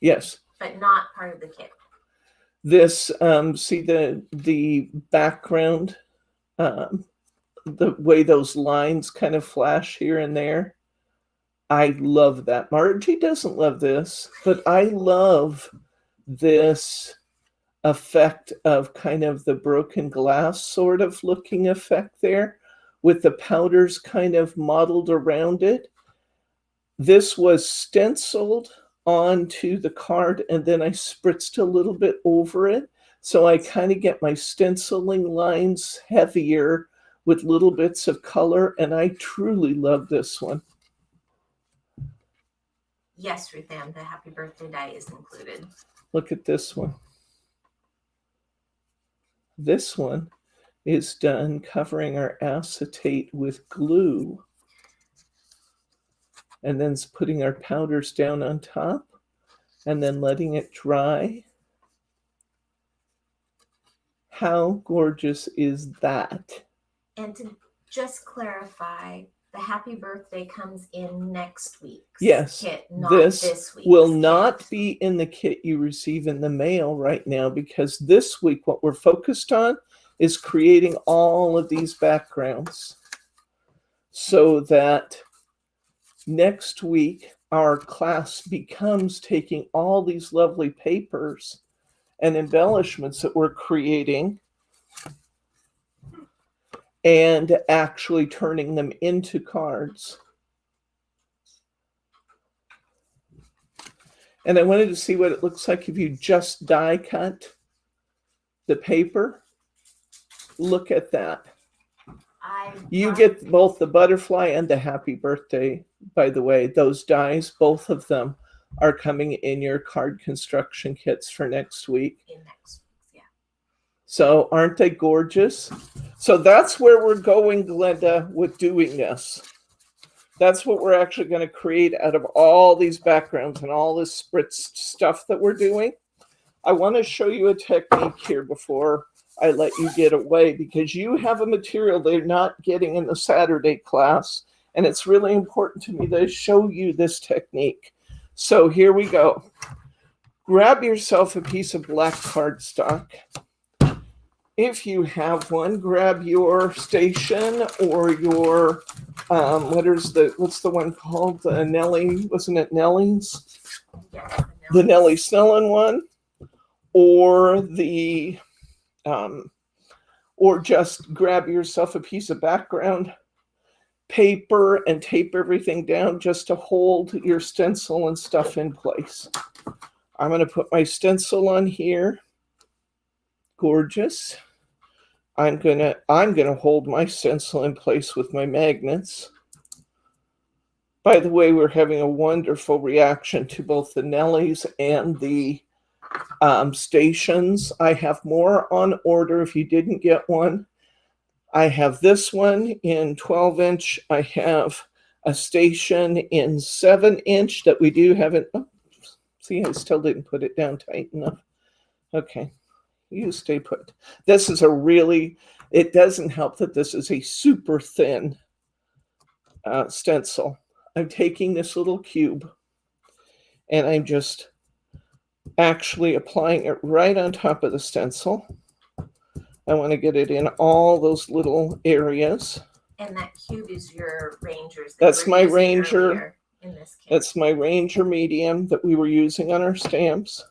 Yes. But not part of the kit. This, see the background, the way those lines kind of flash here and there. I love that. Margie doesn't love this, but I love this effect of kind of the broken glass sort of looking effect there with the powders kind of modeled around it. This was stenciled onto the card and then I spritzed a little bit over it. So I kind of get my stenciling lines heavier with little bits of color, and I truly love this one. Yes, Ruth Ann, the happy birthday die is included. Look at this one. This one is done covering our acetate with glue and then putting our powders down on top and then letting it dry. How gorgeous is that? And to just clarify, the happy birthday comes in next week's kit, not this week's will kit. not be in the kit you receive in the mail right now, because this week what we're focused on is creating all of these backgrounds so that next week our class becomes taking all these lovely papers and embellishments that we're creating and actually turning them into cards. And I wanted to see what it looks like if you just die cut the paper. Look at that. You get both the butterfly and the happy birthday, by the way. Those dies, both of them, are coming in your card construction kits for next week. In next week's, yeah. So aren't they gorgeous? So that's where we're going, Glenda, with doing this. That's what we're actually going to create out of all these backgrounds and all this spritzed stuff that we're doing. I want to show you a technique here before I let you get away, because you have a material they're not getting in the Saturday class, and it's really important to me that I show you this technique. So here we go. Grab yourself a piece of black cardstock. If you have one, grab your station or your, what's the one called? The Nellie, wasn't it Nellie's? Yes, The Nellie Snellen one, or the, or just grab yourself a piece of background paper and tape everything down just to hold your stencil and stuff in place. I'm going to put my stencil on here. Gorgeous. I'm gonna hold my stencil in place with my magnets. By the way, we're having a wonderful reaction to both the Nellies and the stations. I have more on order if you didn't get one. I have this one in 12-inch. I have a station in 7-inch that we do have it. Oh, see, I still didn't put it down tight enough. Okay. You stay put. This is a really, it doesn't help that this is a super thin stencil. I'm taking this little cube and I'm just actually applying it right on top of the stencil. I want to get it in all those little areas. And that cube is your Ranger's. That's my Ranger. In this case. That's my Ranger medium that we were using on our stamps.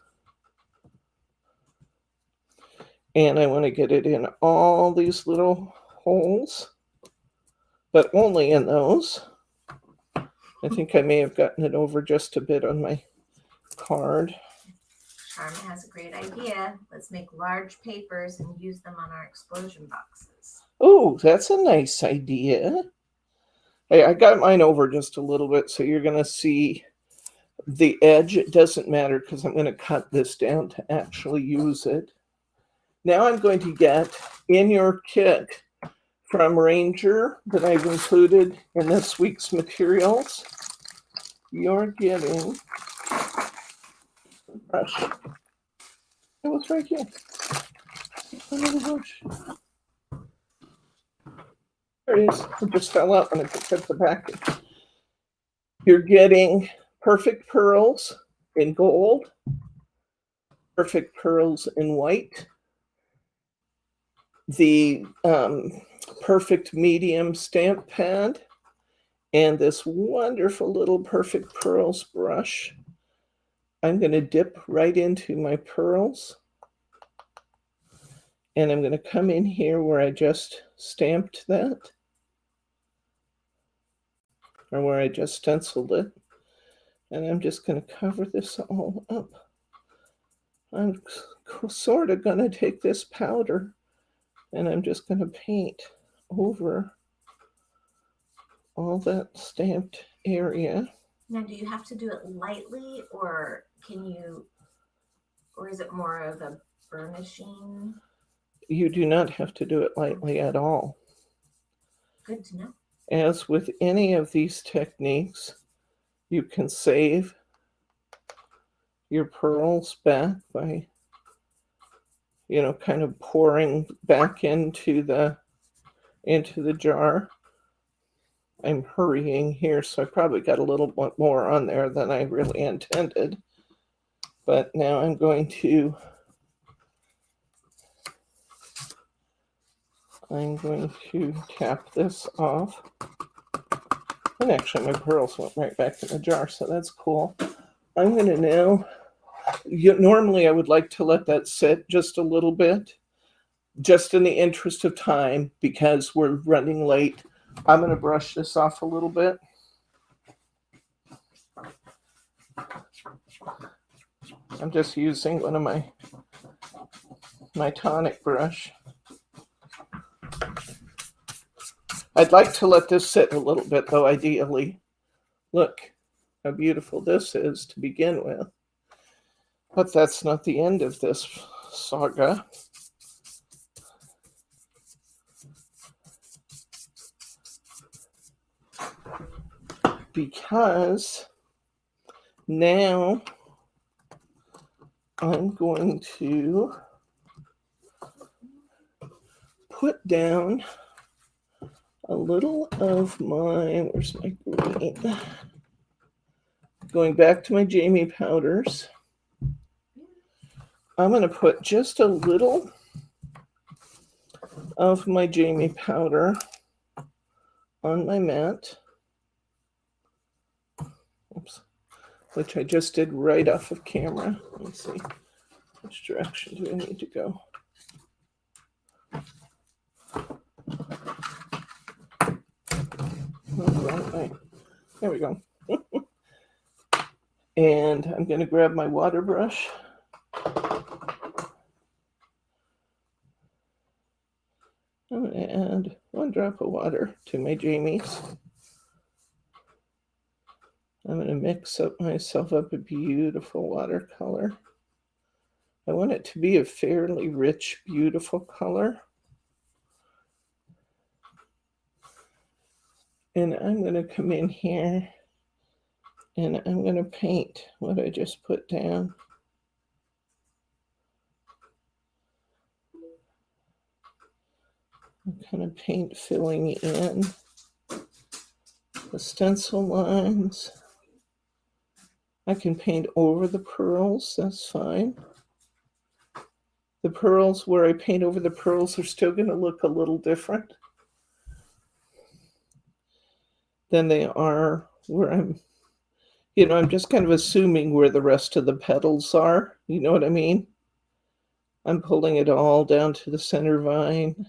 And I want to get it in all these little holes, but only in those. I think I may have gotten it over just a bit on my card. Charma has a great idea. Let's make large papers and use them on our explosion boxes. Oh, that's a nice idea. Hey, I got mine over just a little bit, so you're going to see the edge. It doesn't matter because I'm going to cut this down to actually use it. Now I'm going to get in your kit from Ranger that I've included in this week's materials. You're getting a brush. It was right here. Another brush. There it is. It just fell out when I picked up the package. You're getting perfect pearls in gold, perfect pearls in white, the perfect medium stamp pad, and this wonderful little perfect pearls brush. I'm going to dip right into my pearls, and I'm going to come in here where I just stamped that, or where I just stenciled it, and I'm just going to cover this all up. I'm sort of going to take this powder and I'm just going to paint over all that stamped area. Now, do you have to do it lightly, or is it more of a burnishing? You do not have to do it lightly at all. Good to know. As with any of these techniques, you can save your pearls back by, kind of pouring back into the jar. I'm hurrying here, so I probably got a little bit more on there than I really intended. But now I'm going to tap this off. And actually my pearls went right back in the jar, so that's cool. I'm going to now, normally I would like to let that sit just a little bit, just in the interest of time, because we're running late. I'm going to brush this off a little bit. I'm just using one of my tonic brush. I'd like to let this sit a little bit, though, ideally. Look how beautiful this is to begin with. But that's not the end of this saga. Because now I'm going to put down a little of my, where's my green? Going back to my Jamie powders. I'm going to put just a little of my Jamie powder on my mat. Oops. Which I just did right off of camera. Let's see. Which direction do I need to go? Wrong way. There we go. And I'm going to grab my water brush. I'm going to add 1 drop of water to my Jamie's. I'm going to mix myself up a beautiful watercolor. I want it to be a fairly rich, beautiful color. And I'm going to come in here and I'm going to paint what I just put down. I'm kind of paint filling in. the stencil lines. I can paint over the pearls, that's fine. The pearls, where I paint over the pearls, are still going to look a little different than they are where I'm just kind of assuming where the rest of the petals are. You know what I mean? I'm pulling it all down to the center vine.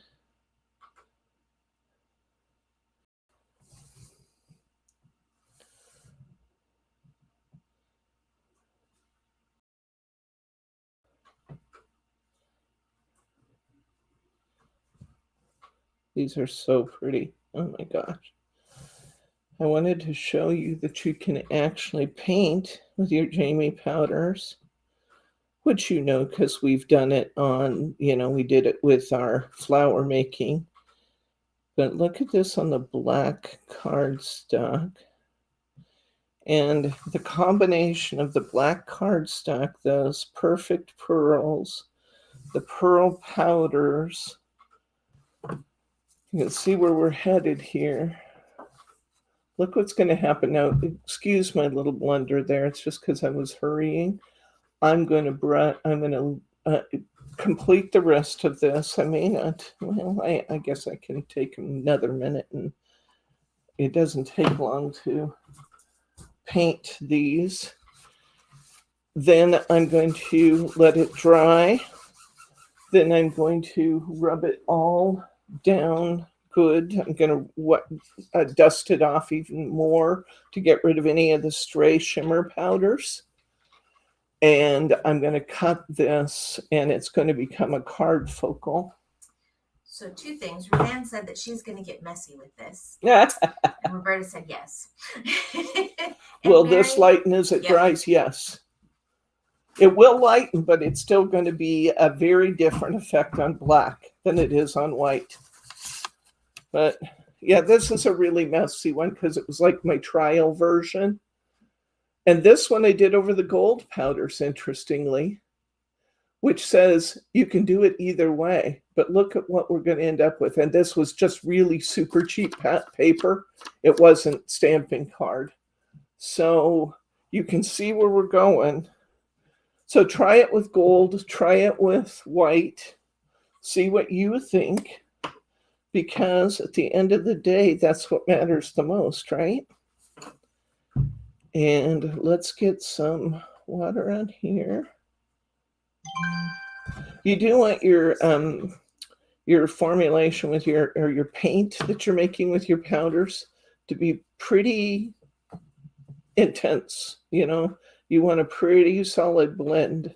These are so pretty. Oh my gosh. I wanted to show you that you can actually paint with your Jamie powders, which you know because we've done it on, we did it with our flower making. But look at this on the black cardstock. And the combination of the black cardstock, those perfect pearls, the pearl powders. You can see where we're headed here. Look what's going to happen now. Excuse my little blunder there. It's just because I was hurrying. I'm going to complete the rest of this. I may not. Well, I guess I can take another minute, and it doesn't take long to paint these. Then I'm going to let it dry. Then I'm going to rub it all down good. I'm going to dust it off even more to get rid of any of the stray shimmer powders. And I'm going to cut this, and it's going to become a card focal. So 2 things. Roseanne said that she's going to get messy with this. Yeah. And Roberta said yes. Will this lighten as it dries? Yes. It will lighten, but it's still going to be a very different effect on black than it is on white. But yeah, this is a really messy one because it was like my trial version. And this one I did over the gold powders, interestingly, which says you can do it either way. But look at what we're going to end up with. And this was just really super cheap paper. It wasn't stamping card. So you can see where we're going. So try it with gold, try it with white, see what you think, because at the end of the day, that's what matters the most, right? And let's get some water on here. You do want your formulation with your paint that you're making with your powders to be pretty intense, You want a pretty solid blend.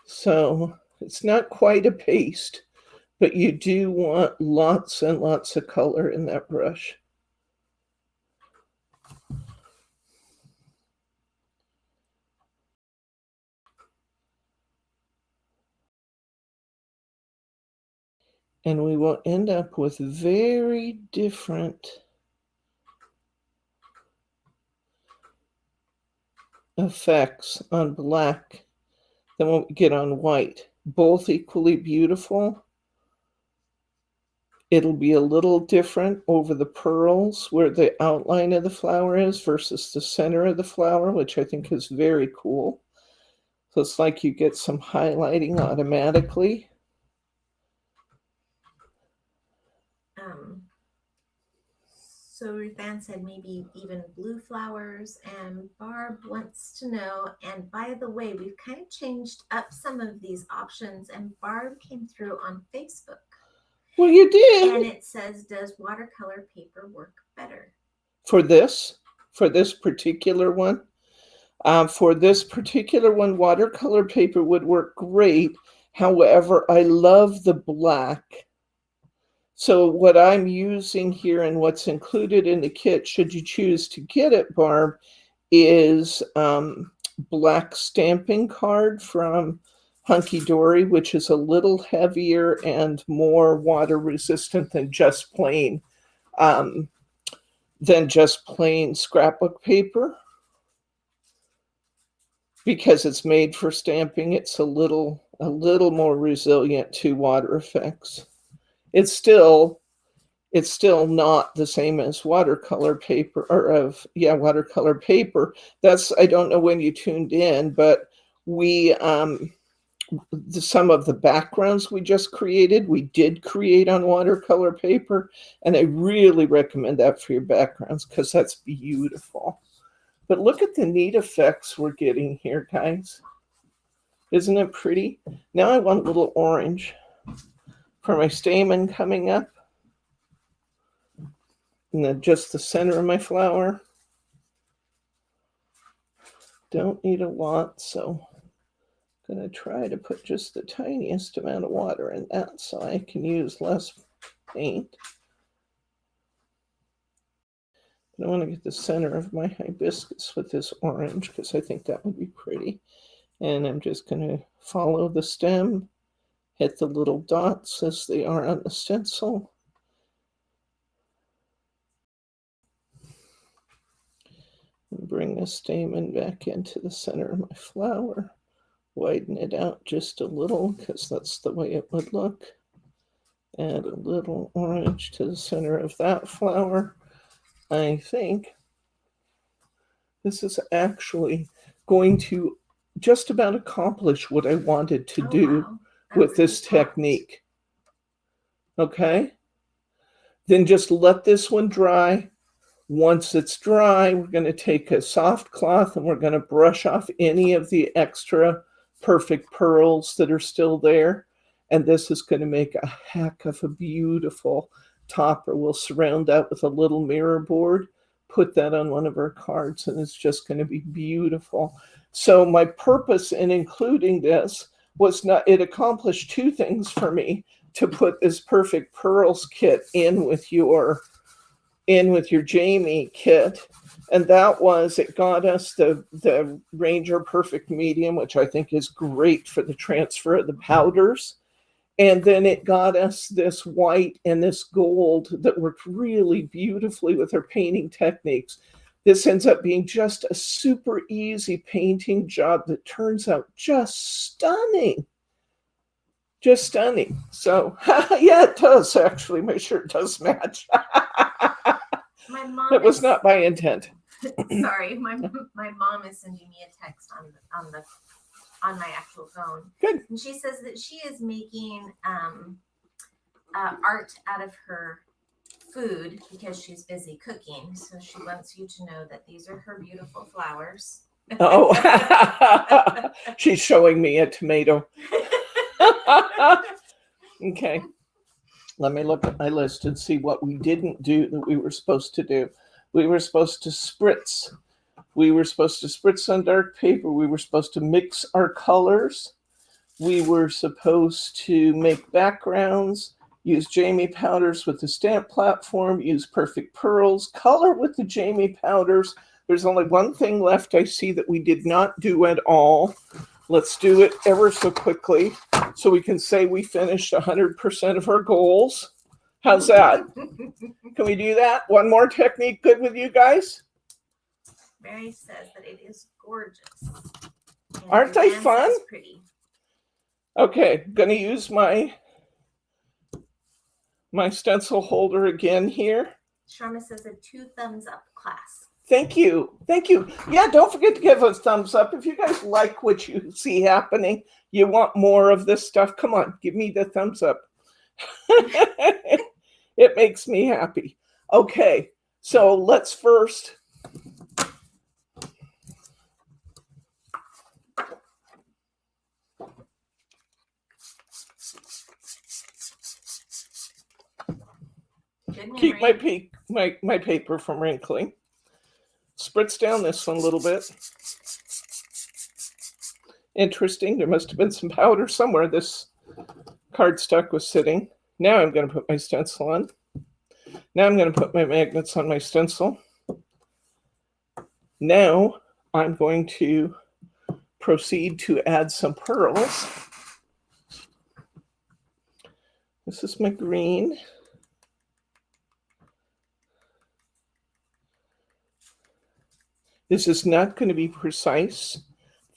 So it's not quite a paste, but you do want lots and lots of color in that brush. And we will end up with very different effects on black than what we get on white. Both equally beautiful. It'll be a little different over the pearls where the outline of the flower is versus the center of the flower, which I think is very cool. So it's like you get some highlighting automatically. So Ruthann said maybe even blue flowers, and Barb wants to know, and by the way, we've kind of changed up some of these options, and Barb came through on Facebook. Well, you did. And it says, does watercolor paper work better? For this particular one? For this particular one, watercolor paper would work great. However, I love the black. So what I'm using here and what's included in the kit, should you choose to get it, Barb, is black stamping card from Hunky Dory, which is a little heavier and more water resistant than just plain scrapbook paper. Because it's made for stamping, it's a little more resilient to water effects. It's still, It's still not the same as watercolor paper watercolor paper. I don't know when you tuned in, but we, some of the backgrounds we just created, we did create on watercolor paper. And I really recommend that for your backgrounds because that's beautiful. But look at the neat effects we're getting here, guys. Isn't it pretty? Now I want a little orange for my stamen coming up. And then just the center of my flower. Don't need a lot, so I'm going to try to put just the tiniest amount of water in that so I can use less paint. But I want to get the center of my hibiscus with this orange because I think that would be pretty. And I'm just going to follow the stem, hit the little dots as they are on the stencil. And bring the stamen back into the center of my flower. Widen it out just a little because that's the way it would look. Add a little orange to the center of that flower. I think this is actually going to just about accomplish what I wanted to do with this technique. Okay? Then just let this one dry. Once it's dry, we're going to take a soft cloth and we're going to brush off any of the extra perfect pearls that are still there. And this is going to make a heck of a beautiful topper. We'll surround that with a little mirror board, put that on one of our cards, and it's just going to be beautiful. So my purpose in including this was it accomplished two things for me: to put this perfect pearls kit in with your Jamie kit. And that was, it got us the Ranger Perfect Medium, which I think is great for the transfer of the powders. And then it got us this white and this gold that worked really beautifully with our painting techniques. This ends up being just a super easy painting job that turns out just stunning. Just stunning. So, yeah, it does actually. My shirt does match. My mom. That was not by intent. Sorry, my mom is sending me a text on my actual phone. Good. And she says that she is making art out of her food because she's busy cooking. So she wants you to know that these are her beautiful flowers. Oh, she's showing me a tomato. Okay. Let me look at my list and see what we didn't do that we were supposed to do. We were supposed to spritz. We were supposed to spritz on dark paper. We were supposed to mix our colors. We were supposed to make backgrounds, use Jamie powders with the stamp platform, use perfect pearls, color with the Jamie powders. There's only one thing left I see that we did not do at all. Let's do it ever so quickly so we can say we finished 100% of our goals. How's that? Can we do that? One more technique good with you guys? Mary says that it is gorgeous. And aren't they fun? Pretty. Okay, going to use my stencil holder again here. Sharma says a 2 thumbs up class. Thank you. Thank you. Yeah, don't forget to give us thumbs up. If you guys like what you see happening, you want more of this stuff, come on, give me the thumbs up. It makes me happy. Okay, so let's first keep my paper from wrinkling. Spritz down this one a little bit. Interesting. There must have been some powder somewhere this cardstock was sitting. Now I'm going to put my stencil on. Now I'm going to put my magnets on my stencil. Now I'm going to proceed to add some pearls. This is my green. This is not going to be precise.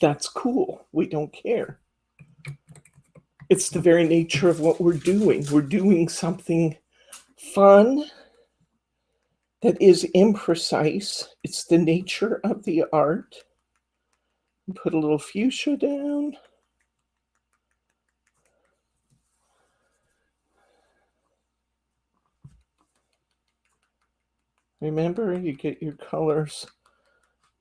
That's cool. We don't care. It's the very nature of what we're doing. We're doing something fun that is imprecise. It's the nature of the art. Put a little fuchsia down. Remember, you get your colors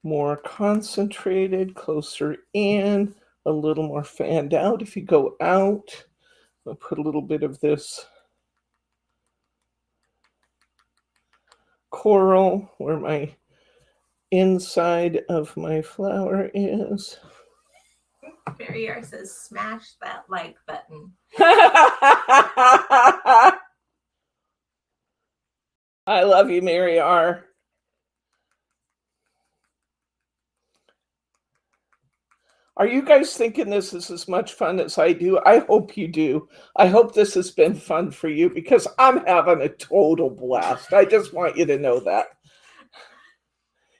more concentrated, closer in, a little more fanned out. If you go out, I'll put a little bit of this coral where my inside of my flower is. Mary R says, smash that like button. I love you, Mary R. Are you guys thinking this is as much fun as I do? I hope you do. I hope this has been fun for you because I'm having a total blast. I just want you to know that.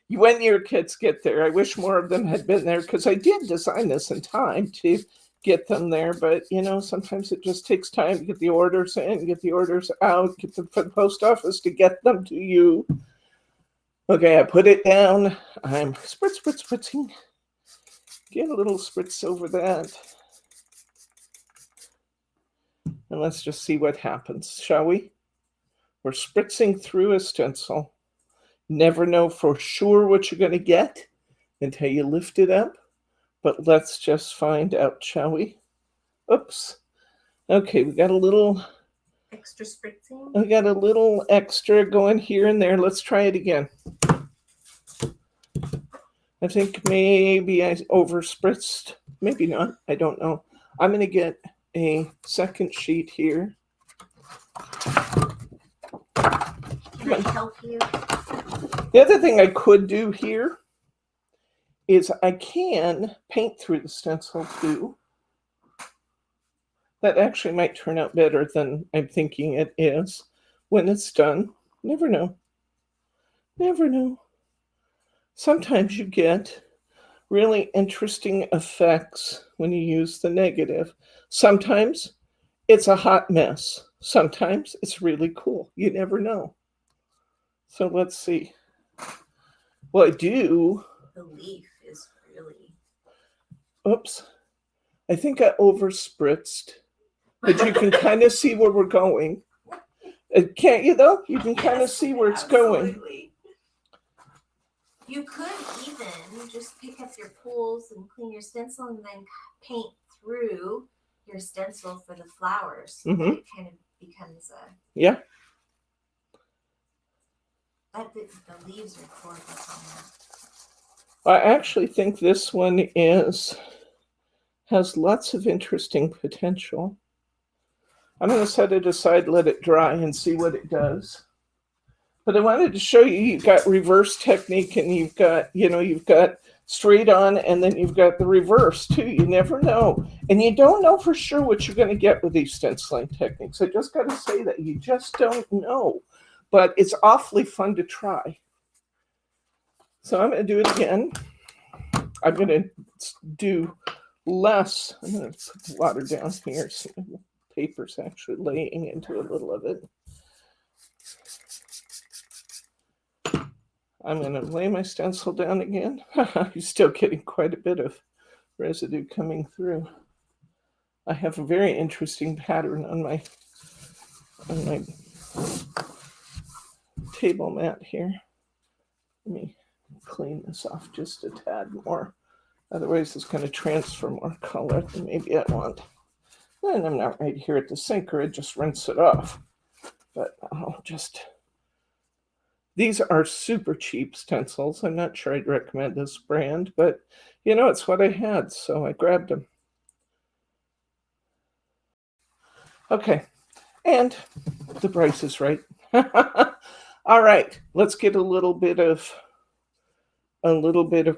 When your kids get there, I wish more of them had been there because I did design this in time to get them there. But, you know, sometimes it just takes time to get the orders in, get the orders out, get them from the post office to get them to you. Okay, I put it down. I'm spritzing. Get a little spritz over that. And let's just see what happens, shall we? We're spritzing through a stencil. Never know for sure what you're going to get until you lift it up. But let's just find out, shall we? Oops. Okay, we got a little extra spritzing. We got a little extra going here and there. Let's try it again. I think maybe I overspritzed. Maybe not. I don't know. I'm going to get a second sheet here. Can I help you? The other thing I could do here is I can paint through the stencil too. That actually might turn out better than I'm thinking it is when it's done. Never know. Never know. Sometimes you get really interesting effects when you use the negative. Sometimes it's a hot mess. Sometimes it's really cool. You never know. So let's see. Well, I do. The leaf is really. Oops. I think I overspritzed. But you can kind of see where we're going. Can't you, though? You can kind of see where it's going. You could even just pick up your pools and clean your stencil and then paint through your stencil for the flowers. Mm-hmm. It kind of becomes a... Yeah. The leaves are gorgeous on I that. actually think this one has lots of interesting potential. I'm going to set it aside, let it dry, and see what it does. But I wanted to show you, you've got reverse technique, and you've got straight on, and then you've got the reverse too. You never know. And you don't know for sure what you're going to get with these stenciling techniques. I just got to say that you just don't know. But it's awfully fun to try. So I'm going to do it again. I'm going to do less. I'm going to put the water down here so the paper's actually laying into a little of it. I'm going to lay my stencil down again. You're still getting quite a bit of residue coming through. I have a very interesting pattern on my table mat here. Let me clean this off just a tad more. Otherwise, it's going to transfer more color than maybe I want. And I'm not right here at the sink, or I'd just rinse it off. But I'll just... These are super cheap stencils. I'm not sure I'd recommend this brand, but you know, it's what I had, so I grabbed them. Okay, and the price is right. All right, let's get a little bit of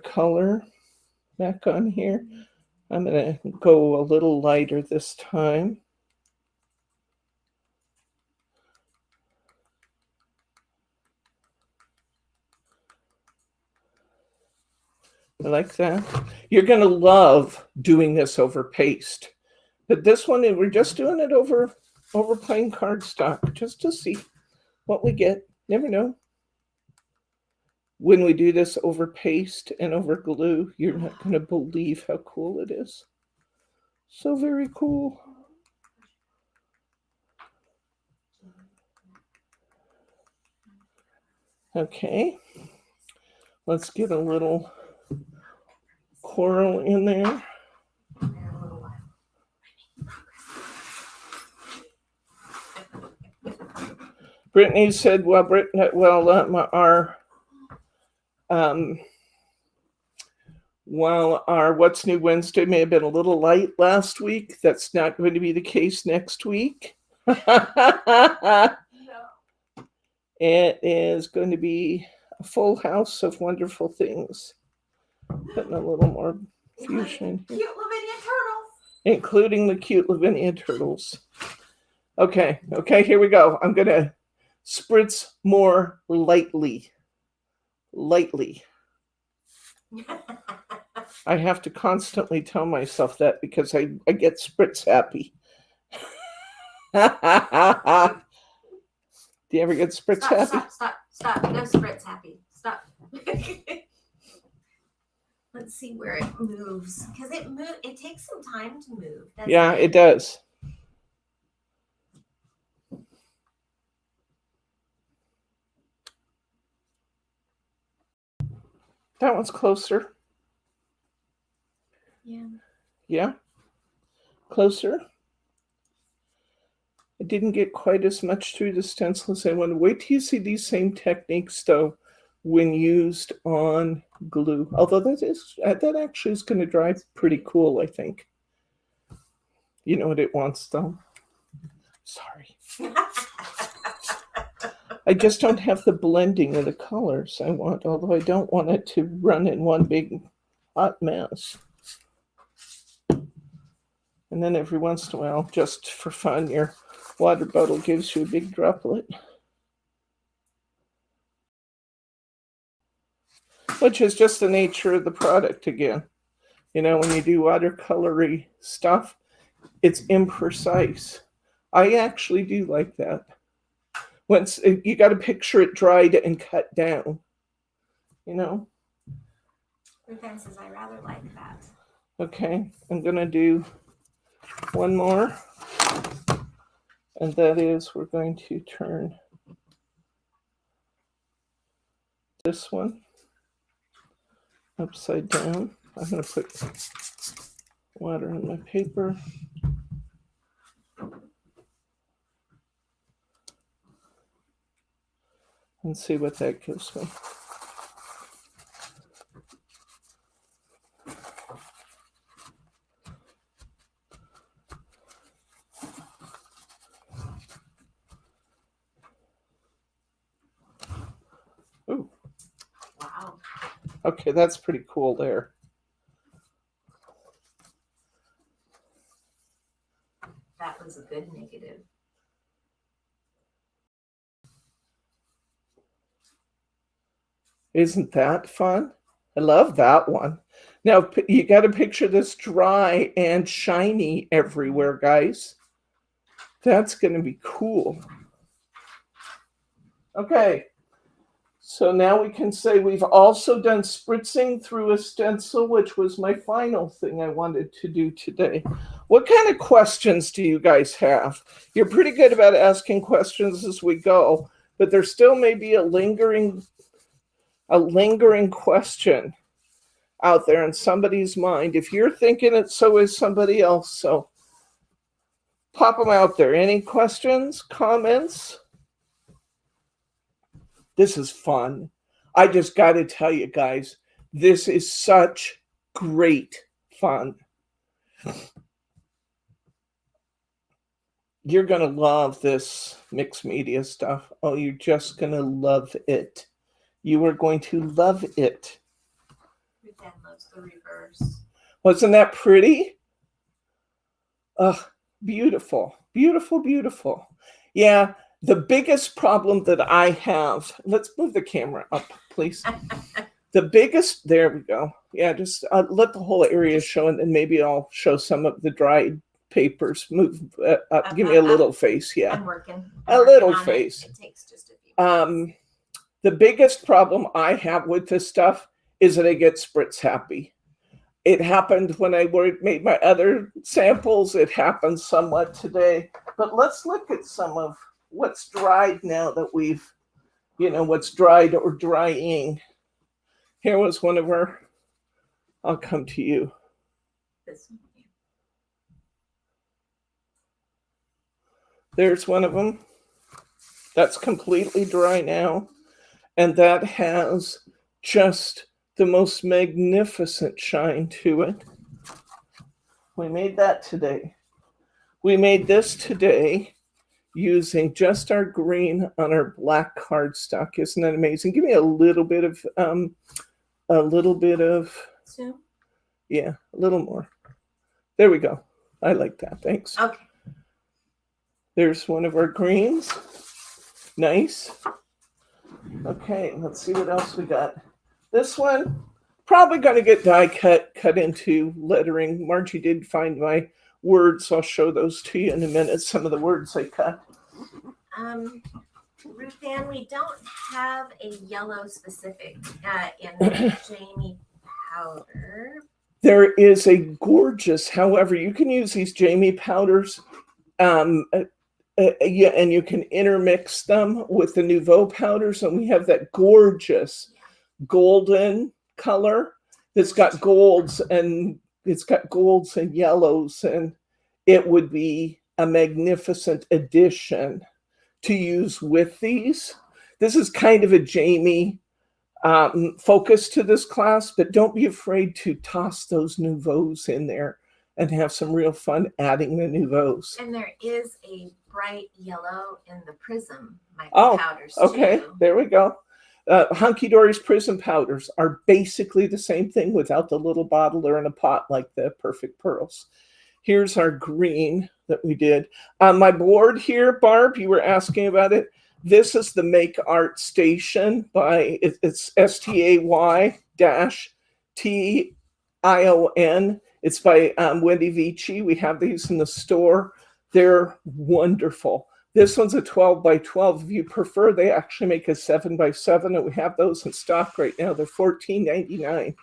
color back on here. I'm going to go a little lighter this time. I like that. You're going to love doing this over paste. But this one, we're just doing it over plain cardstock, just to see. what we get. Never know. When we do this over paste and over glue, you're not going to believe how cool it is. So very cool. Okay, let's get a little coral in there. Brittany said, while our What's New Wednesday may have been a little light last week, that's not going to be the case next week. It is going to be a full house of wonderful things. Putting a little more fusion. Cute Lavinia turtles. Including the cute Lavinia turtles. Okay, here we go. I'm going to spritz more lightly. I have to constantly tell myself that because I get spritz happy. Do you ever get spritz happy? Stop. No spritz happy. Stop. Let's see where it moves. Because it takes some time to move. Yeah, it does. That one's closer. Yeah. Yeah. Closer. I didn't get quite as much through the stencil as I wanted. Wait till you see these same techniques, though, when used on glue. Although that actually is going to dry pretty cool, I think. You know what it wants, though? Sorry. I just don't have the blending of the colors I want, although I don't want it to run in one big hot mess. And then every once in a while, just for fun, your water bottle gives you a big droplet. Which is just the nature of the product again. You know, when you do watercolory stuff, it's imprecise. I actually do like that. Once you got to picture it dried and cut down, you know. Ruben says I rather like that. Okay, I'm gonna do one more, and that is we're going to turn this one upside down. I'm gonna put water on my paper. And see what that gives me. Ooh. Wow. Okay, that's pretty cool there. That was a good negative. Isn't that fun? I love that one. Now, you got to picture this dry and shiny everywhere, guys. That's going to be cool. Okay. So now we can say we've also done spritzing through a stencil, which was my final thing I wanted to do today. What kind of questions do you guys have? You're pretty good about asking questions as we go, but there still may be a lingering question out there in somebody's mind. If you're thinking it, so is somebody else. So pop them out there. Any questions, comments? This is fun. I just got to tell you guys, this is such great fun. You're going to love this mixed media stuff. Oh, you're just going to love it. You are going to love it. Ruben loves the reverse. Wasn't that pretty? Oh, beautiful, beautiful, beautiful. Yeah, the biggest problem that I have, let's move the camera up, please. There we go. Yeah, just let the whole area show, and then maybe I'll show some of the dried papers. Move up, give me a little face, yeah. I'm working. A little face. It takes just a few. The biggest problem I have with this stuff is that I get spritz happy. It happened when I made my other samples. It happens somewhat today. But let's look at some of what's dried now that we've, what's dried or drying. Here was one of our, I'll come to you. This one. There's one of them. That's completely dry now. And that has just the most magnificent shine to it. We made that today. We made this today using just our green on our black cardstock. Isn't that amazing? Give me a little bit of Zoom? Yeah, a little more. There we go. I like that. Thanks. Okay. There's one of our greens. Nice. Okay, let's see what else we got. This one, probably going to get die cut into lettering. Margie did find my words. I'll show those to you in a minute, some of the words I cut. Ruth Ann, we don't have a yellow specific in Jamie powder. There is a gorgeous, however, you can use these Jamie powders, and you can intermix them with the Nouveau powders, and we have that gorgeous golden color that's got golds and yellows, and it would be a magnificent addition to use with these. This is kind of a Jamie focus to this class, but don't be afraid to toss those Nouveaux in there and have some real fun adding the Nouveaux. And there is a bright yellow in the Prism powders okay, too. There we go. Hunky Dory's Prism powders are basically the same thing without the little bottle or in a pot like the Perfect Pearls. Here's our green that we did. On my board here, Barb, you were asking about it. This is the Make Art Station it's STAY-TION. It's by Wendy Vici. We have these in the store. They're wonderful. This one's a 12 by 12. If you prefer, they actually make a 7 by 7, and we have those in stock right now. They're $14.99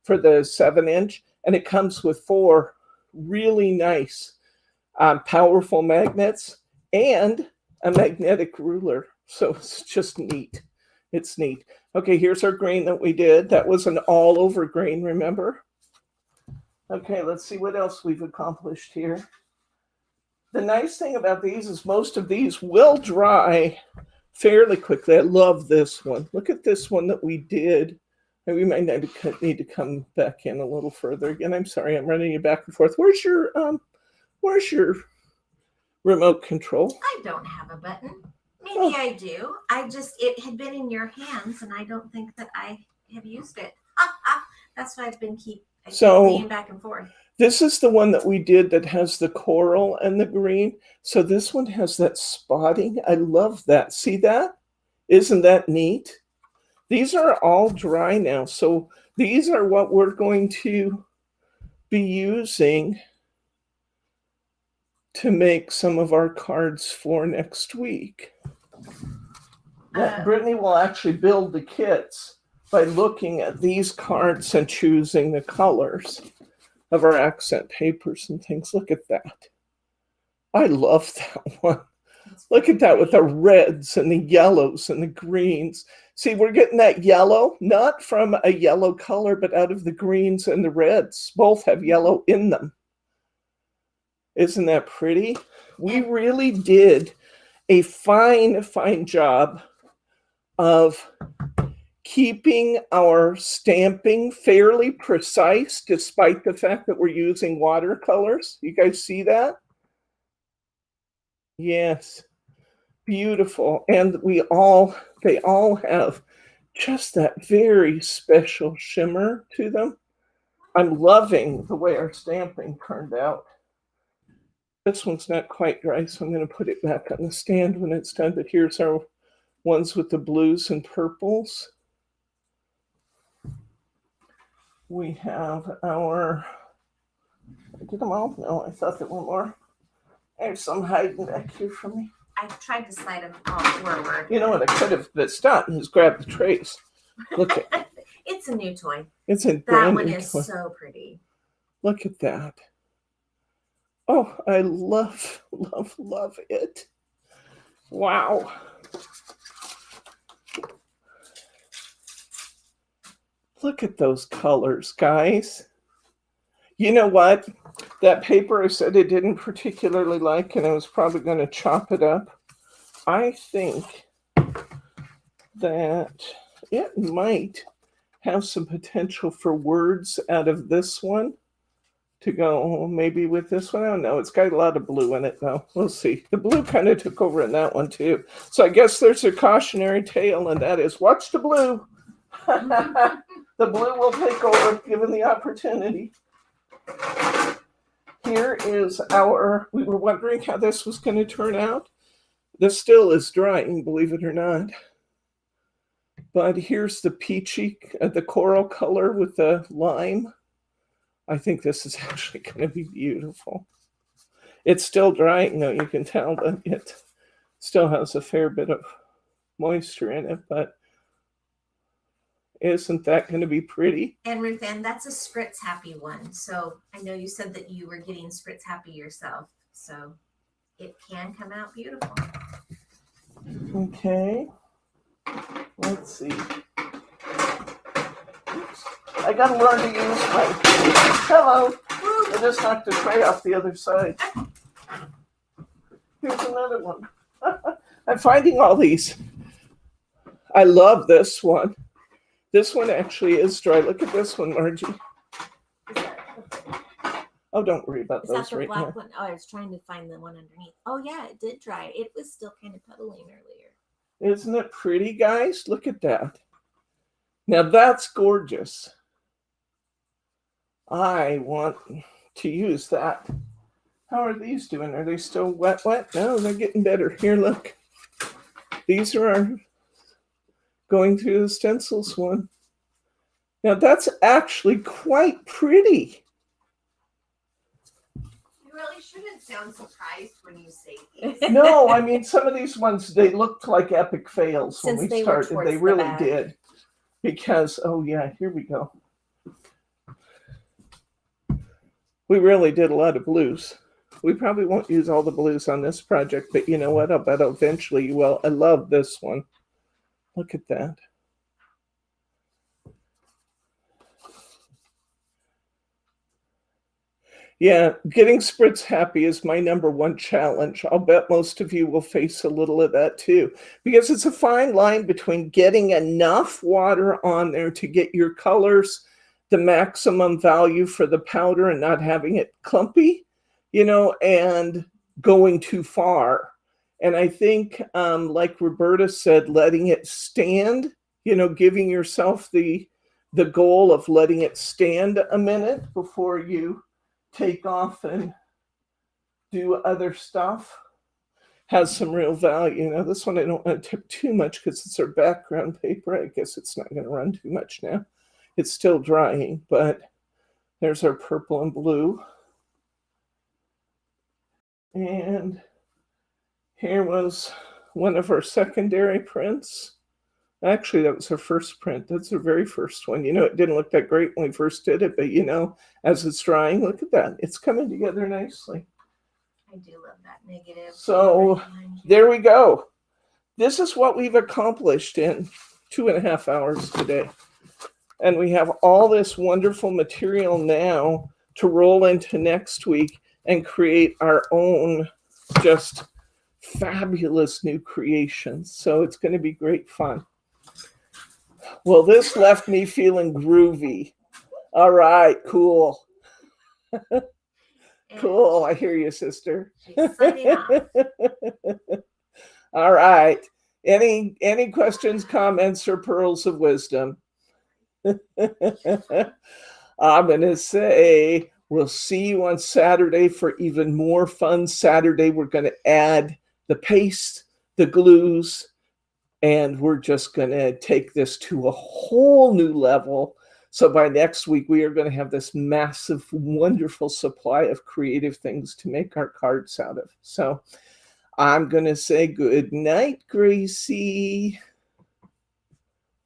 for the 7-inch, and it comes with 4 really nice, powerful magnets and a magnetic ruler. So it's just neat. It's neat. Okay, here's our green that we did. That was an all-over green, remember? Okay, let's see what else we've accomplished here. The nice thing about these is most of these will dry fairly quickly. I love this one. Look at this one that we did. And we might need to come back in a little further again. I'm sorry, I'm running you back and forth. Where's your remote control? I don't have a button. Maybe I do. It had been in your hands, and I don't think that I have used it. That's why I've been keep leaning back and forth. This is the one that we did that has the coral and the green. So this one has that spotting. I love that. See that? Isn't that neat? These are all dry now. So these are what we're going to be using to make some of our cards for next week. Brittany will actually build the kits by looking at these cards and choosing the colors of our accent papers and things. Look at that. I love that one. Look at that with the reds and the yellows and the greens. See, we're getting that yellow, not from a yellow color, but out of the greens and the reds. Both have yellow in them. Isn't that pretty? We really did a fine, fine job of keeping our stamping fairly precise, despite the fact that we're using watercolors. You guys see that? Yes. Beautiful. And they all have just that very special shimmer to them. I'm loving the way our stamping turned out. This one's not quite dry, so I'm going to put it back on the stand when it's done. But here's our ones with the blues and purples. We have our, did them all? No, I thought there were more. There's some hiding back here from me. I tried to slide them all forward. You know what I could have done is grab the trays. Look at It's a new toy. it's a That brand one new is toy. so pretty. Look at that. Oh, I love, love, love it. Wow. Look at those colors, guys. You know what? That paper I said I didn't particularly like, and I was probably going to chop it up. I think that it might have some potential for words out of this one to go maybe with this one. I don't know. It's got a lot of blue in it, though. We'll see. The blue kind of took over in that one, too. So I guess there's a cautionary tale, and that is watch the blue. The blue will take over given the opportunity. Here is we were wondering how this was going to turn out. This still is drying, believe it or not. But here's the peachy, the coral color with the lime. I think this is actually going to be beautiful. It's still drying, though. You can tell that it still has a fair bit of moisture in it, but isn't that going to be pretty? And Ruth Ann, that's a Spritz Happy one. So I know you said that you were getting Spritz Happy yourself. So it can come out beautiful. Okay. Let's see. Oops. I got to learn to use my... Hello. I just knocked the tray off the other side. Here's another one. I'm finding all these. I love this one. This one actually is dry. Look at this one, Margie. Oh, don't worry about Is those that the right black now. one? Oh, I was trying to find the one underneath. Oh, yeah, it did dry. It was still kind of puddling earlier. Isn't it pretty, guys? Look at that. Now that's gorgeous. I want to use that. How are these doing? Are they still wet? No, they're getting better. Here, look. These are our going through the stencils one. Now that's actually quite pretty. You really shouldn't sound surprised when you say these. No, I mean, some of these ones, they looked like epic fails when Since we they were started. towards They the really back. did. Because, oh yeah, here we go. We really did a lot of blues. We probably won't use all the blues on this project, but you know what? I'll bet eventually you will. I love this one. Look at that. Yeah, getting Spritz happy is my number one challenge. I'll bet most of you will face a little of that too, because it's a fine line between getting enough water on there to get your colors the maximum value for the powder and not having it clumpy, you know, and going too far. And I think, like Roberta said, letting it stand, you know, giving yourself the goal of letting it stand a minute before you take off and do other stuff has some real value. Now this one I don't want to tip too much because it's our background paper. I guess it's not going to run too much now. It's still drying, but there's our purple and blue. And here was one of our secondary prints. Actually, that was our first print. That's our very first one. You know, it didn't look that great when we first did it, but you know, as it's drying, look at that. It's coming together nicely. I do love that negative. So there we go. This is what we've accomplished in 2.5 hours today. And we have all this wonderful material now to roll into next week and create our own just fabulous new creations. So it's going to be great fun. Well, this left me feeling groovy. All right, cool. Cool. I hear you, sister. She's signing off. All right. Any questions, comments, or pearls of wisdom? I'm going to say we'll see you on Saturday for even more fun. Saturday, we're going to add the paste, the glues, and we're just going to take this to a whole new level. So by next week, we are going to have this massive, wonderful supply of creative things to make our cards out of. So I'm going to say good night, Gracie.